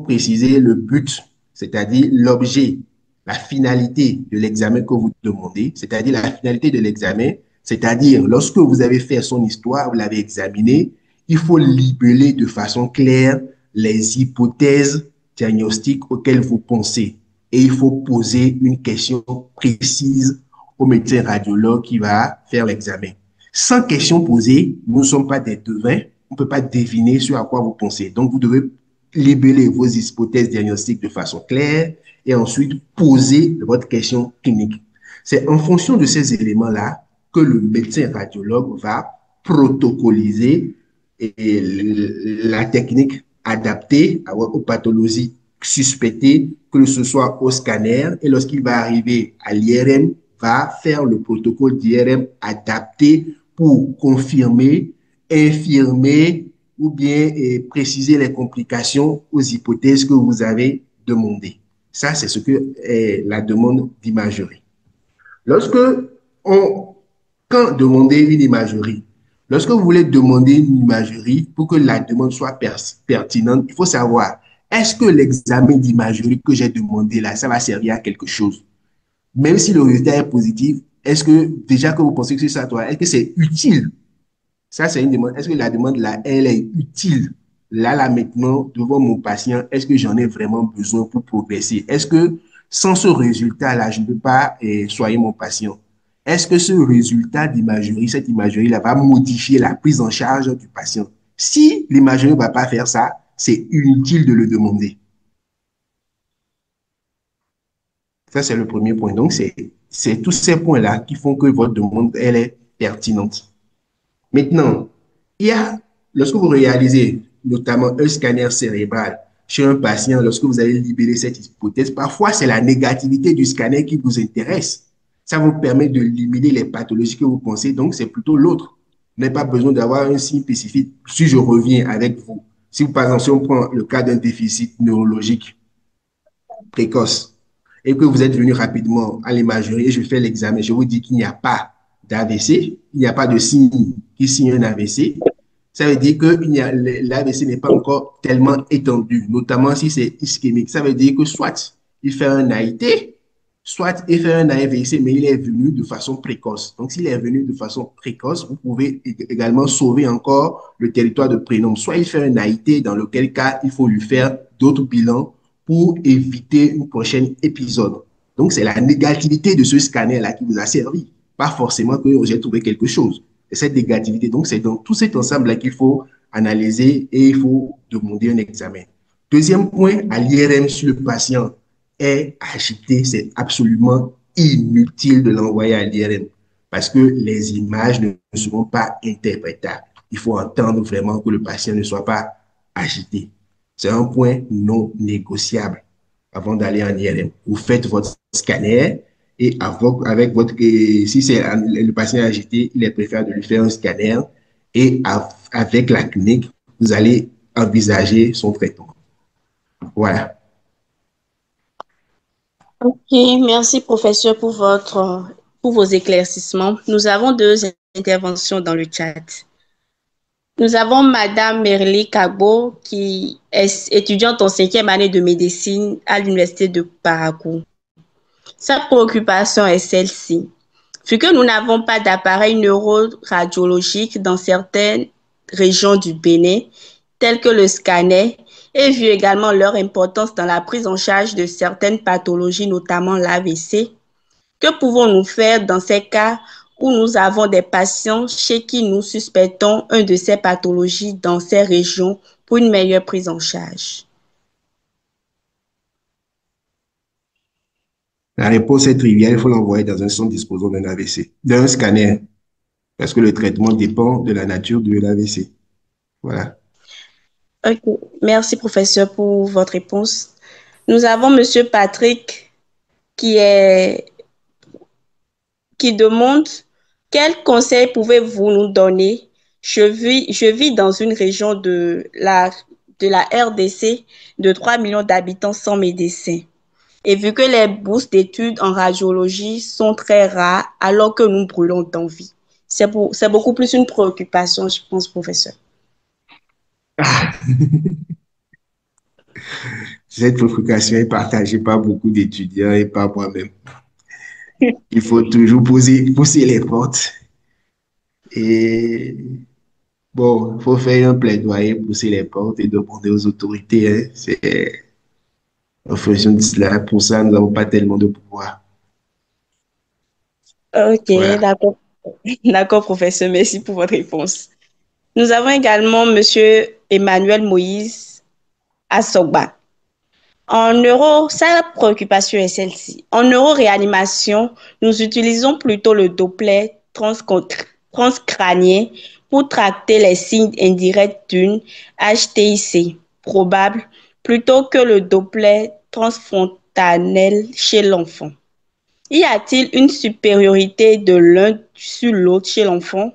préciser le but, c'est-à-dire l'objet, la finalité de l'examen que vous demandez, c'est-à-dire la finalité de l'examen, c'est-à-dire lorsque vous avez fait son histoire, vous l'avez examiné, il faut libeller de façon claire les hypothèses diagnostiques auxquelles vous pensez. Et il faut poser une question précise au médecin radiologue qui va faire l'examen. Sans question posée, nous ne sommes pas des devins, on ne peut pas deviner sur à quoi vous pensez. Donc, vous devez libeller vos hypothèses diagnostiques de façon claire et ensuite poser votre question clinique. C'est en fonction de ces éléments-là que le médecin radiologue va protocoliser la technique adaptée aux pathologies suspectées, que ce soit au scanner, et lorsqu'il va arriver à l'IRM, va faire le protocole d'IRM adapté pour confirmer, infirmer ou bien préciser les complications aux hypothèses que vous avez demandées. Ça, c'est ce que est la demande d'imagerie. Quand demander une imagerie, lorsque vous voulez demander une imagerie pour que la demande soit pertinente, il faut savoir, est-ce que l'examen d'imagerie que j'ai demandé là, ça va servir à quelque chose? Même si le résultat est positif, est-ce que déjà que vous pensez que c'est ça, toi, est-ce que c'est utile? Ça, c'est une demande. Est-ce que la demande là, elle est utile? Là, maintenant, devant mon patient, est-ce que j'en ai vraiment besoin pour progresser? Est-ce que sans ce résultat-là, je ne peux pas soigner mon patient? Est-ce que ce résultat d'imagerie, cette imagerie-là, va modifier la prise en charge du patient? Si l'imagerie ne va pas faire ça, c'est inutile de le demander. Ça, c'est le premier point. Donc, c'est tous ces points-là qui font que votre demande, elle est pertinente. Maintenant, lorsque vous réalisez notamment un scanner cérébral chez un patient, lorsque vous allez libérer cette hypothèse, parfois c'est la négativité du scanner qui vous intéresse. Ça vous permet de limiter les pathologies que vous pensez, donc c'est plutôt l'autre. Vous n'avez pas besoin d'avoir un signe spécifique. Si je reviens avec vous, si par exemple, si on prend le cas d'un déficit neurologique, précoce et que vous êtes venu rapidement à l'imagerie et je fais l'examen, je vous dis qu'il n'y a pas d'AVC, il n'y a pas de signe qui signe un AVC, ça veut dire que l'AVC n'est pas encore tellement étendu, notamment si c'est ischémique. Ça veut dire que soit il fait un AIT, soit il fait un AVC, mais il est venu de façon précoce. Donc, s'il est venu de façon précoce, vous pouvez également sauver encore le territoire de prénom. Soit il fait un AIT, dans lequel cas, il faut lui faire d'autres bilans pour éviter une prochaine épisode. Donc, c'est la négativité de ce scanner-là qui vous a servi. Pas forcément que j'ai trouvé quelque chose. C'est cette négativité. Donc, c'est dans tout cet ensemble-là qu'il faut analyser et il faut demander un examen. Deuxième point, à l'IRM, si le patient est agité, c'est absolument inutile de l'envoyer à l'IRM parce que les images ne seront pas interprétables. Il faut entendre vraiment que le patient ne soit pas agité. C'est un point non négociable avant d'aller en IRM. Vous faites votre scanner et avec votre, si c'est le patient agité, il est préférable de lui faire un scanner et avec la clinique, vous allez envisager son traitement. Voilà. Ok, merci professeur pour vos éclaircissements. Nous avons deux interventions dans le chat. Nous avons Madame Merly Kagbo qui est étudiante en 5e année de médecine à l'université de Parakou. Sa préoccupation est celle-ci. Vu que nous n'avons pas d'appareil neuroradiologique dans certaines régions du Bénin, telles que le scanner, et vu également leur importance dans la prise en charge de certaines pathologies, notamment l'AVC, que pouvons-nous faire dans ces cas où nous avons des patients chez qui nous suspectons une de ces pathologies dans ces régions pour une meilleure prise en charge? La réponse est triviale, il faut l'envoyer dans un centre disposant d'un AVC, d'un scanner, parce que le traitement dépend de la nature de l'AVC. Voilà. Ok, merci professeur pour votre réponse. Nous avons Monsieur Patrick qui demande quels conseils pouvez-vous nous donner? Je vis dans une région de la RDC de 3 millions d'habitants sans médecin. Et vu que les bourses d'études en radiologie sont très rares alors que nous brûlons d'envie. C'est beaucoup plus une préoccupation, je pense, professeur. Cette préoccupation est partagée par beaucoup d'étudiants et par moi-même. Il faut toujours pousser les portes. Et bon, il faut faire un plaidoyer, pousser les portes et demander aux autorités. Hein. C'est en fonction de cela. Pour ça, nous n'avons pas tellement de pouvoir. Ok, Voilà. d'accord. D'accord, professeur. Merci pour votre réponse. Nous avons également Monsieur Emmanuel Moïse Assogba. En neuro, sa préoccupation est celle-ci. En neuroréanimation, nous utilisons plutôt le Doppler transcrânien pour tracter les signes indirects d'une HTIC probable plutôt que le Doppler transfrontal chez l'enfant. Y a-t-il une supériorité de l'un sur l'autre chez l'enfant?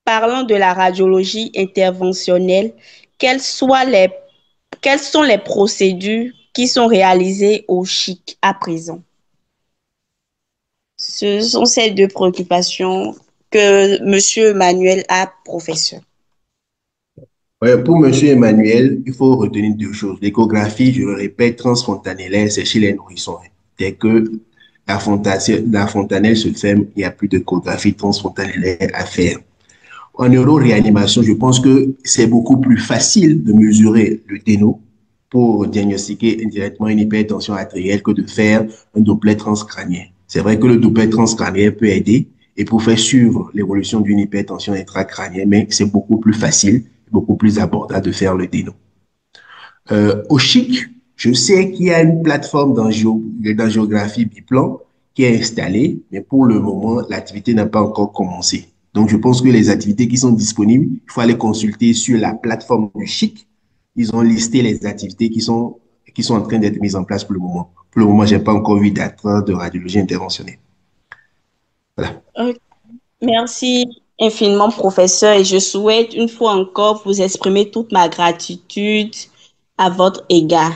Parlant de la radiologie interventionnelle, quelles sont les procédures qui sont réalisées au CHIC à présent? Ce sont ces deux préoccupations que M. Emmanuel a, professeur. Ouais, pour M. Emmanuel, il faut retenir deux choses. L'échographie, je le répète, transfontanellaire, c'est chez les nourrissons. Dès que la fontanelle se ferme, il n'y a plus d'échographie transfontanellaire à faire. En neuroréanimation, je pense que c'est beaucoup plus facile de mesurer le déno pour diagnostiquer indirectement une hypertension artérielle que de faire un Doppler transcrânien. C'est vrai que le Doppler transcrânien peut aider et pour faire suivre l'évolution d'une hypertension intracrânienne, mais c'est beaucoup plus facile, beaucoup plus abordable de faire le déno. Au CHIC, je sais qu'il y a une plateforme d'angiographie biplan qui est installée, mais pour le moment, l'activité n'a pas encore commencé. Donc, je pense que les activités qui sont disponibles, il faut aller consulter sur la plateforme du CHIC. Ils ont listé les activités qui sont en train d'être mises en place pour le moment. Pour le moment, je n'ai pas encore vu d'acte de radiologie interventionnelle. Voilà. Merci infiniment, professeur, et je souhaite une fois encore vous exprimer toute ma gratitude à votre égard.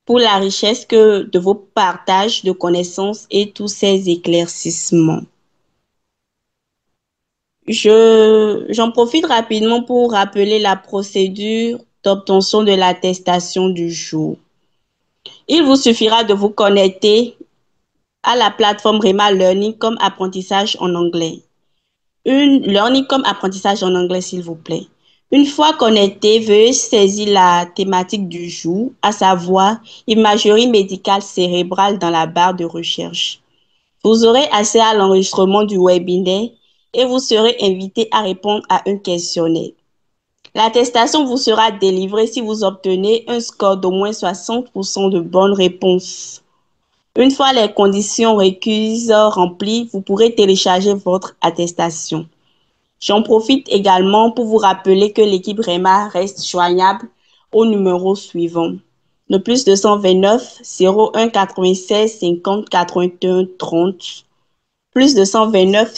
pour la richesse de vos partages de connaissances et tous ces éclaircissements. J'en profite rapidement pour rappeler la procédure d'obtention de l'attestation du jour. Il vous suffira de vous connecter à la plateforme REMA Learning comme apprentissage en anglais. Learning comme apprentissage en anglais, s'il vous plaît. Une fois connecté, veuillez saisir la thématique du jour, à savoir imagerie médicale cérébrale dans la barre de recherche. Vous aurez accès à l'enregistrement du webinaire et vous serez invité à répondre à un questionnaire. L'attestation vous sera délivrée si vous obtenez un score d'au moins 60% de bonnes réponses. Une fois les conditions requises remplies, vous pourrez télécharger votre attestation. J'en profite également pour vous rappeler que l'équipe REMA reste joignable au numéro suivant: le plus 229 01 96 50 81 30, plus 229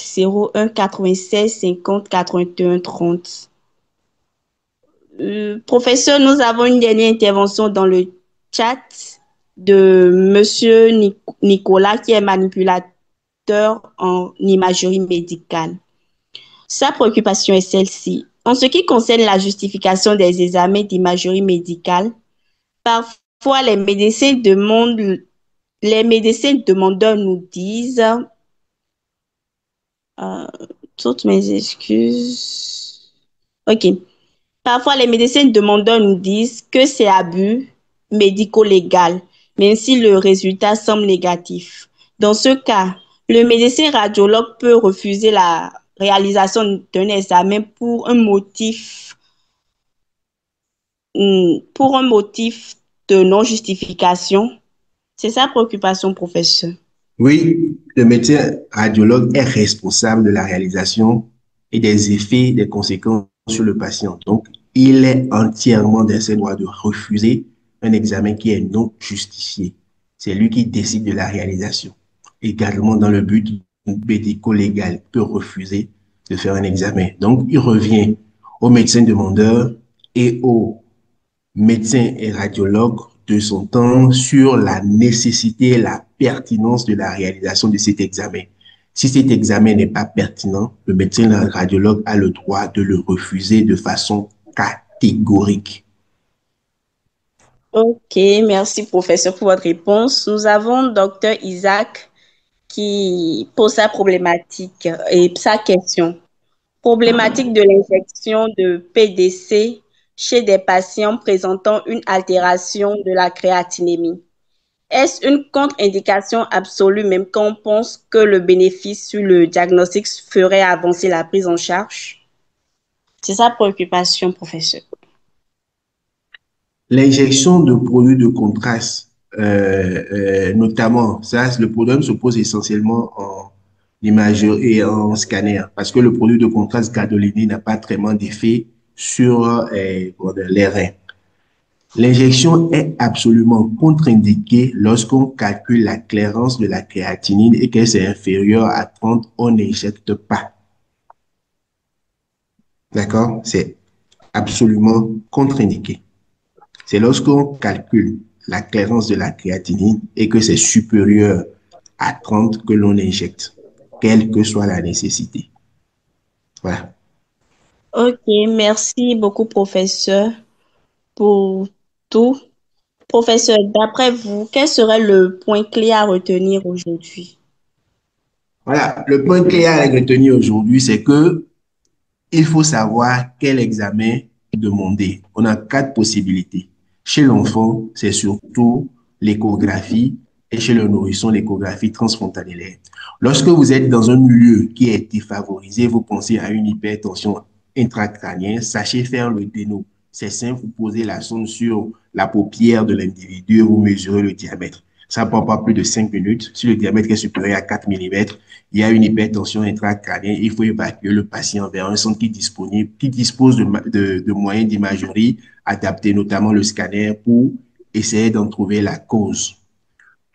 01 96 50 81 30. Professeur, nous avons une dernière intervention dans le chat de Monsieur Nicolas, qui est manipulateur en imagerie médicale. Sa préoccupation est celle-ci. En ce qui concerne la justification des examens d'imagerie médicale, parfois les médecins demandeurs nous disent, toutes mes excuses. OK. Parfois, les médecins demandeurs nous disent que c'est abus médico-légal, même si le résultat semble négatif. Dans ce cas, le médecin radiologue peut refuser la réalisation d'un examen pour un motif de non-justification. C'est sa préoccupation, professeur. Oui, le médecin radiologue est responsable de la réalisation et des effets, des conséquences sur le patient. Donc, il est entièrement dans ses droits de refuser un examen qui est non justifié. C'est lui qui décide de la réalisation. Également, dans le but médico-légal, il peut refuser de faire un examen. Donc, il revient au médecin demandeur et au médecin et radiologue de son temps sur la nécessité et la pertinence de la réalisation de cet examen. Si cet examen n'est pas pertinent, le médecin et le radiologue a le droit de le refuser de façon catégorique. Ok, merci professeur pour votre réponse. Nous avons docteur Isaac qui pose sa problématique et sa question. Problématique de l'injection de PDC chez des patients présentant une altération de la créatinémie. Est-ce une contre-indication absolue, même quand on pense que le bénéfice sur le diagnostic ferait avancer la prise en charge? C'est sa préoccupation, professeur. L'injection de produits de contraste, notamment, le problème se pose essentiellement en imagerie et en scanner, parce que le produit de contraste gadolinique n'a pas vraiment d'effet sur les reins. L'injection est absolument contre-indiquée lorsqu'on calcule la clairance de la créatinine et qu'elle est inférieure à 30, on n'injecte pas. D'accord? C'est absolument contre-indiqué. C'est lorsqu'on calcule la clairance de la créatinine et que c'est supérieur à 30 que l'on injecte, quelle que soit la nécessité. Voilà. Ok, merci beaucoup, professeur, pour tout. Professeur, d'après vous, quel serait le point clé à retenir aujourd'hui? Voilà, le point clé à retenir aujourd'hui, c'est que il faut savoir quel examen demander. On a 4 possibilités. Chez l'enfant, c'est surtout l'échographie et chez le nourrisson, l'échographie transfrontalière. Lorsque vous êtes dans un milieu qui est défavorisé, vous pensez à une hypertension intracrânienne, sachez faire le déno. C'est simple, vous posez la sonde sur la paupière de l'individu et vous mesurez le diamètre. Ça ne prend pas plus de 5 minutes. Si le diamètre est supérieur à 4 mm, il y a une hypertension intracrânienne. Il faut évacuer le patient vers un centre qui dispose de moyens d'imagerie adaptés, notamment le scanner, pour essayer d'en trouver la cause.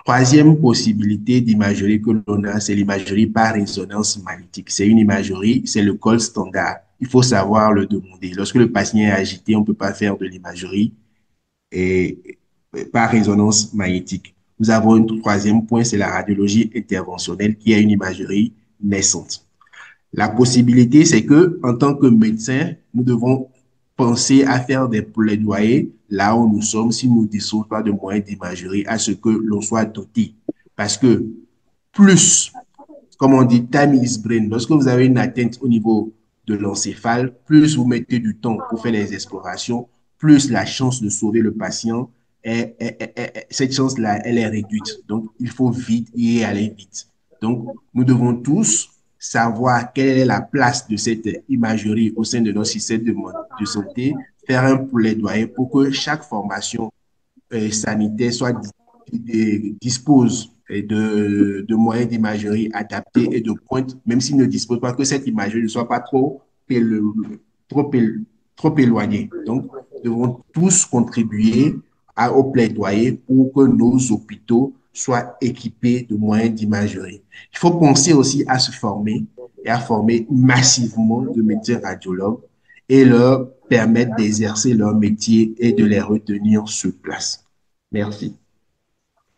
Troisième possibilité d'imagerie que l'on a, c'est l'imagerie par résonance magnétique. C'est une imagerie, c'est le gold standard. Il faut savoir le demander. Lorsque le patient est agité, on ne peut pas faire de l'imagerie par résonance magnétique. Nous avons un troisième point, c'est la radiologie interventionnelle qui est une imagerie naissante. La possibilité, c'est que en tant que médecin, nous devons penser à faire des plaidoyers là où nous sommes si nous ne disposons pas de moyens d'imagerie à ce que l'on soit doté. Parce que plus, comme on dit, time is brain, lorsque vous avez une atteinte au niveau de l'encéphale, plus vous mettez du temps pour faire les explorations, plus la chance de sauver le patient, cette chance-là, elle est réduite. Donc, il faut vite y aller vite. Donc, nous devons tous savoir quelle est la place de cette imagerie au sein de notre système de santé, faire un plaidoyer pour que chaque formation sanitaire dispose de moyens d'imagerie adaptés et de pointe, même s'il ne dispose pas, que cette imagerie ne soit pas trop, trop éloignée. Donc, nous devons tous contribuer au plaidoyer pour que nos hôpitaux soient équipés de moyens d'imagerie. Il faut penser aussi à se former et à former massivement de médecins radiologues et leur permettre d'exercer leur métier et de les retenir sur place. Merci.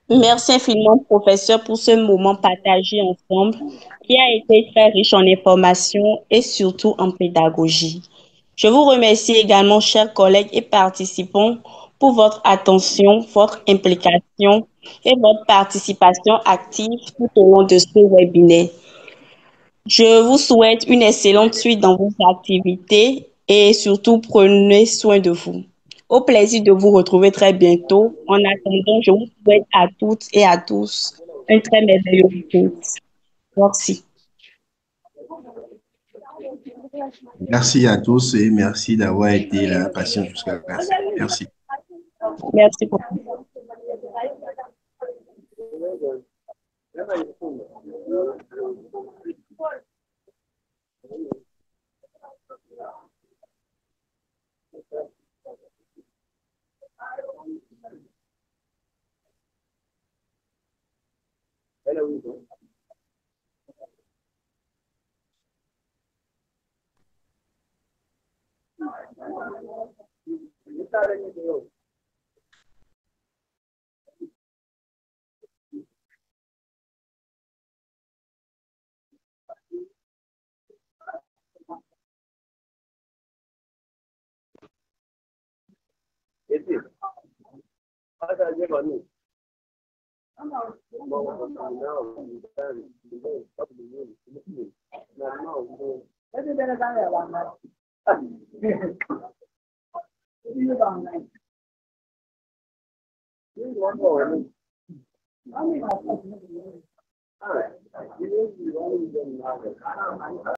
Merci infiniment, professeur, pour ce moment partagé ensemble qui a été très riche en informations et surtout en pédagogie. Je vous remercie également, chers collègues et participants, pour votre attention, votre implication et votre participation active tout au long de ce webinaire. Je vous souhaite une excellente suite dans vos activités et surtout prenez soin de vous. Au plaisir de vous retrouver très bientôt. En attendant, je vous souhaite à toutes et à tous un très merveilleux week-end. Merci. Merci à tous et merci d'avoir été là patient jusqu'à la fin. Merci. Merci beaucoup.